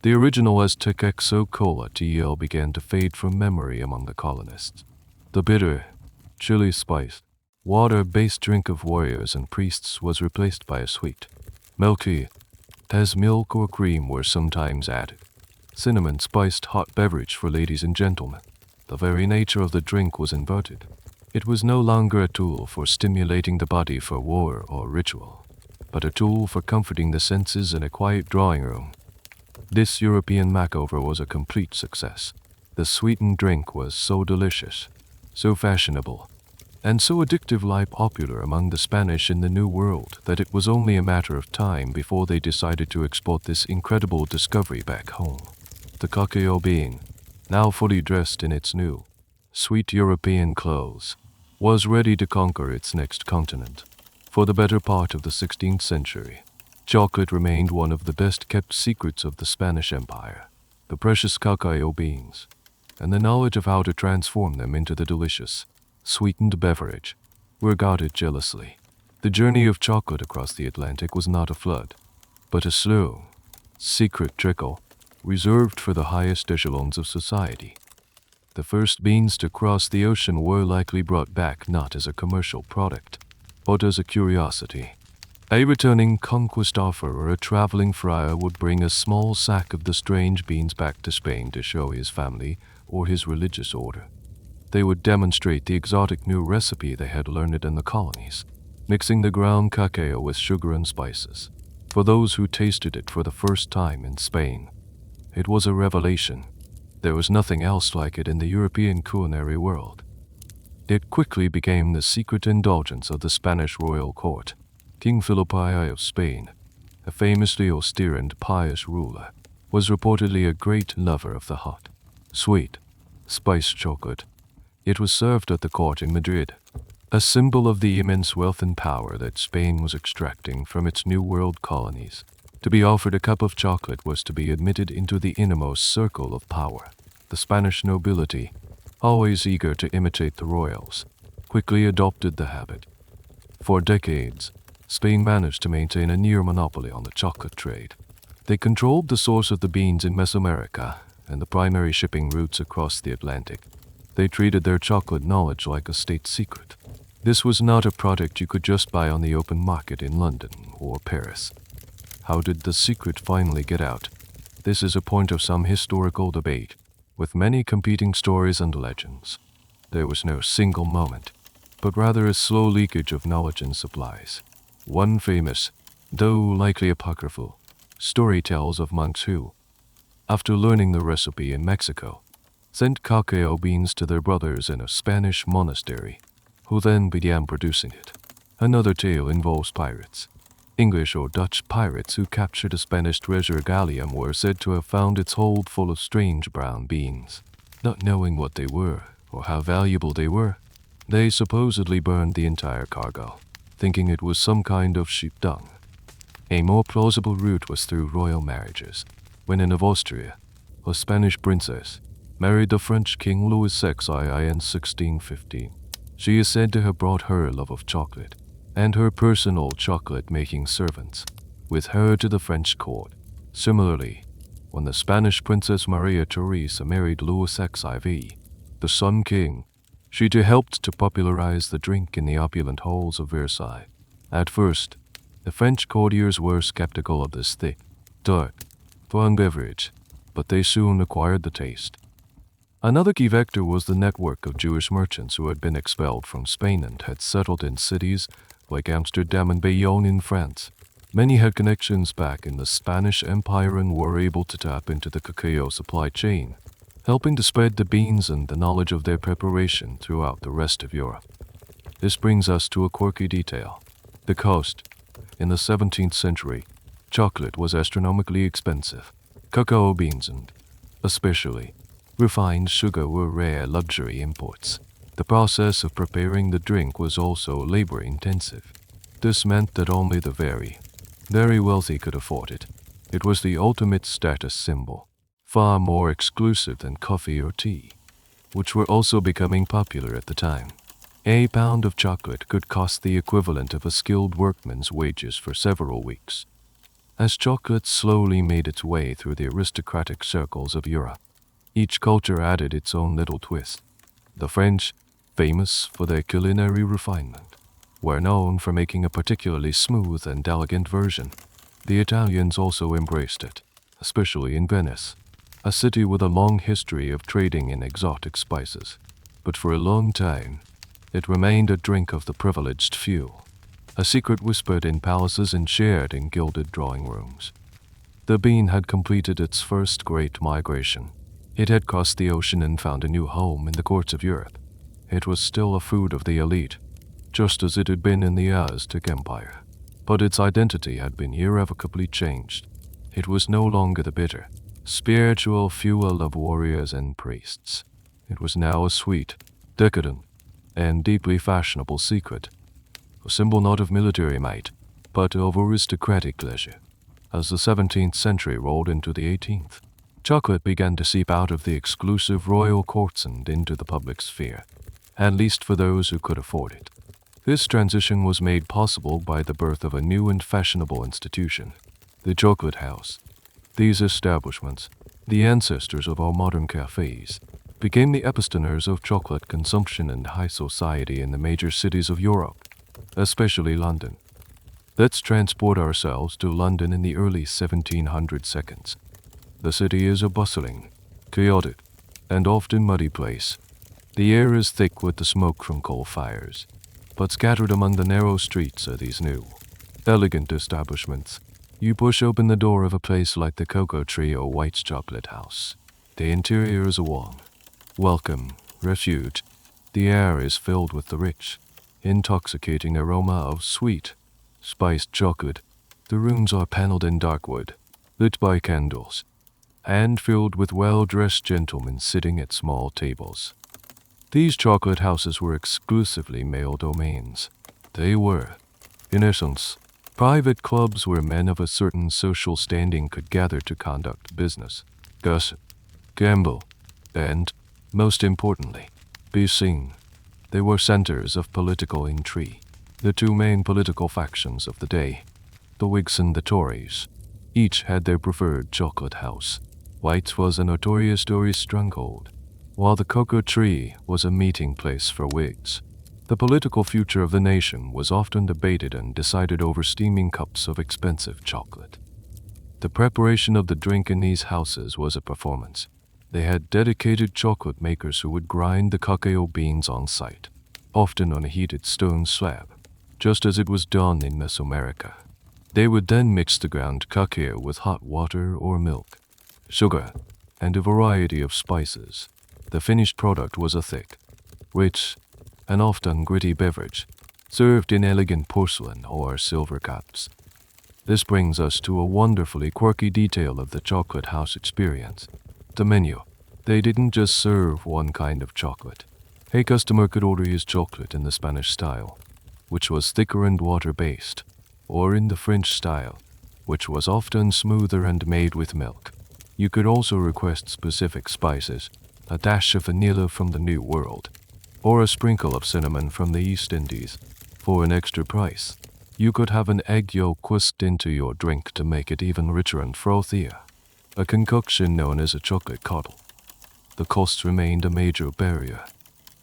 the original Aztec xocolātl began to fade from memory among the colonists. The bitter, chili-spiced, water-based drink of warriors and priests was replaced by a sweet, milky, as milk or cream were sometimes added, cinnamon-spiced hot beverage for ladies and gentlemen. The very nature of the drink was inverted. It was no longer a tool for stimulating the body for war or ritual, but a tool for comforting the senses in a quiet drawing room. This European makeover was a complete success. The sweetened drink was so delicious, so fashionable, and so addictively popular among the Spanish in the New World that it was only a matter of time before they decided to export this incredible discovery back home. The cacao bean, now fully dressed in its new, sweet European clothes, was ready to conquer its next continent. For the better part of the 16th century, chocolate remained one of the best-kept secrets of the Spanish Empire. The precious cacao beans, and the knowledge of how to transform them into the delicious, sweetened beverage, were guarded jealously. The journey of chocolate across the Atlantic was not a flood, but a slow, secret trickle, reserved for the highest echelons of society. The first beans to cross the ocean were likely brought back not as a commercial product, but as a curiosity. A returning conquistador or a traveling friar would bring a small sack of the strange beans back to Spain to show his family or his religious order. They would demonstrate the exotic new recipe they had learned in the colonies, mixing the ground cacao with sugar and spices. For those who tasted it for the first time in Spain, it was a revelation. There was nothing else like it in the European culinary world. It quickly became the secret indulgence of the Spanish royal court. King Philip I of Spain, a famously austere and pious ruler, was reportedly a great lover of the hot, sweet, spiced chocolate. It was served at the court in Madrid, a symbol of the immense wealth and power that Spain was extracting from its New World colonies. To be offered a cup of chocolate was to be admitted into the innermost circle of power. The Spanish nobility, always eager to imitate the royals, quickly adopted the habit. For decades, Spain managed to maintain a near monopoly on the chocolate trade. They controlled the source of the beans in Mesoamerica and the primary shipping routes across the Atlantic. They treated their chocolate knowledge like a state secret. This was not a product you could just buy on the open market in London or Paris. How did the secret finally get out? This is a point of some historical debate, with many competing stories and legends. There was no single moment, but rather a slow leakage of knowledge and supplies. One famous, though likely apocryphal, story tells of monks who, after learning the recipe in Mexico, sent cacao beans to their brothers in a Spanish monastery, who then began producing it. Another tale involves pirates. English or Dutch pirates who captured a Spanish treasure galleon were said to have found its hold full of strange brown beans. Not knowing what they were or how valuable they were, they supposedly burned the entire cargo, thinking it was some kind of sheep dung. A more plausible route was through royal marriages. When Anne of Austria, a Spanish princess, married the French King Louis XVI in 1615, she is said to have brought her love of chocolate and her personal chocolate-making servants with her to the French court. Similarly, when the Spanish Princess Maria Theresa married Louis XVI, the Sun King. She too helped to popularize the drink in the opulent halls of Versailles. At first, the French courtiers were skeptical of this thick, dark, strong beverage, but they soon acquired the taste. Another key vector was the network of Jewish merchants who had been expelled from Spain and had settled in cities like Amsterdam and Bayonne in France. Many had connections back in the Spanish Empire and were able to tap into the cacao supply chain, helping to spread the beans and the knowledge of their preparation throughout the rest of Europe. This brings us to a quirky detail. The cost. In the 17th century, chocolate was astronomically expensive. Cacao beans and, especially, refined sugar were rare luxury imports. The process of preparing the drink was also labor-intensive. This meant that only the very wealthy could afford it. It was the ultimate status symbol, far more exclusive than coffee or tea, which were also becoming popular at the time. A pound of chocolate could cost the equivalent of a skilled workman's wages for several weeks. As chocolate slowly made its way through the aristocratic circles of Europe, each culture added its own little twist. The French, famous for their culinary refinement, were known for making a particularly smooth and elegant version. The Italians also embraced it, especially in Venice, a city with a long history of trading in exotic spices. But for a long time, it remained a drink of the privileged few, a secret whispered in palaces and shared in gilded drawing rooms. The bean had completed its first great migration. It had crossed the ocean and found a new home in the courts of Europe. It was still a food of the elite, just as it had been in the Aztec Empire. But its identity had been irrevocably changed. It was no longer the bitter, spiritual fuel of warriors and priests. It was now a sweet, decadent, and deeply fashionable secret, a symbol not of military might, but of aristocratic leisure. As the 17th century rolled into the 18th, chocolate began to seep out of the exclusive royal courts and into the public sphere, at least for those who could afford it. This transition was made possible by the birth of a new and fashionable institution, the chocolate house. These establishments, the ancestors of our modern cafes, became the epicentres of chocolate consumption and high society in the major cities of Europe, especially London. Let's transport ourselves to London in the early 1700s. The city is a bustling, chaotic, and often muddy place. The air is thick with the smoke from coal fires, but scattered among the narrow streets are these new, elegant establishments. You push open the door of a place like the Cocoa Tree or White's Chocolate House. The interior is a warm, welcome refuge. The air is filled with the rich, intoxicating aroma of sweet, spiced chocolate. The rooms are paneled in dark wood, lit by candles, and filled with well-dressed gentlemen sitting at small tables. These chocolate houses were exclusively male domains. They were, in essence, private clubs where men of a certain social standing could gather to conduct business, gossip, gamble, and, most importantly, be seen. They were centers of political intrigue. The two main political factions of the day, the Whigs and the Tories, each had their preferred chocolate house. White's was a notorious Tory stronghold, while the Cocoa Tree was a meeting place for Whigs. The political future of the nation was often debated and decided over steaming cups of expensive chocolate. The preparation of the drink in these houses was a performance. They had dedicated chocolate makers who would grind the cacao beans on site, often on a heated stone slab, just as it was done in Mesoamerica. They would then mix the ground cacao with hot water or milk, sugar, and a variety of spices. The finished product was a thick, rich, and often gritty beverage, served in elegant porcelain or silver cups. This brings us to a wonderfully quirky detail of the chocolate house experience. The menu. They didn't just serve one kind of chocolate. A customer could order his chocolate in the Spanish style, which was thicker and water-based, or in the French style, which was often smoother and made with milk. You could also request specific spices, a dash of vanilla from the New World, or a sprinkle of cinnamon from the East Indies. For an extra price, you could have an egg yolk whisked into your drink to make it even richer and frothier, a concoction known as a xocolātl. the costs remained a major barrier.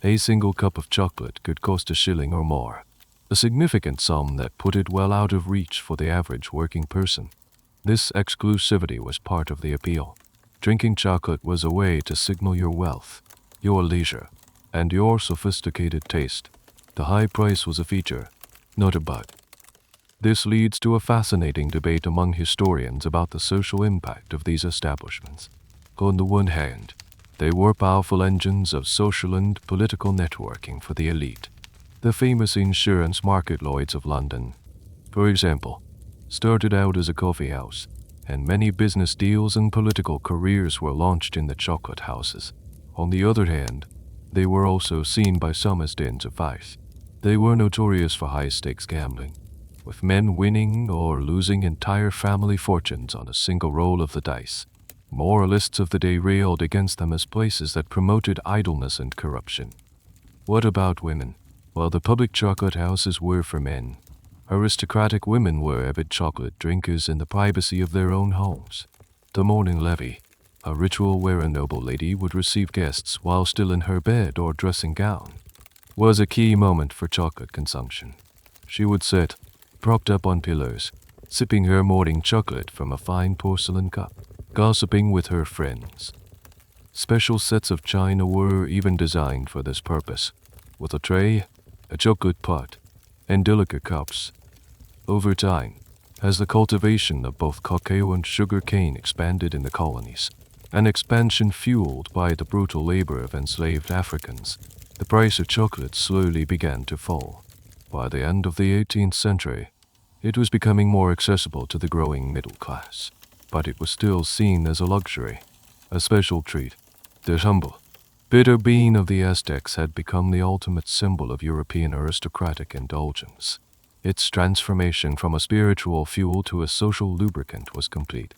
A single cup of chocolate could cost a shilling or more, a significant sum that put it well out of reach for the average working person. This exclusivity was part of the appeal. Drinking chocolate was a way to signal your wealth, your leisure, and your sophisticated taste. The high price was a feature, not a bug. This leads to a fascinating debate among historians about the social impact of these establishments. On the one hand, they were powerful engines of social and political networking for the elite. The famous insurance market Lloyd's of London, for example, started out as a coffee house, and many business deals and political careers were launched in the chocolate houses. On the other hand, they were also seen by some as dens of vice. They were notorious for high-stakes gambling, with men winning or losing entire family fortunes on a single roll of the dice. Moralists of the day railed against them as places that promoted idleness and corruption. What about women? Well, the public chocolate houses were for men. Aristocratic women were avid chocolate drinkers in the privacy of their own homes. The morning levee, a ritual where a noble lady would receive guests while still in her bed or dressing gown, was a key moment for chocolate consumption. She would sit, propped up on pillows, sipping her morning chocolate from a fine porcelain cup, gossiping with her friends. Special sets of china were even designed for this purpose, with a tray, a chocolate pot, and delicate cups. Over time, as the cultivation of both cacao and sugar cane expanded in the colonies, an expansion fueled by the brutal labor of enslaved Africans, the price of chocolate slowly began to fall. By the end of the 18th century, it was becoming more accessible to the growing middle class, but it was still seen as a luxury, a special treat. The humble, bitter bean of the Aztecs had become the ultimate symbol of European aristocratic indulgence. Its transformation from a spiritual fuel to a social lubricant was complete.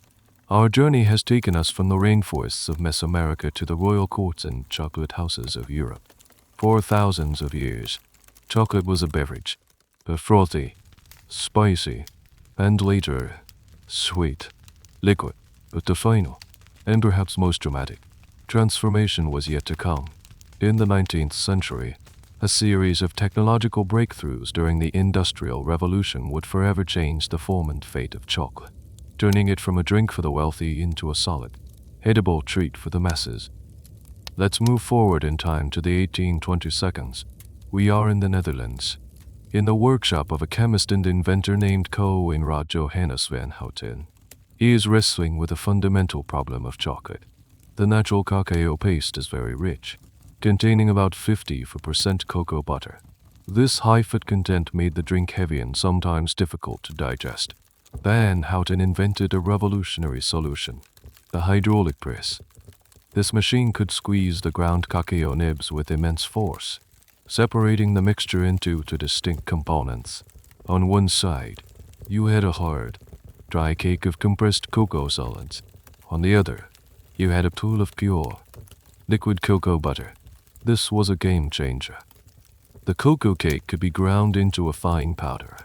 Our journey has taken us from the rainforests of Mesoamerica to the royal courts and chocolate houses of Europe. For thousands of years, chocolate was a beverage, but frothy, spicy, and later, sweet, liquid. But the final, and perhaps most dramatic, transformation was yet to come. In the 19th century, a series of technological breakthroughs during the Industrial Revolution would forever change the form and fate of chocolate, turning it from a drink for the wealthy into a solid, edible treat for the masses. Let's move forward in time to the 1822. We are in the Netherlands, in the workshop of a chemist and inventor named Coenraad Johannes van Houten. He is wrestling with the fundamental problem of chocolate. The natural cacao paste is very rich, containing about 50% cocoa butter. This high fat content made the drink heavy and sometimes difficult to digest. Van Houten invented a revolutionary solution, the hydraulic press. This machine could squeeze the ground cacao nibs with immense force, separating the mixture into two distinct components. On one side, you had a hard, dry cake of compressed cocoa solids. On the other, you had a pool of pure, liquid cocoa butter. This was a game changer. The cocoa cake could be ground into a fine powder,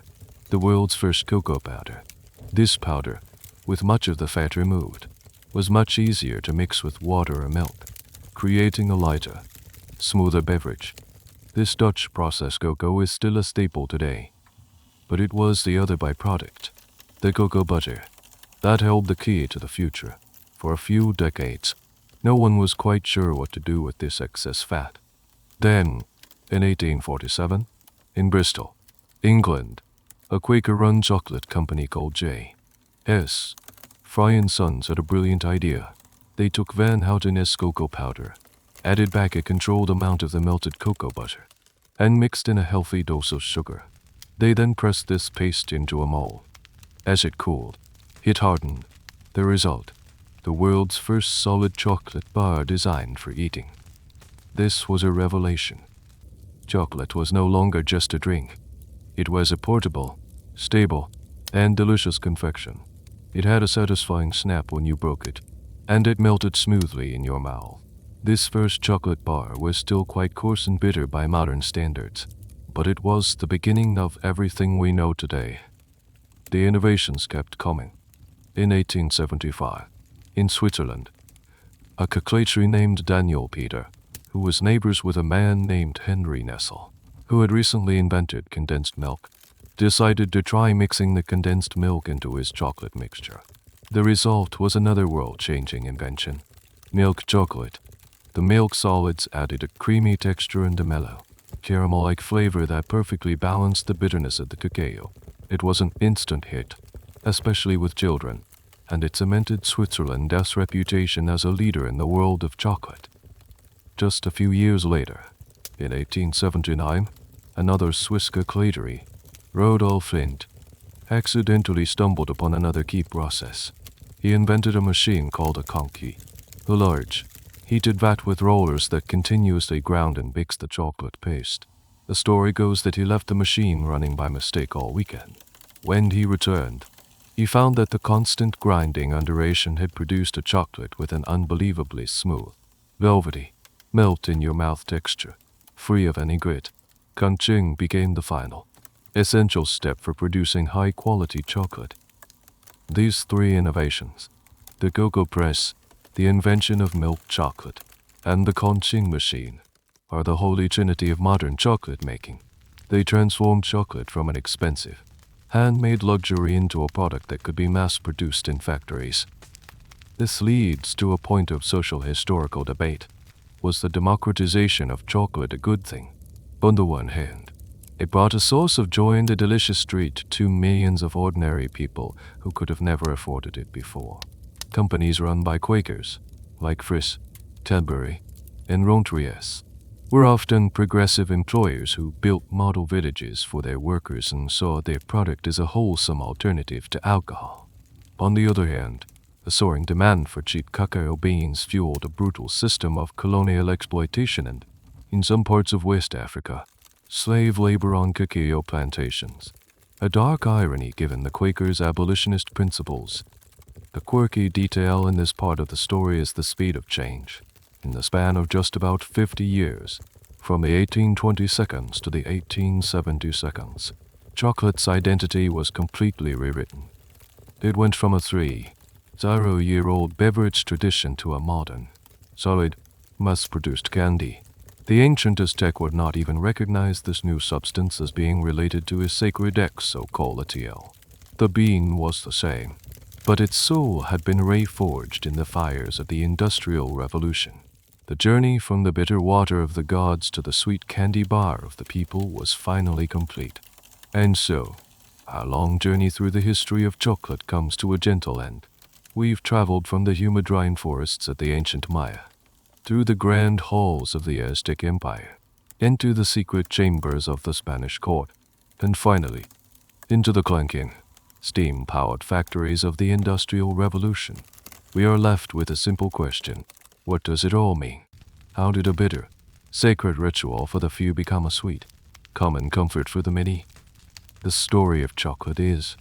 the world's first cocoa powder. This powder, with much of the fat removed, was much easier to mix with water or milk, creating a lighter, smoother beverage. This Dutch processed cocoa is still a staple today, but it was the other byproduct, the cocoa butter, that held the key to the future. For a few decades, no one was quite sure what to do with this excess fat. Then, in 1847, in Bristol, England, a Quaker-run chocolate company called J.S. Fry & Sons had a brilliant idea. They took Van Houten's cocoa powder, added back a controlled amount of the melted cocoa butter, and mixed in a healthy dose of sugar. They then pressed this paste into a mold. As it cooled, it hardened. The result, the world's first solid chocolate bar designed for eating. This was a revelation. Chocolate was no longer just a drink. It was a portable, stable, and delicious confection. It had a satisfying snap when you broke it, and it melted smoothly in your mouth. This first chocolate bar was still quite coarse and bitter by modern standards, but it was the beginning of everything we know today. The innovations kept coming. In 1875, in Switzerland, A xocolātl named Daniel Peter, who was neighbors with a man named Henry Nestle, who had recently invented condensed milk, decided to try mixing the condensed milk into his chocolate mixture. The result was another world-changing invention: milk chocolate. The milk solids added a creamy texture and a mellow, caramel-like flavor that perfectly balanced the bitterness of the cacao. It was an instant hit, especially with children, and it cemented Switzerland's reputation as a leader in the world of chocolate. Just a few years later, in 1879, another Swiss xocolātl, Rudolf Lindt, accidentally stumbled upon another key process. He invented a machine called a conchi, a large, heated vat with rollers that continuously ground and mixed the chocolate paste. The story goes that he left the machine running by mistake all weekend. When he returned, he found that the constant grinding under had produced a chocolate with an unbelievably smooth, velvety, melt-in-your-mouth texture, free of any grit. Crunching became the final, essential step for producing high-quality chocolate. These three innovations, the cocoa press, the invention of milk chocolate, and the crunching machine, are the holy trinity of modern chocolate making. They transformed chocolate from an expensive, handmade luxury into a product that could be mass-produced in factories. This leads to a point of social historical debate. Was the democratization of chocolate a good thing? On the one hand, it brought a source of joy and a delicious treat to millions of ordinary people who could have never afforded it before. Companies run by Quakers, like Friss, Cadbury, and Rontriers, were often progressive employers who built model villages for their workers and saw their product as a wholesome alternative to alcohol. On the other hand, the soaring demand for cheap cacao beans fueled a brutal system of colonial exploitation and, in some parts of West Africa, slave labor on cacao plantations. A dark irony given the Quakers' abolitionist principles. The quirky detail in this part of the story is the speed of change. In the span of just about 50 years, from the 1822 to the 1872, chocolate's identity was completely rewritten. It went from a 3-0-year-old beverage tradition to a modern, solid, mass-produced candy. The ancient Aztec would not even recognize this new substance as being related to his sacred xocolātl. The bean was the same, but its soul had been reforged in the fires of the Industrial Revolution. The journey from the bitter water of the gods to the sweet candy bar of the people was finally complete. And so, our long journey through the history of chocolate comes to a gentle end. We've traveled from the humid rainforests of the ancient Maya, through the grand halls of the Aztec Empire, into the secret chambers of the Spanish court, and finally, into the clanking, steam-powered factories of the Industrial Revolution. We are left with a simple question. What does it all mean? How did a bitter, sacred ritual for the few become a sweet, common comfort for the many? The story of chocolate is,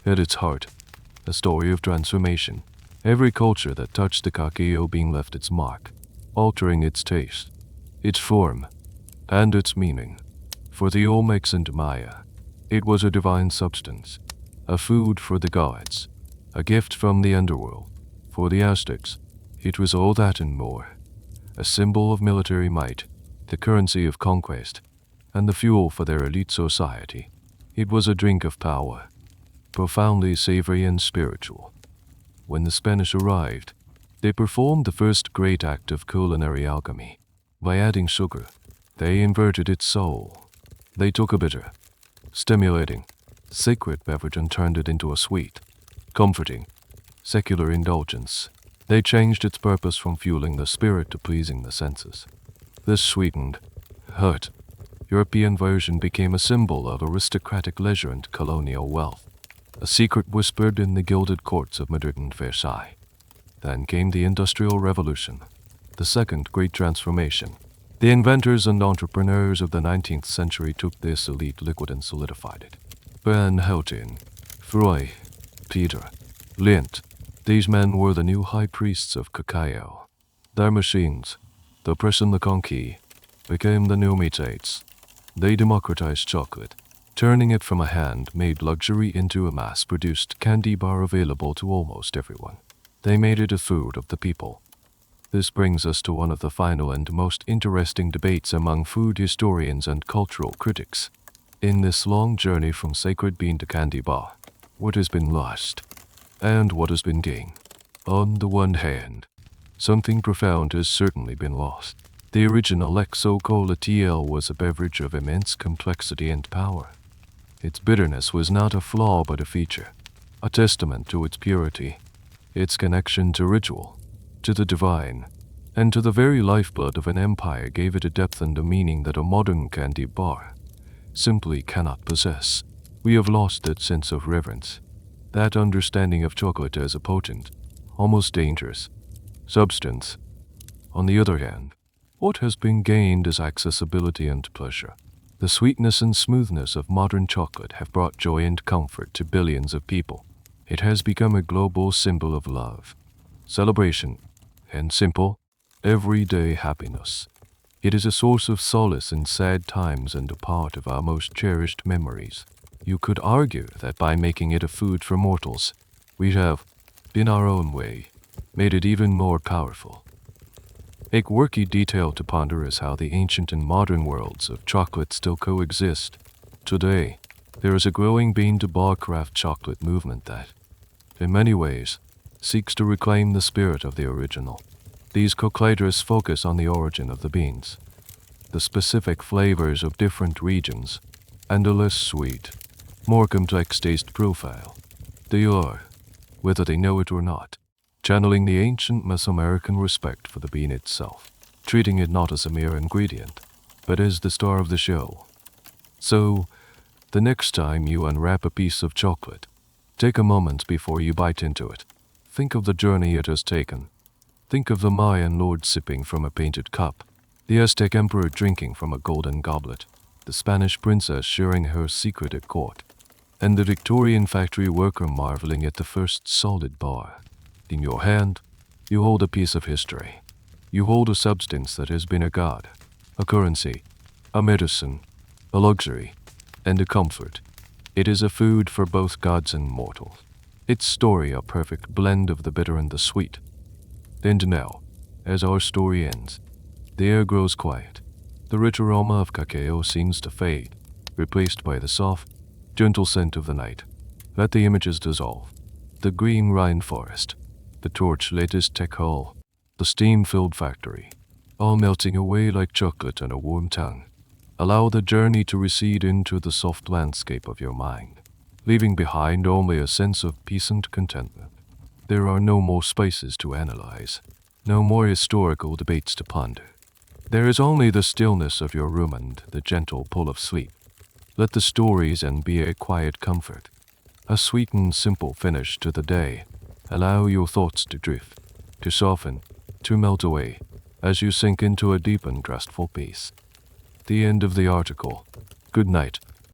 at its heart, a story of transformation. Every culture that touched the cacao bean left its mark, altering its taste, its form, and its meaning. For the Olmecs and Maya, it was a divine substance, a food for the gods, a gift from the underworld. For the Aztecs, it was all that and more, a symbol of military might, the currency of conquest, and the fuel for their elite society. It was a drink of power, profoundly savory and spiritual. When the Spanish arrived, they performed the first great act of culinary alchemy. By adding sugar, they inverted its soul. They took a bitter, stimulating, sacred beverage and turned it into a sweet, comforting, secular indulgence. They changed its purpose from fueling the spirit to pleasing the senses. This sweetened, hurt, European version became a symbol of aristocratic leisure and colonial wealth, a secret whispered in the gilded courts of Madrid and Versailles. Then came the Industrial Revolution, the second great transformation. The inventors and entrepreneurs of the 19th century took this elite liquid and solidified it. Van Houten, Freud, Peter, Lindt, these men were the new high priests of cacao. Their machines, the press and the conchi, became the new mutates. They democratized chocolate, turning it from a hand-made luxury into a mass-produced candy bar available to almost everyone. They made it a food of the people, This brings us to one of the final and most interesting debates among food historians and cultural critics. In this long journey from sacred bean to candy bar, what has been lost and what has been gained? On the one hand, something profound has certainly been lost. The original xocolātl was a beverage of immense complexity and power. Its bitterness was not a flaw but a feature, a testament to its purity, its connection to ritual, to the divine, and to the very lifeblood of an empire gave it a depth and a meaning that a modern candy bar simply cannot possess. We have lost that sense of reverence, that understanding of chocolate as a potent, almost dangerous, substance. On the other hand, what has been gained is accessibility and pleasure. The sweetness and smoothness of modern chocolate have brought joy and comfort to billions of people. It has become a global symbol of love, celebration, and simple, everyday happiness. It is a source of solace in sad times and a part of our most cherished memories. You could argue that by making it a food for mortals, we have, in our own way, made it even more powerful. A quirky detail to ponder is how the ancient and modern worlds of chocolate still coexist. Today, there is a growing bean-to-bar craft chocolate movement that, in many ways, seeks to reclaim the spirit of the original. These xocolātls focus on the origin of the beans, the specific flavors of different regions, and a less sweet, more complex taste profile. They are, whether they know it or not, channeling the ancient Mesoamerican respect for the bean itself, treating it not as a mere ingredient, but as the star of the show. So, the next time you unwrap a piece of chocolate, take a moment before you bite into it. Think of the journey it has taken. Think of the Mayan lord sipping from a painted cup, the Aztec emperor drinking from a golden goblet, the Spanish princess sharing her secret at court, and the Victorian factory worker marveling at the first solid bar. In your hand, you hold a piece of history. You hold a substance that has been a god, a currency, a medicine, a luxury, and a comfort. It is a food for both gods and mortals. Its story a perfect blend of the bitter and the sweet. And now, as our story ends, the air grows quiet. The rich aroma of cacao seems to fade, replaced by the soft, gentle scent of the night. Let the images dissolve. The green Rhine forest, the torch-lit Aztec hall, the steam-filled factory, all melting away like chocolate on a warm tongue. Allow the journey to recede into the soft landscape of your mind, leaving behind only a sense of peace and contentment. There are no more spices to analyze, no more historical debates to ponder. There is only the stillness of your room and the gentle pull of sleep. Let the stories end be a quiet comfort, a sweet and simple finish to the day. Allow your thoughts to drift, to soften, to melt away, as you sink into a deep and restful peace. The end of the article. Good night.